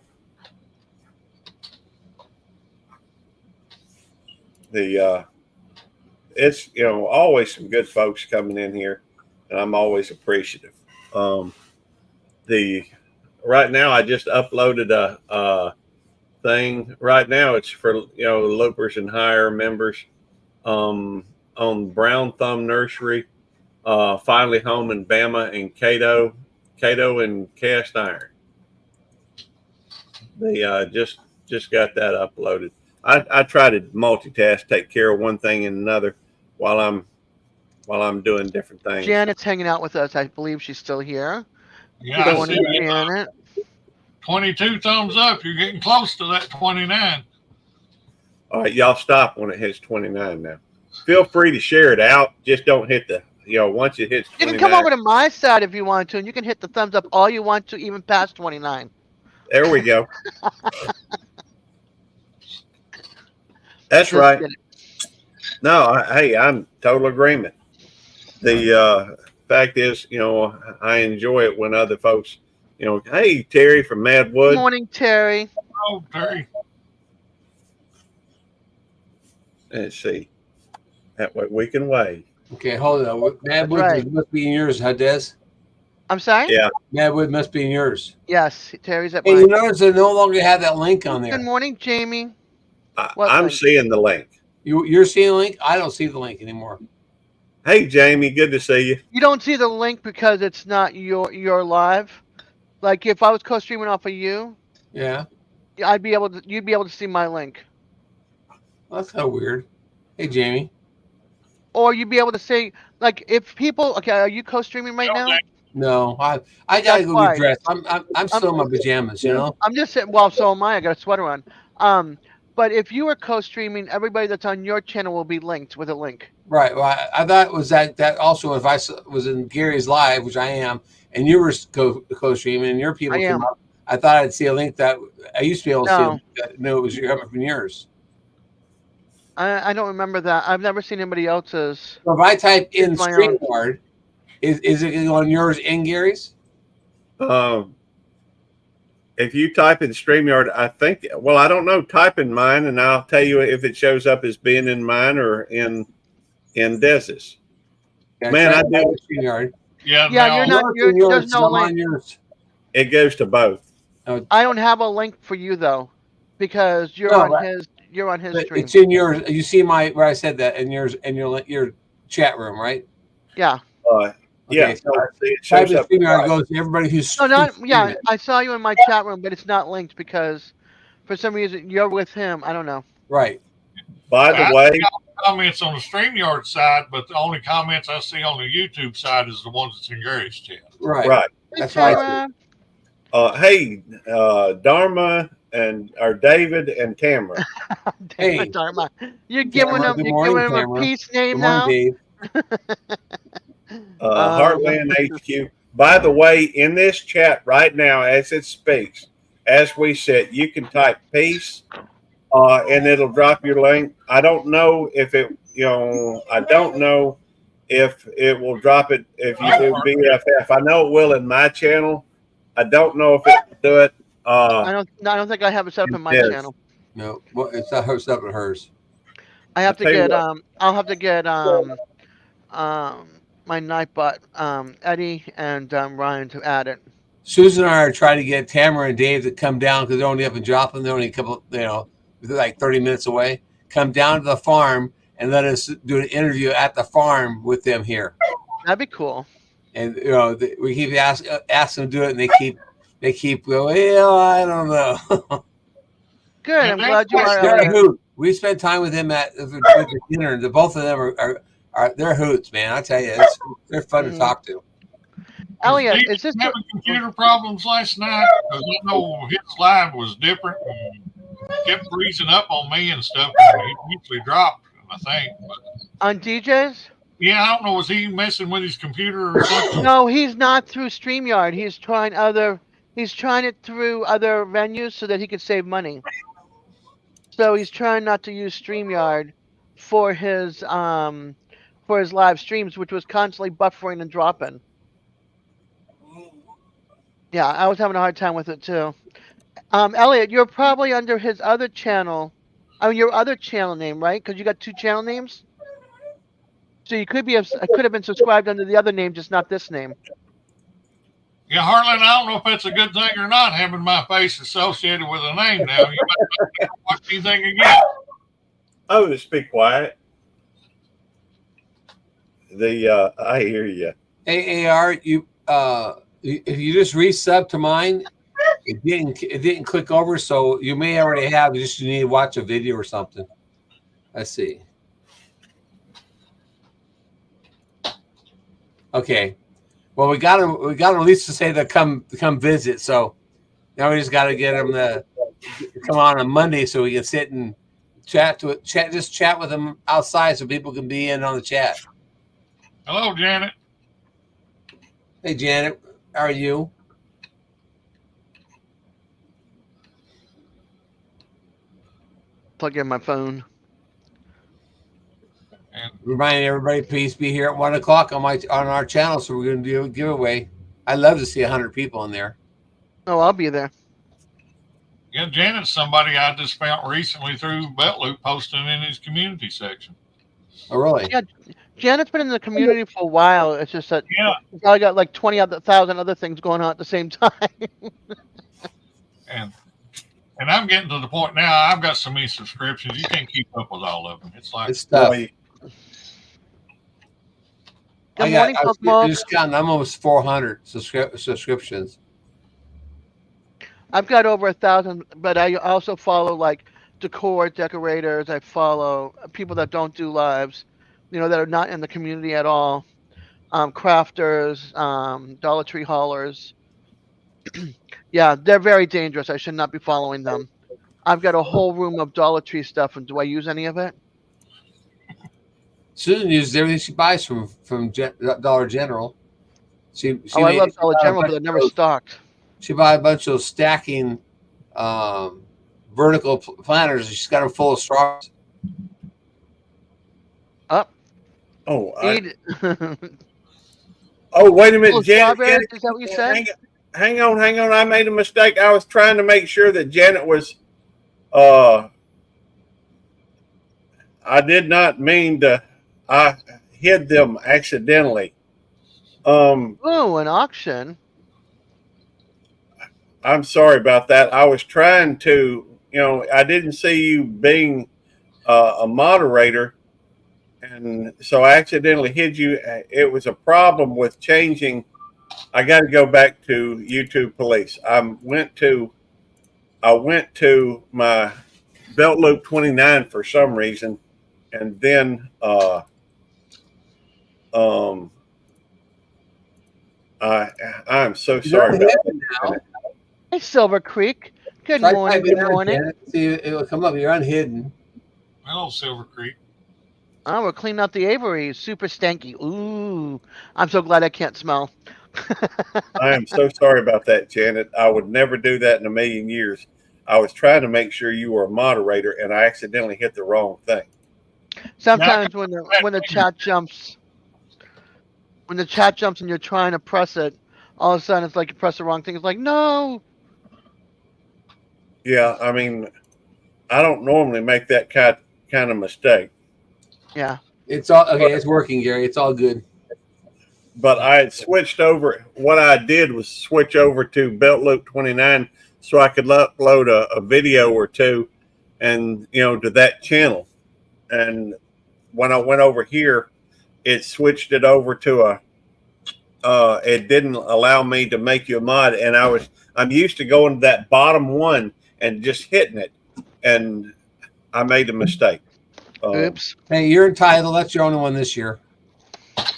It's always some good folks coming in here, and I'm always appreciative. Right now I just uploaded a thing. Right now it's for loopers and higher members on Brown Thumb Nursery, Finally Home in Bama, and Cato and Cast Iron. They just got that uploaded. I try to multitask, take care of one thing and another while I'm doing different things. Janet's hanging out with us. I believe she's still here. Yeah, Good I morning, see Janet. 22 thumbs up. You're getting close to that 29. All right, y'all stop when it hits 29 now. Feel free to share it out. Just don't hit the, once it hits 29. You can come over to my side if you want to, and you can hit the thumbs up all you want to, even past 29. There we go. That's Just right. kidding. No, hey, I'm total agreement. The fact is, I enjoy it when other folks, hey, Terry from Mad Wood. Good morning, Terry. Oh, Terry. Let's see. That way we can wave. Okay, hold on. Madwood right. must be in yours, huh, Des? I'm sorry? Yeah. Madwood must be in yours. Yes, Terry's at Hey, you mine. notice they no longer have that link on there. Good morning, Jamie. What I'm link? seeing the link. You're seeing the link? I don't see the link anymore. Hey, Jamie, good to see you. You don't see the link because it's not your live. Like if I was co-streaming off of you, Yeah, you'd be able to see my link. well, that's kind of weird. Hey, Jamie. Or you'd be able to see, like, if people. Okay, are you co-streaming right now? No, I gotta That's go why. get dressed. I'm still in my pajamas, you know. I'm just saying. Well, so am I. I got a sweater on. But if you were co-streaming, everybody that's on your channel will be linked with a link. Right. Well, I thought it was that also if I was in Gary's live, which I am, and you were co-streaming and your people I came am. up, I thought I'd see a link that I used to be able to see. A No. link that, no, it was coming from yours. I don't remember that. I've never seen anybody else's. So if I type in It's my own. StreamYard, is it on yours and Gary's? If you type in StreamYard, I think, well, I don't know, type in mine and I'll tell you if it shows up as being in mine or in Dez's. Yeah, Man, I try do. StreamYard. Yeah, Yeah, now, you're not. Yours, There's no I'm on link. yours. It goes to both. I don't have a link for you though, because you're No, on but- his. You're on his But stream. it's in yours. You see where I said that in yours and your chat room, right? Yeah. Yeah, Okay, so I see it type shows in up. StreamYard goes to everybody who's No, not. who's Yeah, streaming. I saw you in my chat room, but it's not linked because, for some reason, you're with him. I don't know. Right. By the I way, see all the comments on the StreamYard side, but the only comments I see on the YouTube side is the ones that's in Gary's chat. Right. right. That's Hey, right. Sarah. Hey, Dharma or David and Tamara. Damn Hey. it, Dharma. You're giving Tamara, him. good You're morning, giving him a Tamara. peace Good name morning, now. Dave. Heartland HQ. By the way, in this chat right now, as it speaks, as we said, you can type peace, and it'll drop your link. I don't know if it, I don't know if it will drop it if you do BFF. I know it will in my channel. I don't know if it will do it. I don't think I have it set up in my Yes. channel. No, well, it's not her stuff, but hers. I have to tell you get. what. I'll have to get. My Nightbot, Eddie and Ryan to add it. Susan and I are trying to get Tamara and Dave to come down because they're only up in Joplin. They're only a couple, they're like 30 minutes away. Come down to the farm and let us do an interview at the farm with them here. That'd be cool. And we keep asking them to do it, and they keep going. Well, I don't know. Good. I'm glad you are. Sarah Hoot, We spent time with him at with the dinner. The both of them are they're hoots, man. I tell you, they're fun to talk to. Elliot, Steve is this having computer problems last night? Because I know his live was different and kept freezing up on me and stuff. And he eventually dropped, I think. But on DJ's? yeah, I don't know. Was he messing with his computer or something? No, he's not through StreamYard. He's trying it through other venues so that he could save money. So he's trying not to use StreamYard for his live streams, which was constantly buffering and dropping. Yeah, I was having a hard time with it too. Elliot, you're probably under his other channel. I mean, your other channel name, right? Because you got 2 channel names. So you could have been subscribed under the other name, just not this name. Yeah, Harlan, I don't know if that's a good thing or not, having my face associated with a name now. You might not watch anything again. Oh, just be quiet. I hear you. AAR, you if you just resub to mine, it didn't click over, so you may already have. You just need to watch a video or something. Let's see. Okay. Well, we got them at least to say they'll come visit. So now we just got to get them to come on Monday so we can sit and chat with them outside so people can be in on the chat. Hello, Janet. Hey, Janet, how are you? Plug in my phone. And Reminding everybody, please be here at 1 o'clock on our channel. So we're going to do a giveaway. I'd love to see 100 people in there. Oh, I'll be there. yeah, Janet's somebody I just found recently through Beltloop posting in his community section. Oh, really? Yeah, Janet's been in the community for a while. It's just that Yeah, she's probably got like 20,000 other things going on at the same time. and I'm getting to the point now. I've got so many subscriptions, you can't keep up with all of them. It's like It's tough. Boy, Good morning, Pokemon. just counting. I'm almost 400 subscriptions. I've got over 1,000, but I also follow like decorators. I follow people that don't do lives, that are not in the community at all. Crafters, Dollar Tree haulers. Yeah, they're very dangerous. I should not be following them. I've got a whole room of Dollar Tree stuff, and do I use any of it? Susan uses everything she buys from Dollar General. She I love Dollar General, but they're never stocked. She bought a bunch of stacking vertical planters. She's got them full of straws. Up. oh, Eat. oh, wait a minute, Full of Janet. strawberries, is that what you said? Hang on. I made a mistake. I was trying to make sure that Janet was. I did not mean to. I hid them accidentally. Ooh, an auction. I'm sorry about that. I was trying to. I didn't see you being a moderator, and so I accidentally hid you. It was a problem with changing. I got to go back to YouTube Police. I went to my Belt Loop 29 for some reason, and then I'm so sorry about that. Hey, Silver Creek. Good morning. Good morning. See, it'll come up. You're unhidden. hello, Silver Creek. Oh, we're cleaning out the Avery. Super stanky. Ooh, I'm so glad I can't smell. I am so sorry about that, Janet. I would never do that in a million years. I was trying to make sure you were a moderator, and I accidentally hit the wrong thing. Sometimes when the chat jumps, and you're trying to press it, all of a sudden it's like you press the wrong thing. It's like, no. Yeah, I mean, I don't normally make that kind of mistake. Yeah. It's all okay. It's working, Gary. It's all good. But I had switched over. What I did was switch over to Belt Loop 29 so I could upload a video or two, and to that channel. And when I went over here, it switched it over to it didn't allow me to make you a mod, and I'm used to going to that bottom one and just hitting it, and I made a mistake. Oops. Hey, you're entitled. That's your only one this year.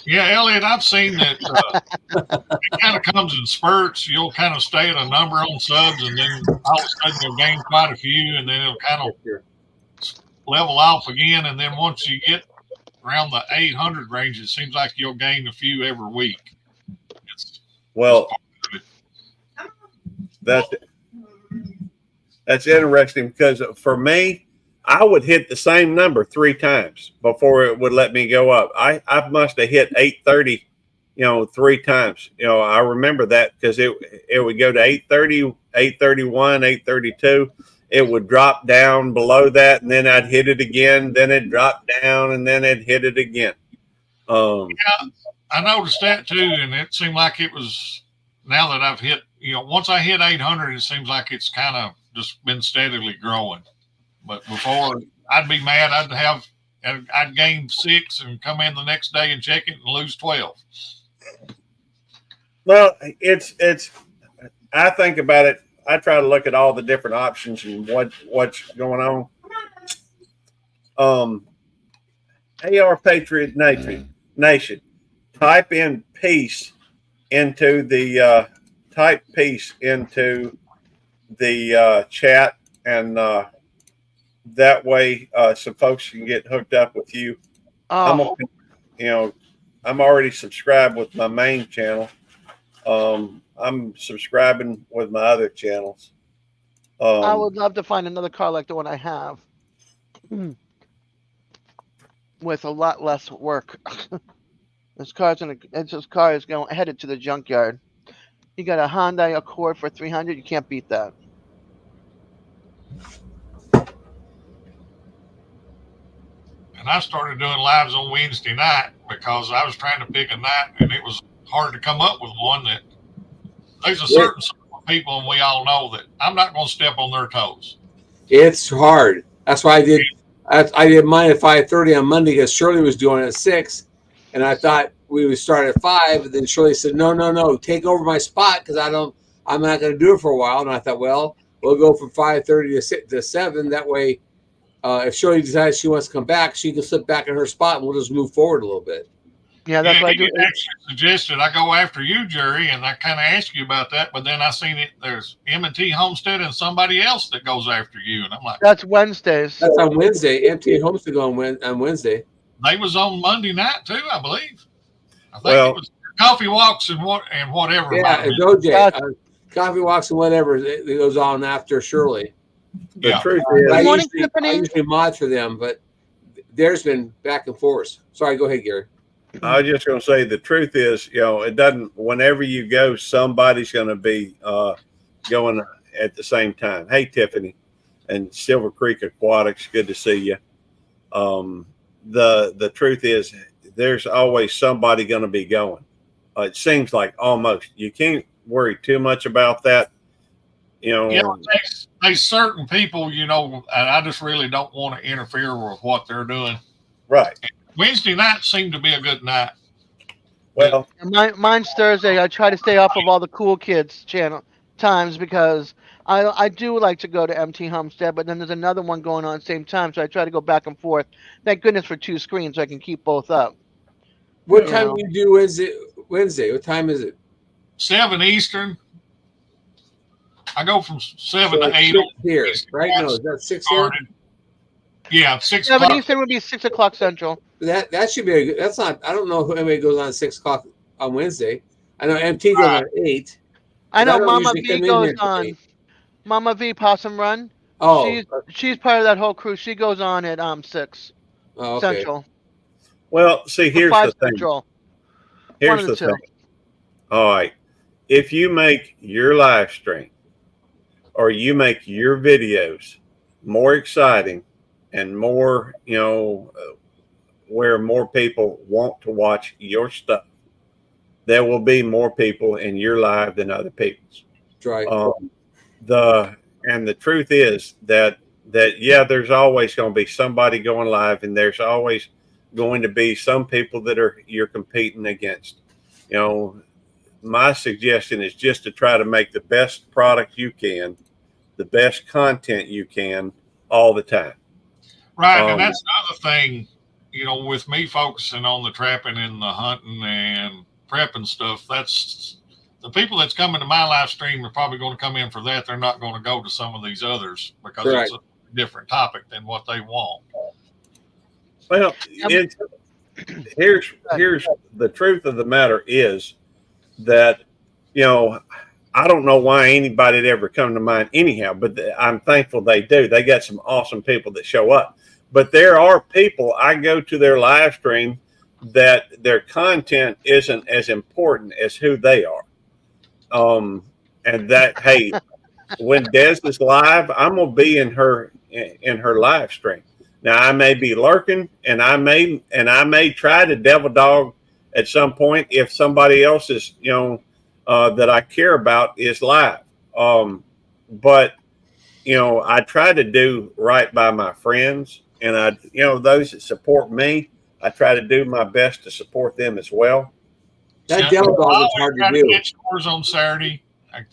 Yeah, Elliot, I've seen that it kind of comes in spurts. You'll kind of stay at a number on subs, and then all of a sudden you'll gain quite a few, and then it'll kind of level off again. And then once you get around the 800 range, it seems like you'll gain a few every week. Well, that's interesting because for me, I would hit the same number 3 times before it would let me go up. I must have hit 830, 3 times. I remember that because it would go to 830, 831, 832. It would drop down below that, and then I'd hit it again. Then it dropped down, and then it'd hit it again. Yeah, I noticed that too, and it seemed like it was. Now that I've hit, once I hit 800, it seems like it's kind of just been steadily growing. But before, I'd be mad. I'd gain 6 and come in the next day and check it and lose 12. Well, it's. I think about it. I try to look at all the different options and what's going on. AR Patriot Nation, type in peace into the chat, and that way some folks can get hooked up with you. Oh, I'm already subscribed with my main channel. I'm subscribing with my other channels. I would love to find another car like the one I have, with a lot less work. This car is going headed to the junkyard. You got a Hyundai Accord for 300. You can't beat that. And I started doing lives on Wednesday night because I was trying to pick a night, and it was hard to come up with one that there's a certain circle of people, and we all know that I'm not going to step on their toes. It's hard. That's why I did mine at 5:30 on Monday because Shirley was doing it at 6, and I thought we would start at 5. And then Shirley said, "No, take over my spot because I'm not going to do it for a while." And I thought, well, we'll go from 5:30 to 7. That way, if Shirley decides she wants to come back, she can slip back in her spot, and we'll just move forward a little bit. Yeah, that's what I do. Actually suggested I go after you, Jerry, and I kind of asked you about that, but then I seen it. There's M&T Homestead and somebody else that goes after you, and I'm like, That's Wednesdays. That's on Wednesday. MT Homestead on Wednesday. they was on Monday night too, I believe. I think Well, it was coffee walks and whatever. Yeah, it's OJ. Coffee walks and whatever. It goes on after Shirley. the Yeah. truth I is, morning, usually, Tiffany. I usually mod for them, but there's been back and forth. Sorry, go ahead, Gary. I was just going to say the truth is, it doesn't. Whenever you go, somebody's going to be going at the same time. Hey, Tiffany, and Silver Creek Aquatics, good to see you. The truth is, there's always somebody going to be going. It seems like almost. You can't worry too much about that. Yeah, there's certain people, and I just really don't want to interfere with what they're doing. Right. Wednesday night seemed to be a good night. Well, Mine's Thursday. I try to stay off of all the cool kids channel times because I do like to go to MT Homestead, but then there's another one going on at the same time, so I try to go back and forth. Thank goodness for 2 screens so I can keep both up. What time do you do Wednesday? What time is it? 7 Eastern. I go from 7 to 8 here, right? No, is that 6 here? Yeah, 6 7 o'clock. Eastern would be 6 o'clock Central. That should be a good. That's not. I don't know if anybody goes on at 6 o'clock on Wednesday. I know MT goes on at 8. I know don't Mama usually V come in goes here till on. 8. Mama V Possum Run. Oh, She's part of that whole crew. She goes on at 6 okay. Central. well, see, here's 5 the thing. Central. Here's One of the the two. thing. All right. If you make your live stream or you make your videos more exciting and more, where more people want to watch your stuff, there will be more people in your live than other people's. That's right. The truth is that yeah, there's always going to be somebody going live, and there's always going to be some people that you're competing against. My suggestion is just to try to make the best product you can, the best content you can all the time. Right, and that's another thing, with me focusing on the trapping and the hunting and prepping stuff. That's the people that's coming to my live stream are probably going to come in for that. They're not going to go to some of these others because Correct. it's a different topic than what they want. Well, it's here's the truth of the matter is that I don't know why anybody'd ever come to mind anyhow, but I'm thankful they do. They got some awesome people that show up. But there are people, I go to their live stream that their content isn't as important as who they are. And that, hey, when Des is live, I'm gonna be in her live stream. Now I may be lurking, and I may try to devil dog at some point if somebody else is that I care about is live. But I try to do right by my friends, and those that support me, I try to do my best to support them as well. That devil dog is hard to do. Catch yours on Saturday. I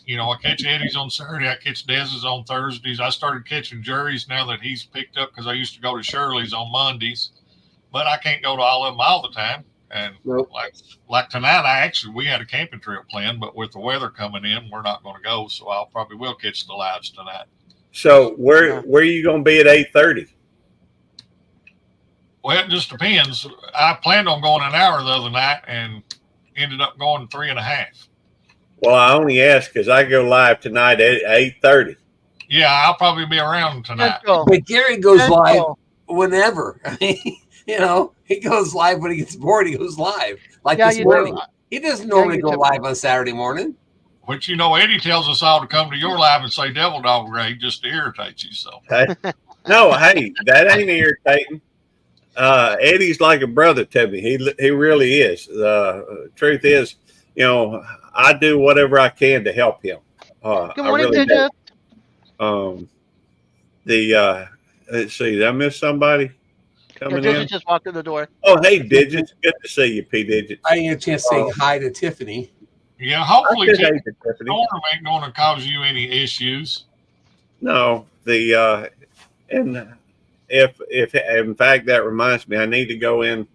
catch Eddie's on Saturday. I catch Dez's on Thursdays. I started catching Jerry's now that he's picked up because I used to go to Shirley's on Mondays, but I can't go to all of them all the time. And Nope. like tonight, we had a camping trip planned, but with the weather coming in, we're not going to go. So I'll probably will catch the lives tonight. So where are you going to be at 8:30? Well, it just depends. I planned on going an hour the other night and ended up going 3.5. Well, I only ask because I go live tonight at 8:30. Yeah, I'll probably be around tonight. But Gary goes live whenever. I mean, he goes live when he gets bored. He goes live. Like this morning. He doesn't normally go live on Saturday morning. Which, Eddie tells us all to come to your live and say devil dog Ray just to irritate you. So no, hey, that ain't irritating. Eddie's like a brother to me. He really is. The truth is, I do whatever I can to help him. Good morning, Digit. Let's see, did I miss somebody coming in? Just walked in the door. Oh, hey, Digits. Good to see you, P. Digits. I didn't get a chance to say hi to Tiffany. Yeah, hopefully Tiffany ain't going to cause you any issues. No, and if in fact that reminds me, I need to go in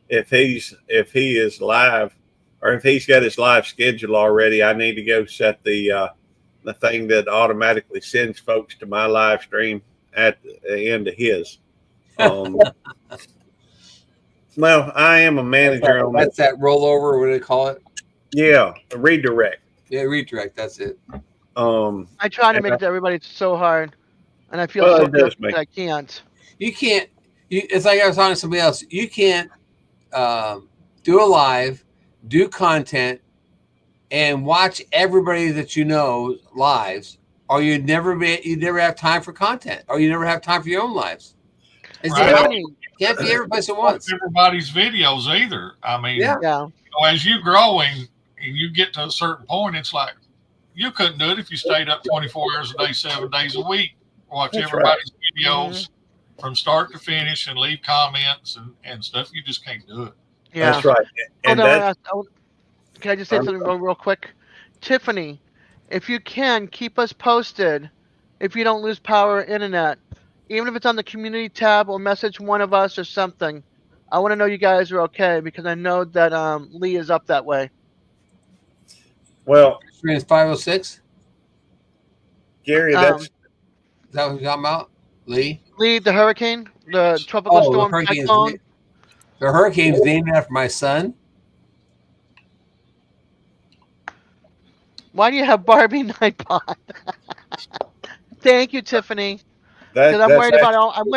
if he is live, or if he's got his live schedule already. I need to go set the thing that automatically sends folks to my live stream at the end of his. Well, I am a manager on that's that rollover. What do they call it? Yeah, a redirect. Yeah, redirect. That's it. I try to make it to everybody. It's so hard, and I feel so bad that I can't. You can't. It's like I was talking to somebody else. You can't do a live, do content, and watch everybody that lives, or you'd never have time for content, or you never have time for your own lives. You can't be everybody at once. Everybody's videos either. I mean, as you growing and you get to a certain point, it's like you couldn't do it if you stayed up 24 hours a day, 7 days a week, watch everybody's videos from start to finish and leave comments and stuff. You just can't do it. Yeah, that's right. And can I just say something real quick? Tiffany, if you can, keep us posted if you don't lose power internet. Even if it's on the community tab, or message one of us or something. I want to know you guys are okay, because I know that Lee is up that way. Well, it's 506. Gary, is that what you're talking about? Lee, the hurricane, the tropical storm. The hurricane's named after my son. Why do you have Barbie Nightbot? Thank you, Tiffany. Because I'm worried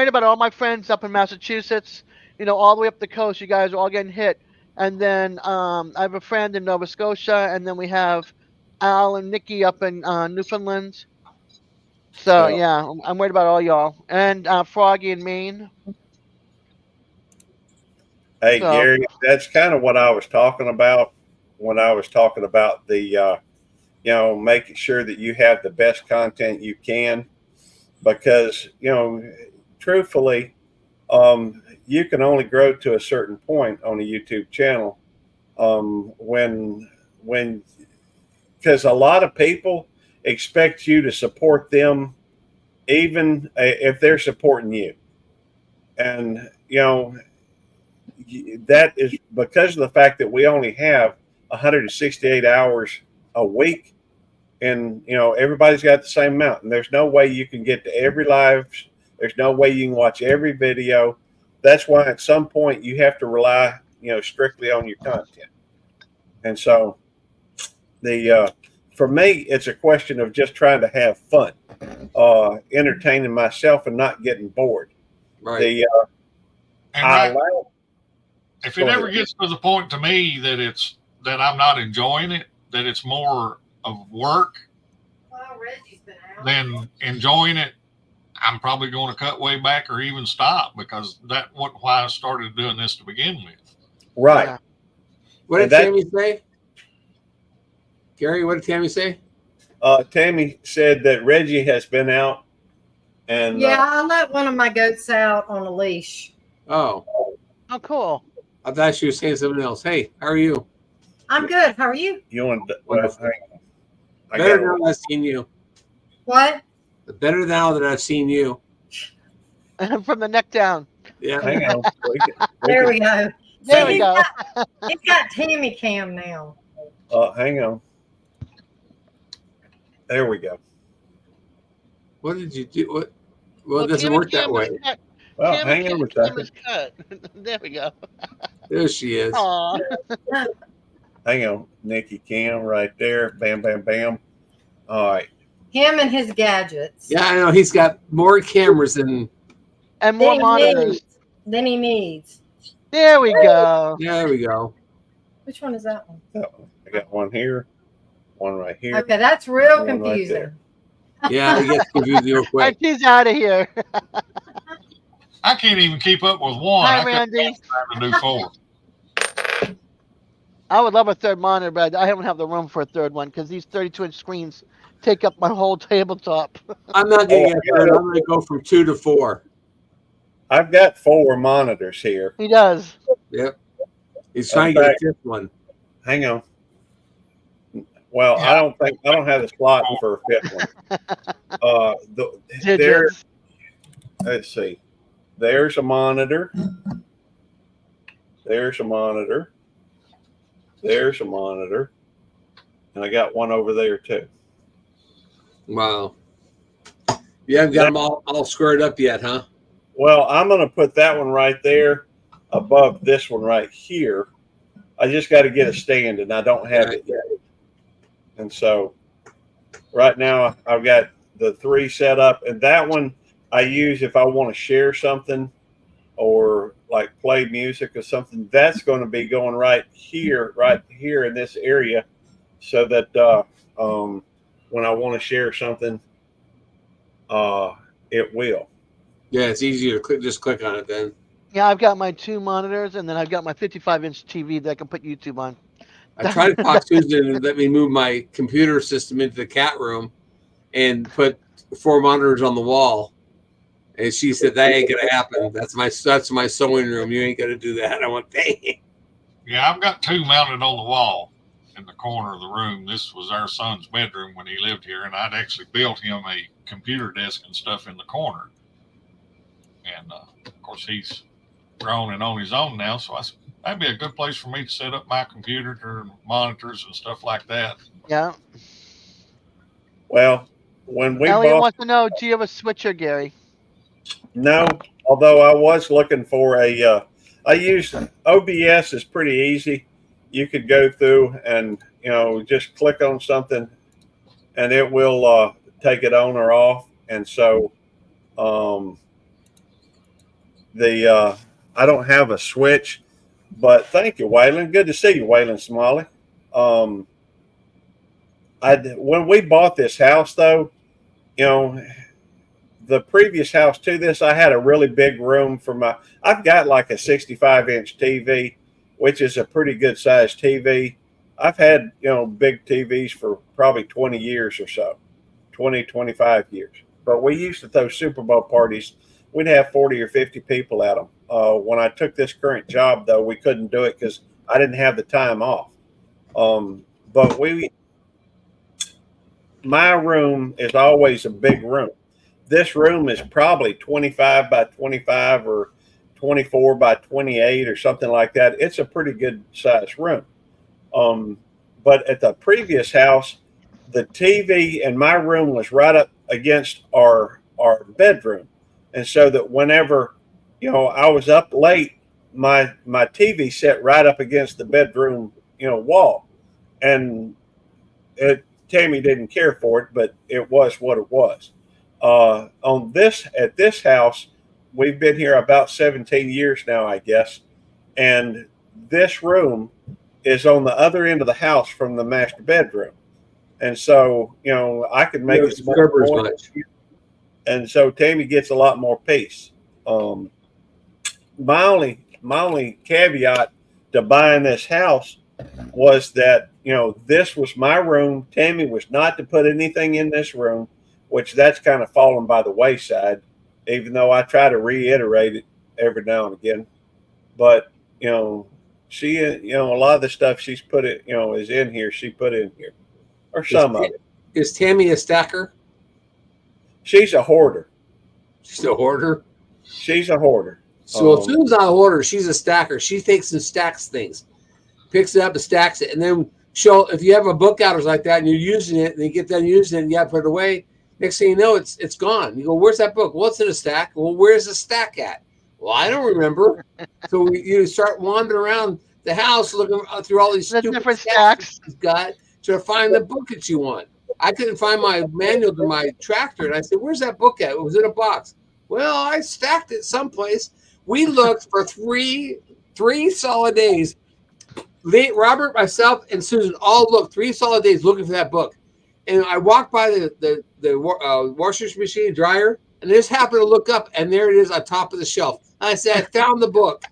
about all my friends up in Massachusetts, all the way up the coast. You guys are all getting hit. And then I have a friend in Nova Scotia, and then we have Al and Nikki up in Newfoundland. So I'm worried about all y'all, and Froggy in Maine. Hey, Gary, that's kind of what I was talking about when I was talking about the making sure that you have the best content you can. Because, truthfully, you can only grow to a certain point on a YouTube channel because a lot of people expect you to support them even if they're supporting you. And, that is because of the fact that we only have 168 hours a week. And, everybody's got the same amount. And there's no way you can get to every live. There's no way you can watch every video. That's why at some point you have to rely, strictly on your content. And so for me, it's a question of just trying to have fun, entertaining myself and not getting bored. Right. And I right, allow, if go it ever ahead. gets to the point to me that I'm not enjoying it, that it's more of work Well, Reggie's been out. than enjoying it, I'm probably going to cut way back or even stop, because why I started doing this to begin with. Right. Yeah. What did And that- Tammy say? Gary, what did Tammy say? Tammy said that Reggie has been out, and Yeah, I let one of my goats out on a leash. Oh, Oh, cool. I thought she was saying something else. Hey, how are you? I'm good. How are you? you want to. Wonderful. Hang on. I Better gotta- now that I've seen you. What? Better now that I've seen you. From the neck down. Yeah. hang on. There we go. There See, we go. He's got Tammy Cam now. Hang on. There we go. What did you do? What? Well, it doesn't Tammy work that Cam way. is cut. Well, Tammy hang on a Cam second. is cut. There we go. There she is. Aw. Hang on. Nikki Cam right there. Bam, bam, bam. All right. Him and his gadgets. Yeah, I know. He's got more cameras than. And more monitors. Than he needs. There we go. There we go. Which one is that one? I got one here, one right here. Okay, that's real One right confusing. there. Yeah, it gets confusing real And quick. she's out of here. I can't even keep up with one. Hi, I couldn't Randy. try to do four. I would love a third monitor, but I don't have the room for a third one because these 32-inch screens take up my whole tabletop. I'm not going to Oh, get third. I'm going to go from 2 to 4. I've got 4 monitors here. He does. Yep. He's trying to get a fifth one. Hang on. Well, Yeah. I don't have the slot for a fifth one. There, Digits. let's see. There's a monitor. There's a monitor. There's a monitor. And I got one over there too. Wow. You haven't got them all squared up yet, huh? Well, I'm going to put that one right there above this one right here. I just got to get a stand, and I don't have it yet. And so right now I've got the 3 set up, and that one I use if I want to share something or like play music or something. That's going to be going right here in this area, so that when I want to share something, it will. Yeah, it's easier to just click on it then. Yeah, I've got my 2 monitors, and then I've got my 55-inch TV that I can put YouTube on. I tried to talk Susan and let me move my computer system into the cat room and put 4 monitors on the wall. And she said, that ain't going to happen. That's my sewing room. You ain't going to do that. I went, dang. Yeah, I've got 2 mounted on the wall in the corner of the room. This was our son's bedroom when he lived here, and I'd actually built him a computer desk and stuff in the corner. And of course, he's grown and on his own now, so I said that'd be a good place for me to set up my computer and monitors and stuff like that. Yeah. Well, when we Elliot bought, wants to know, do you have a switcher, Gary? no, although I was looking for I use OBS is pretty easy. You could go through and just click on something, and it will take it on or off. And so I don't have a switch, but thank you, Waylon. Good to see you, Waylon Smalley. When we bought this house, though, the previous house to this, I had a really big room for I've got like a 65-inch TV, which is a pretty good sized TV. I've had, big TVs for probably 20 years or so, 20, 25 years. But we used to throw Super Bowl parties. We'd have 40 or 50 people at them. When I took this current job, though, we couldn't do it because I didn't have the time off. But my room is always a big room. This room is probably 25 by 25 or 24 by 28 or something like that. It's a pretty good sized room. But at the previous house, the TV in my room was right up against our bedroom, and so that whenever I was up late, my TV set right up against the bedroom wall, and Tammy didn't care for it, but it was what it was. At this house, we've been here about 17 years now, I guess, and this room is on the other end of the house from the master bedroom, and so I could make it more noise, and so Tammy gets a lot more peace. My only caveat to buying this house was that this was my room. Tammy was not to put anything in this room, which that's kind of fallen by the wayside, even though I try to reiterate it every now and again. But she a lot of the stuff she's put it is in here. She put in here, or some of it. Is Tammy a stacker? She's a hoarder. She's a hoarder. She's a hoarder. So Sue's not a hoarder. She's a stacker. She takes and stacks things, picks it up and stacks it, and then if you have a book out or like that and you're using it and you get done using it and you got to put it away, next thing you know it's gone. You go, where's that book? Well, it's in a stack. Well, where's the stack at? Well, I don't remember. So you start wandering around the house looking through all these stupid different stacks you've got to find the book that you want. I couldn't find my manual to my tractor, and I said, where's that book at? It was in a box. Well, I stacked it someplace. We looked for three solid days. Robert, myself, and Susan all looked 3 solid days looking for that book. And I walked by the washers machine dryer, and I just happened to look up, and there it is on top of the shelf. And I said, I found the book.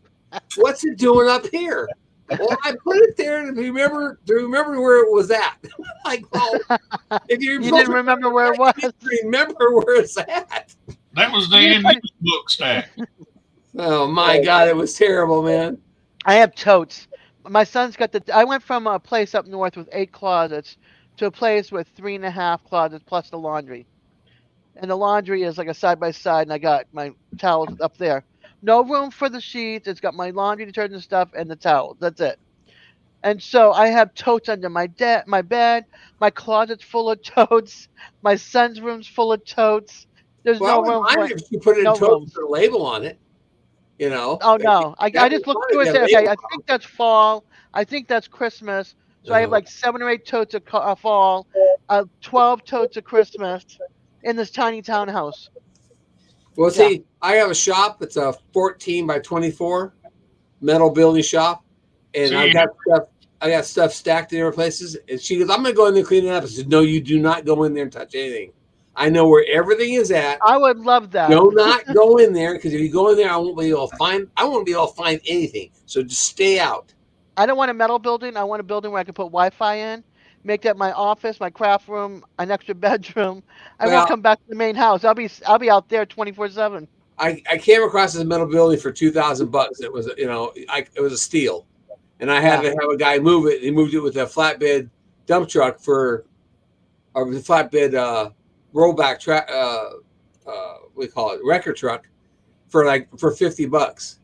What's it doing up here? Well, I put it there to remember where it was at. Like, well, if you didn't remember where it was, remember where it's at. That was the end-use book stack. Oh my God, it was terrible, man. I have totes. My son's got I went from a place up north with 8 closets to a place with 3.5 closets plus the laundry. And the laundry is like a side by side, and I got my towels up there. No room for the sheets. It's got my laundry detergent stuff and the towels. That's it. And so I have totes under my bed. My closet's full of totes. My son's room's full of totes. There's no room for it. If you put it in totes with a label on it, Oh no! I just looked through it. And said, okay, I think that's fall. I think that's Christmas. So I have like 7 or 8 totes of fall, 12 totes of Christmas in this tiny townhouse. Well, see, I have a shop. It's a 14 by 24 metal building shop, and I got stuff stacked in different places. And she goes, "I'm going to go in there and clean it up." I said, "No, you do not go in there and touch anything. I know where everything is at." I would love that. Do not go in there, because if you go in there, I won't be able to find anything. So just stay out. I don't want a metal building. I want a building where I can put Wi-Fi in, make that my office, my craft room, an extra bedroom. I won't come back to the main house. I'll be out there 24/7. I came across this metal building for $2,000. It was it was a steal, and I had to have a guy move it. He moved it with a flatbed dump truck or the flatbed rollback track. We call it record truck for $50.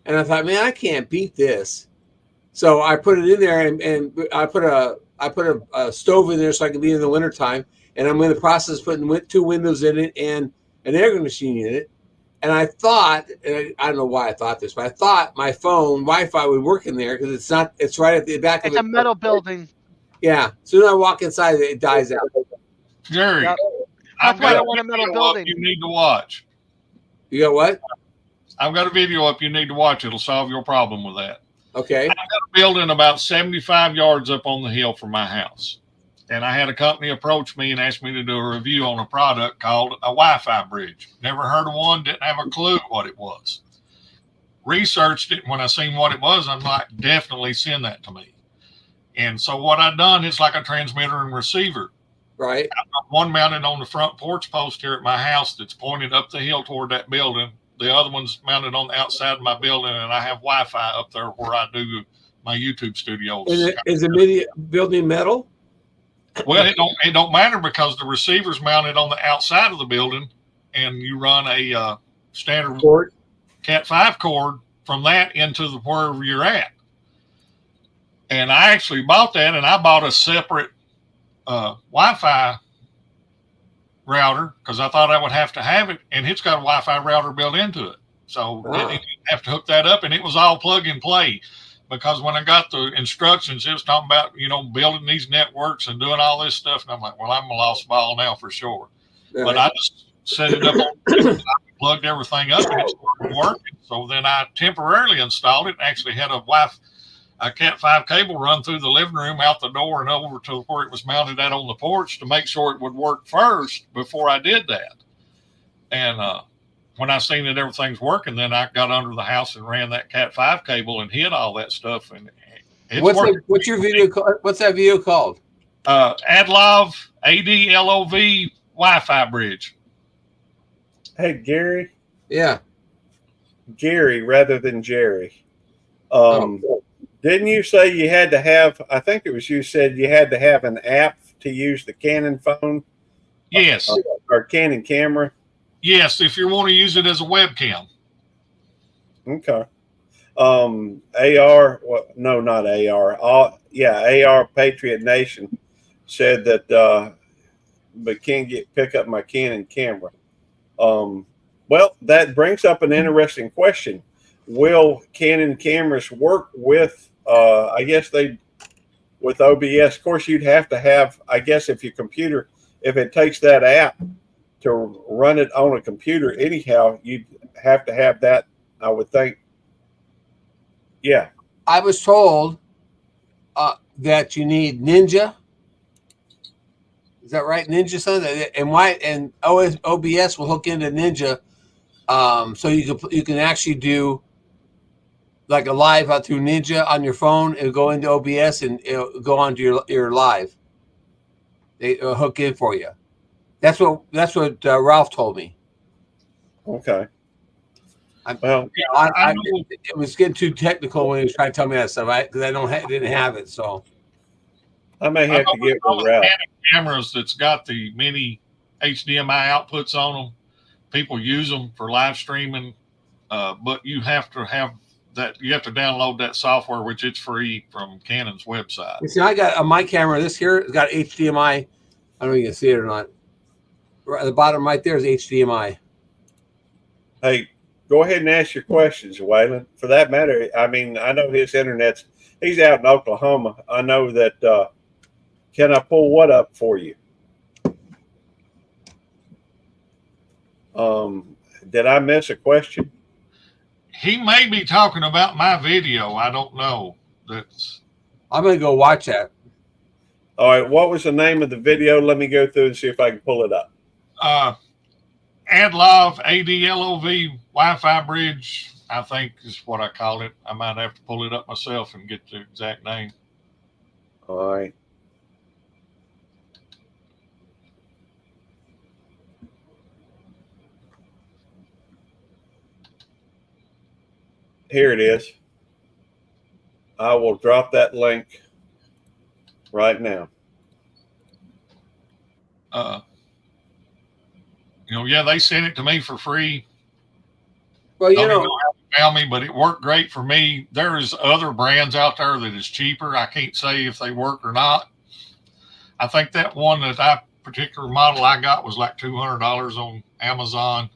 And I thought, man, I can't beat this. So I put it in there, and I put a stove in there so I can be in the wintertime. And I'm in the process of putting 2 windows in it and an air machine in it. And I thought, and I don't know why I thought this, but I thought my phone Wi-Fi would work in there, because it's right at the back of it. It's a metal building. Yeah. As soon as I walk inside, it dies out. Jerry, That's why I don't want a metal building. You need to watch. You got what? I've got a video up you need to watch. It'll solve your problem with that. Okay. I've got a building about 75 yards up on the hill from my house. And I had a company approach me and asked me to do a review on a product called a Wi-Fi bridge. Never heard of one, didn't have a clue what it was. Researched it, and when I seen what it was, I'm like, definitely send that to me. And so what I've done, it's like a transmitter and receiver. Right. I've got one mounted on the front porch post here at my house that's pointed up the hill toward that building. The other one's mounted on the outside of my building, and I have Wi-Fi up there where I do my YouTube studios. Is the building metal? Well, it don't matter, because the receiver's mounted on the outside of the building, and you run a standard port. Cat 5 cord from that into the wherever you're at. And I actually bought that, and I bought a separate Wi-Fi router because I thought I would have to have it, and it's got a Wi-Fi router built into it. So it didn't have to hook that up, and it was all plug and play. Because when I got the instructions, it was talking about, building these networks and doing all this stuff. And I'm like, well, I'm a lost ball now for sure. Right. But I just set it up, plugged everything up, and it's working. So then I temporarily installed it and actually had a Cat 5 cable run through the living room, out the door, and over to where it was mounted out on the porch to make sure it would work first before I did that. And when I seen that everything's working, then I got under the house and ran that Cat 5 cable and hit all that stuff. And it's what's your video called? What's that video called? ADLOV, ADLOV Wi-Fi bridge. Hey, Gary. Yeah. Gary rather than Jerry. Didn't you say you had to have, I think it was you said you had to have an app to use the Canon phone? Yes. Or Canon camera? Yes, if you want to use it as a webcam. Okay. AR, well, no, not AR. AR Patriot Nation said that, but can't pick up my Canon camera. Well, that brings up an interesting question. Will Canon cameras work with, with OBS? Of course, you'd have to have, I guess, if it takes that app to run it on a computer anyhow, you'd have to have that, I would think. Yeah. I was told that you need Ninja. Is that right? Ninja something? And OBS will hook into Ninja, so you can actually do like a live out through Ninja on your phone and go into OBS and it'll go onto your live. They'll hook in for you. That's what Ralph told me. Okay. It was getting too technical when he was trying to tell me that stuff. Because I didn't have it, so I may have to get with Ralph. Cameras that's got the mini HDMI outputs on them. People use them for live streaming, but you have to have that. You have to download that software, which it's free from Canon's website. You see, I got on my camera. This here, it's got HDMI. I don't know if you can see it or not. Right at the bottom right there is HDMI. Hey, go ahead and ask your questions, Waylon. For that matter, I mean, I know he's out in Oklahoma. I know that, can I pull what up for you? Did I miss a question? He may be talking about my video. I don't know. I'm going to go watch that. All right. What was the name of the video? Let me go through and see if I can pull it up. ADLOV, ADLOV Wi-Fi bridge, I think is what I call it. I might have to pull it up myself and get the exact name. All right. Here it is. I will drop that link right now. They sent it to me for free. Well, Don't even know how they found me, but it worked great for me. There's other brands out there that is cheaper. I can't say if they work or not. I think that one particular model I got was like $200 on Amazon,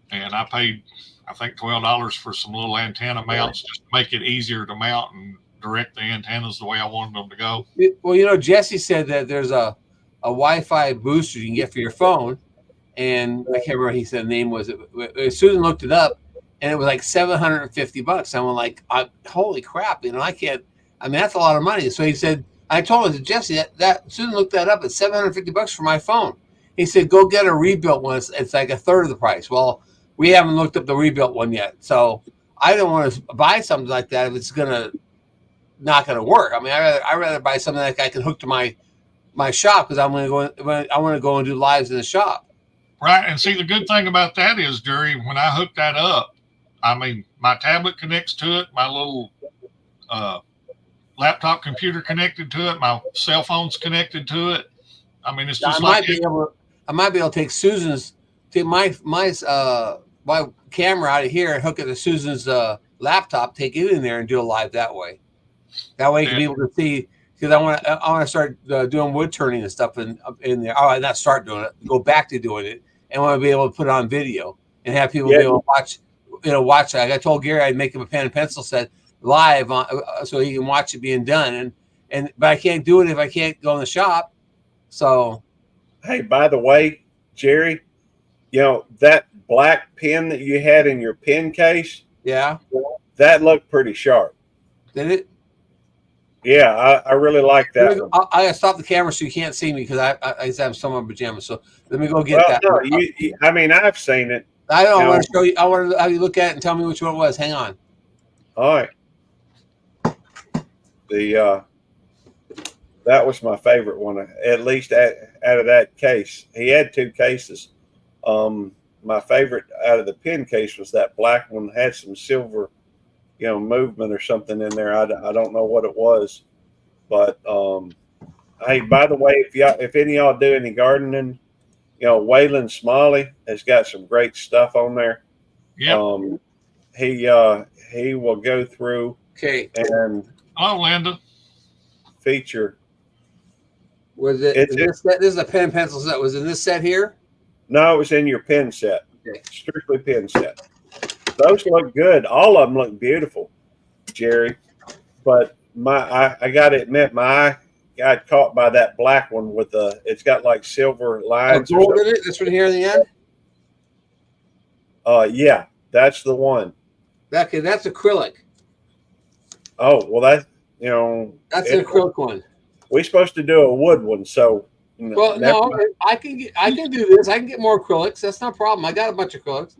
and I paid, I think, $12 for some little antenna mounts just to make it easier to mount and direct the antennas the way I wanted them to go. Well, Jesse said that there's a Wi-Fi booster you can get for your phone, and I can't remember. He said the name was it. Susan looked it up, and it was like $750. I'm like, holy crap! I can't. I mean, that's a lot of money. So he said, I told him, Jesse, that Susan looked that up. It's $750 for my phone. He said, go get a rebuilt one. It's like a third of the price. Well, we haven't looked up the rebuilt one yet, so I don't want to buy something like that if it's not gonna work. I mean, I rather buy something that I can hook to my shop because I want to go and do lives in the shop. Right, and see, the good thing about that is, Jerry, when I hook that up, I mean, my tablet connects to it, my little laptop computer connected to it, my cell phone's connected to it. I mean, it's just I might be able to take my my camera out of here and hook it to Susan's laptop, take it in there, and do a live that way. That way, you can be able to see. Because I want to start doing wood turning and stuff in there. Oh, not start doing it. Go back to doing it, and want to be able to put it on video and have people be able to watch. Watch. Like I told Gary, I'd make him a pen and pencil set live on, so he can watch it being done. But I can't do it if I can't go in the shop. So, hey, by the way, Jerry, that black pen that you had in your pen case, yeah, that looked pretty sharp. did it? Yeah, I really like that one. I gotta stop the camera so you can't see me because I have some of my pajamas. So let me go get that. No, I mean, I've seen it. I don't want to show you. I want to have you look at it and tell me which one it was. Hang on. All right. That was my favorite one, at least out of that case. He had 2 cases. My favorite out of the pen case was that black one. Had some silver, movement or something in there. I don't know what it was, but hey, by the way, if any of y'all do any gardening, Waylon Smalley has got some great stuff on there. Yeah. He will go through and Linda. feature. Was it? This is a pen and pencil set. Was it in this set here? No, it was in your pen set. Okay. Strictly pen set. Those look good. All of them look beautiful, Jerry. But I got to admit, my eye got caught by that black one with it's got like silver lines. Gold in it. This one here in the end. Yeah, that's the one. That's acrylic. Oh well, that's an acrylic one. We're supposed to do a wood one, so. Well, no, I can do this. I can get more acrylics. That's not a problem. I got a bunch of acrylics.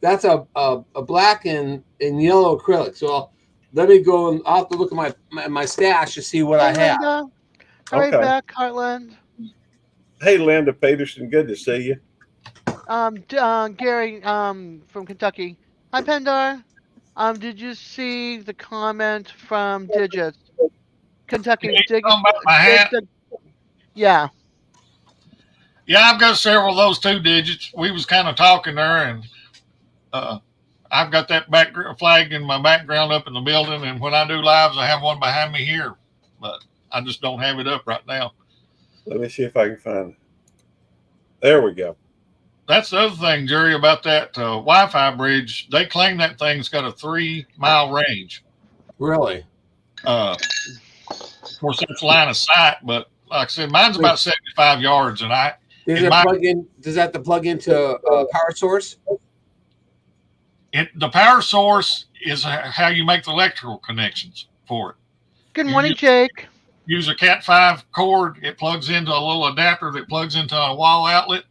That's a black and yellow acrylic. So let me go and I'll have to look at my stash to see what I have. Linda, right back, Heartland. Hey, Linda Peterson, good to see you. Gary, from Kentucky. Hi, Pendar. Did you see the comment from Digits? Kentucky. Yeah. Yeah, I've got several of those 2 digits. We was kind of talking there, and I've got that flag in my background up in the building, and when I do lives, I have one behind me here, but I just don't have it up right now. Let me see if I can find it. There we go. That's the other thing, Jerry, about that Wi-Fi bridge. They claim that thing's got a 3-mile range. Really? Of course, that's line of sight, but like I said, mine's about 75 yards, and does that have to plug into a power source? The power source is how you make the electrical connections for it. Good morning, Jake. Use a Cat 5 cord. It plugs into a little adapter that plugs into a wall outlet,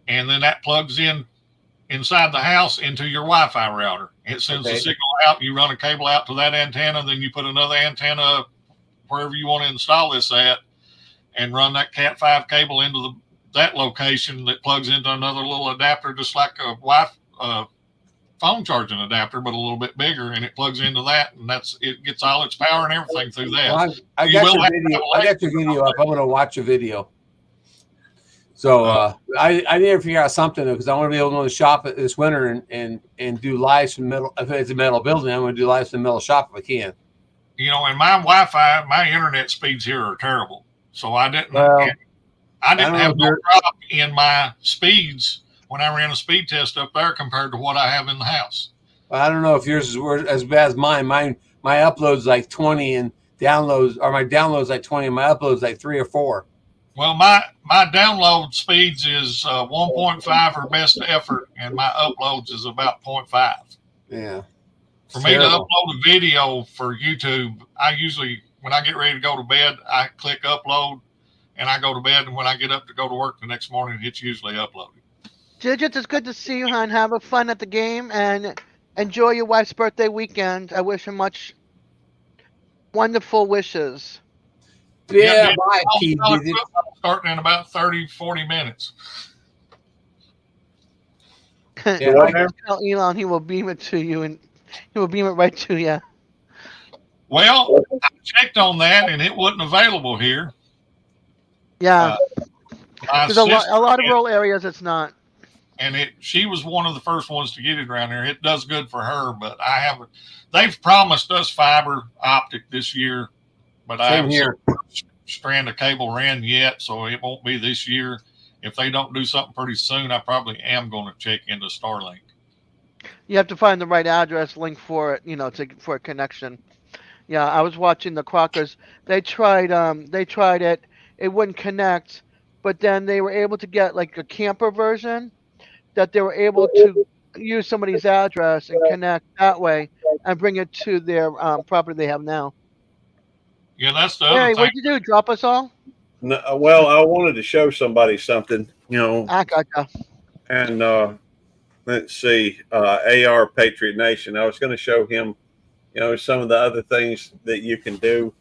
and then that plugs in inside the house into your Wi-Fi router. It sends the signal out. You run a cable out to that antenna, then you put another antenna wherever you want to install this at, and run that Cat 5 cable into that location that plugs into another little adapter, just like a Wi-Fi phone charging adapter, but a little bit bigger, and it plugs into that, and it gets all its power and everything through that. Well, I got your video up. I'm going to watch a video. So I need to figure out something because I want to be able to go to the shop this winter and do lives from metal. If it's a metal building, I'm going to do lives from the metal shop if I can. In my Wi-Fi, my internet speeds here are terrible, so I didn't have no drop in my speeds when I ran a speed test up there compared to what I have in the house. I don't know if yours is as bad as mine. My upload's like 20 and downloads, or my download's like 20 and my upload's like 3 or 4. Well, my download speeds is 1.5 or best effort, and my uploads is about 0.5. Yeah. For me to upload a video for YouTube, I usually, when I get ready to go to bed, I click upload, and I go to bed, and when I get up to go to work the next morning, it's usually uploaded. Digits, it's good to see you, hon. Have fun at the game, and enjoy your wife's birthday weekend. I wish her much wonderful wishes. Yeah, bye, Pete. Starting in about 30, 40 minutes. Tell Elon he will beam it to you, and he will beam it right to you. Well, I checked on that, and it wasn't available here. Yeah. There's a lot of rural areas it's not. and she was one of the first ones to get it around here. It does good for her, but I haven't. They've promised us fiber optic this year, but I Same haven't here. seen a strand of cable ran yet, so it won't be this year. If they don't do something pretty soon, I probably am going to check into Starlink. You have to find the right address link for it, for a connection. Yeah, I was watching the Crockers. They tried it. It wouldn't connect, but then they were able to get like a camper version that they were able to use somebody's address and connect that way and bring it to their property they have now. Yeah, that's the other Hey, thing. what'd you do? Drop us all? No, well, I wanted to show somebody something, I gotcha. and let's see, AR Patriot Nation. I was going to show him, some of the other things that you can do.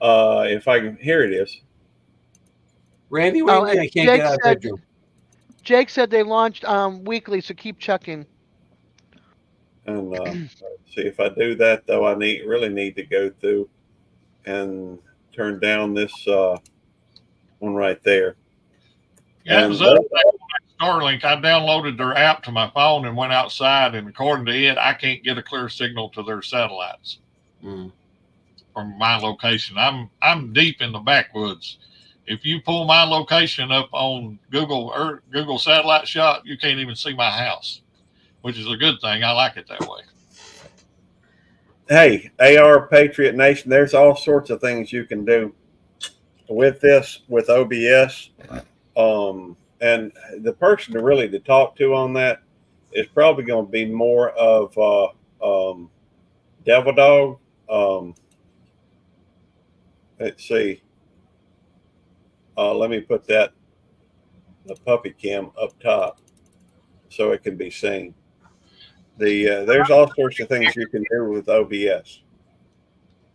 If I can, here it is. Randy, what do you mean I can't get out of the bedroom? Jake said they launched weekly, so keep checking. And let's see, if I do that though, I really need to go through and turn down this one right there. Yeah, it was other thing like Starlink. I downloaded their app to my phone and went outside, and according to it, I can't get a clear signal to their satellites from my location. I'm deep in the backwoods. If you pull my location up on Google Satellite Shot, you can't even see my house, which is a good thing. I like it that way. Hey, AR Patriot Nation, there's all sorts of things you can do with this, with OBS. And the person to talk to on that is probably going to be more of Devil Dog. Let's see. Let me put the puppy cam up top so it can be seen. There's all sorts of things you can do with OBS.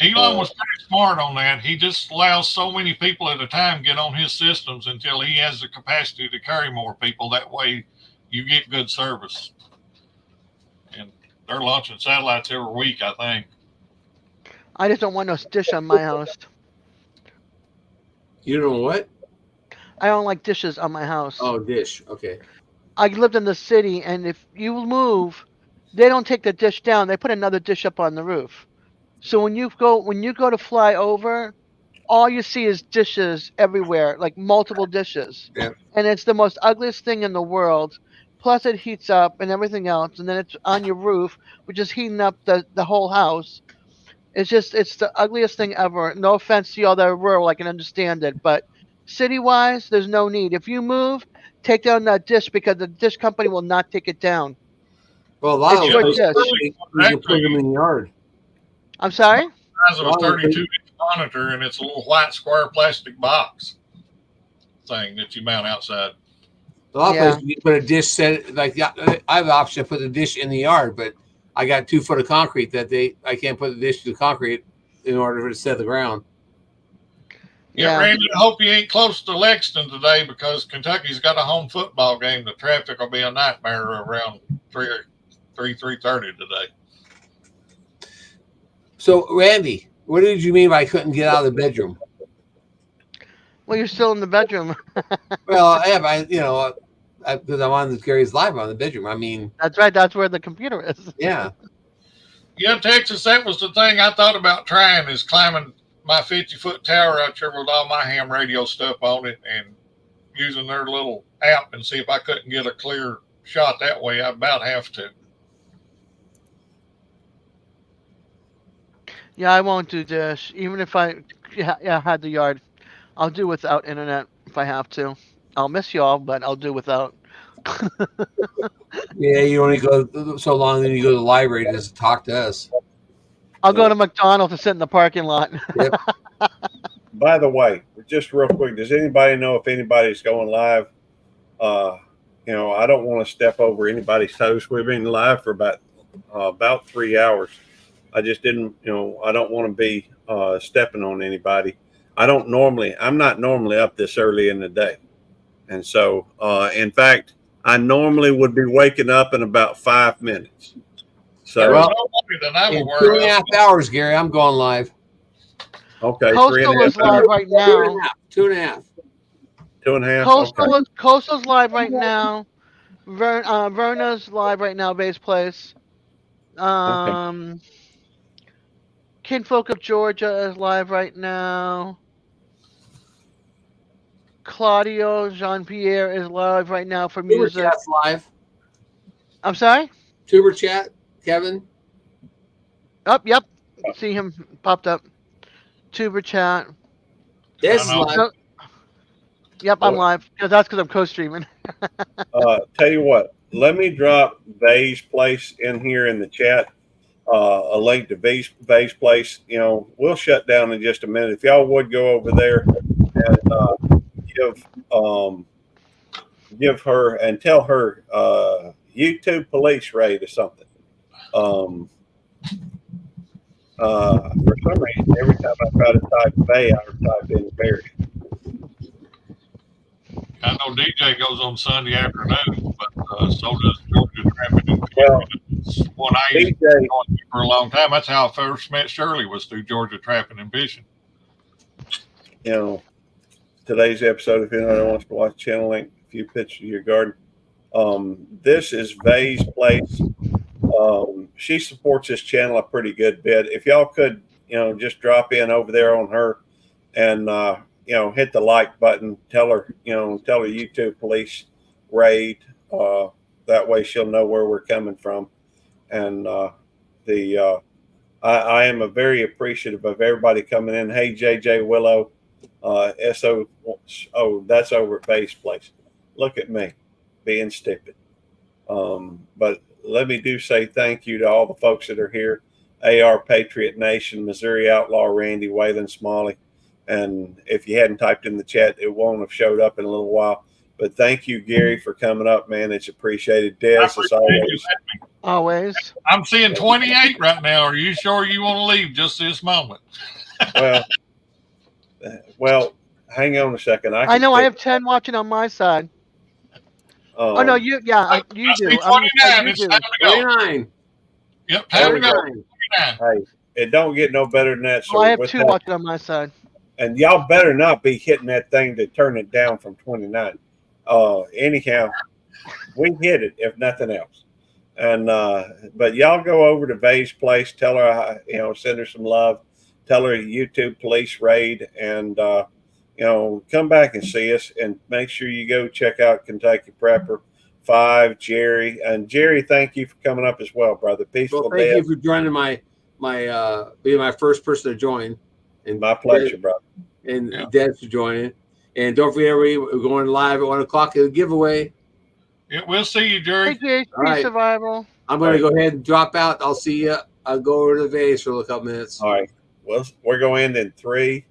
Elon was pretty smart on that. He just allows so many people at a time get on his systems until he has the capacity to carry more people. That way you get good service. And they're launching satellites every week, I think. I just don't want no dish on my house. You don't know what? I don't like dishes on my house. Oh, dish. Okay. I lived in the city, and if you move, they don't take the dish down. They put another dish up on the roof. So when you go to fly over, all you see is dishes everywhere, like multiple dishes. Yeah. And it's the most ugliest thing in the world. Plus it heats up and everything else, and then it's on your roof, which is heating up the whole house. It's the ugliest thing ever. No offense to y'all that are rural, I can understand it, but city-wise, there's no need. If you move, take down that dish because the dish company will not take it down. Well, a lot It's of your places, dish. you can put them in the yard. I'm sorry? Size of a 32-inch monitor, and it's a little white square plastic box thing that you mount outside. A lot of places you put a dish set like I have the option to put the dish in the yard, but I got 2 foot of concrete I can't put the dish to the concrete in order for it to set the ground. Yeah, Randy, I hope you ain't close to Lexington today because Kentucky's got a home football game. The traffic will be a nightmare around 3:30 today. So, Randy, what did you mean by I couldn't get out of the bedroom? Well, you're still in the bedroom. Well, because I'm on Gary's live on the bedroom. I mean, that's right. That's where the computer is. Yeah. Yeah, Texas, that was the thing I thought about trying is climbing my 50-foot tower out there with all my ham radio stuff on it and using their little app and see if I couldn't get a clear shot that way. I about have to. Yeah, I won't do dish. Even if I had the yard, I'll do without internet if I have to. I'll miss y'all, but I'll do without. Yeah, you only go so long, then you go to the library to talk to us. I'll go to McDonald's to sit in the parking lot. Yep. By the way, just real quick, does anybody know if anybody's going live? I don't want to step over anybody's toes. We've been live for about 3 hours. I just didn't, I don't want to be stepping on anybody. I'm not normally up this early in the day. And so, in fact, I normally would be waking up in about 5 minutes. So, in 2.5 hours, Gary, I'm going live. Okay. Coastal is live right now. 2.5. 2.5. Coastal's live right now. Verna's live right now, Base Place. Kinfolk of Georgia is live right now. Claudio Jean Pierre is live right now for Tuber music. Chat's live. I'm sorry? Tuber Chat, Kevin. Oh, yep. See him popped up. Tuber chat. Des I is know. live. No, yep, I'm What? live. That's because I'm co-streaming. Tell you what, let me drop Vay's place in here in the chat. A link to Vay's place. You know, we'll shut down in just a minute. If y'all would go over there and give give her and tell her YouTube police raid or something. For some reason, every time I try to type Vay, I type in Barry. I know DJ goes on Sunday afternoon, but so does Georgia Trapping. Well, It's one I used to DJ, know for a long time. That's how I first met Shirley, was through Georgia Trapping and Fishing. you know, today's episode, if anyone wants to watch channel link, a few pictures of your garden. This is Vay's place. She supports this channel a pretty good bit. If y'all could, you know, just drop in over there on her and you know, hit the like button, tell her YouTube police raid. That way she'll know where we're coming from. And I am a very appreciative of everybody coming in. Hey, JJ Willow, that's over at Base Place. Look at me being stupid. But let me do say thank you to all the folks that are here. AR Patriot Nation, Missouri Outlaw Randy, Waylon Smalley. And if you hadn't typed in the chat, it won't have showed up in a little while. But thank you, Gary, for coming up, man. It's appreciated. Des, as always. Always. I'm seeing 28 right now. Are you sure you want to leave just this moment? Well, hang on a second. I know I have 10 watching on my side. Oh no, you do. I see 29. It's time to go. 29. Yep, time to go. 29. 29. Hey, it don't get no better than that. So I have with 2 that, watching on my side. and y'all better not be hitting that thing to turn it down from 29. Anyhow, we hit it if nothing else. And but y'all go over to Vay's place, tell her, you know, send her some love, tell her YouTube police raid, and you know, come back and see us, and make sure you go check out Kentucky Prepper 5, Jerry. And Jerry, thank you for coming up as well, brother. Peaceful Well, thank Death. you for joining being my first person to join. And My pleasure, brother. And Yeah. Des for joining. And don't forget, we're going live at 1 o'clock. A giveaway. Yeah, we'll see you, Jerry. PGHP All right. survival. I'm going to go ahead and drop out. I'll see you. I'll go over to the vase for a couple minutes. All right. Well, we're going in 3,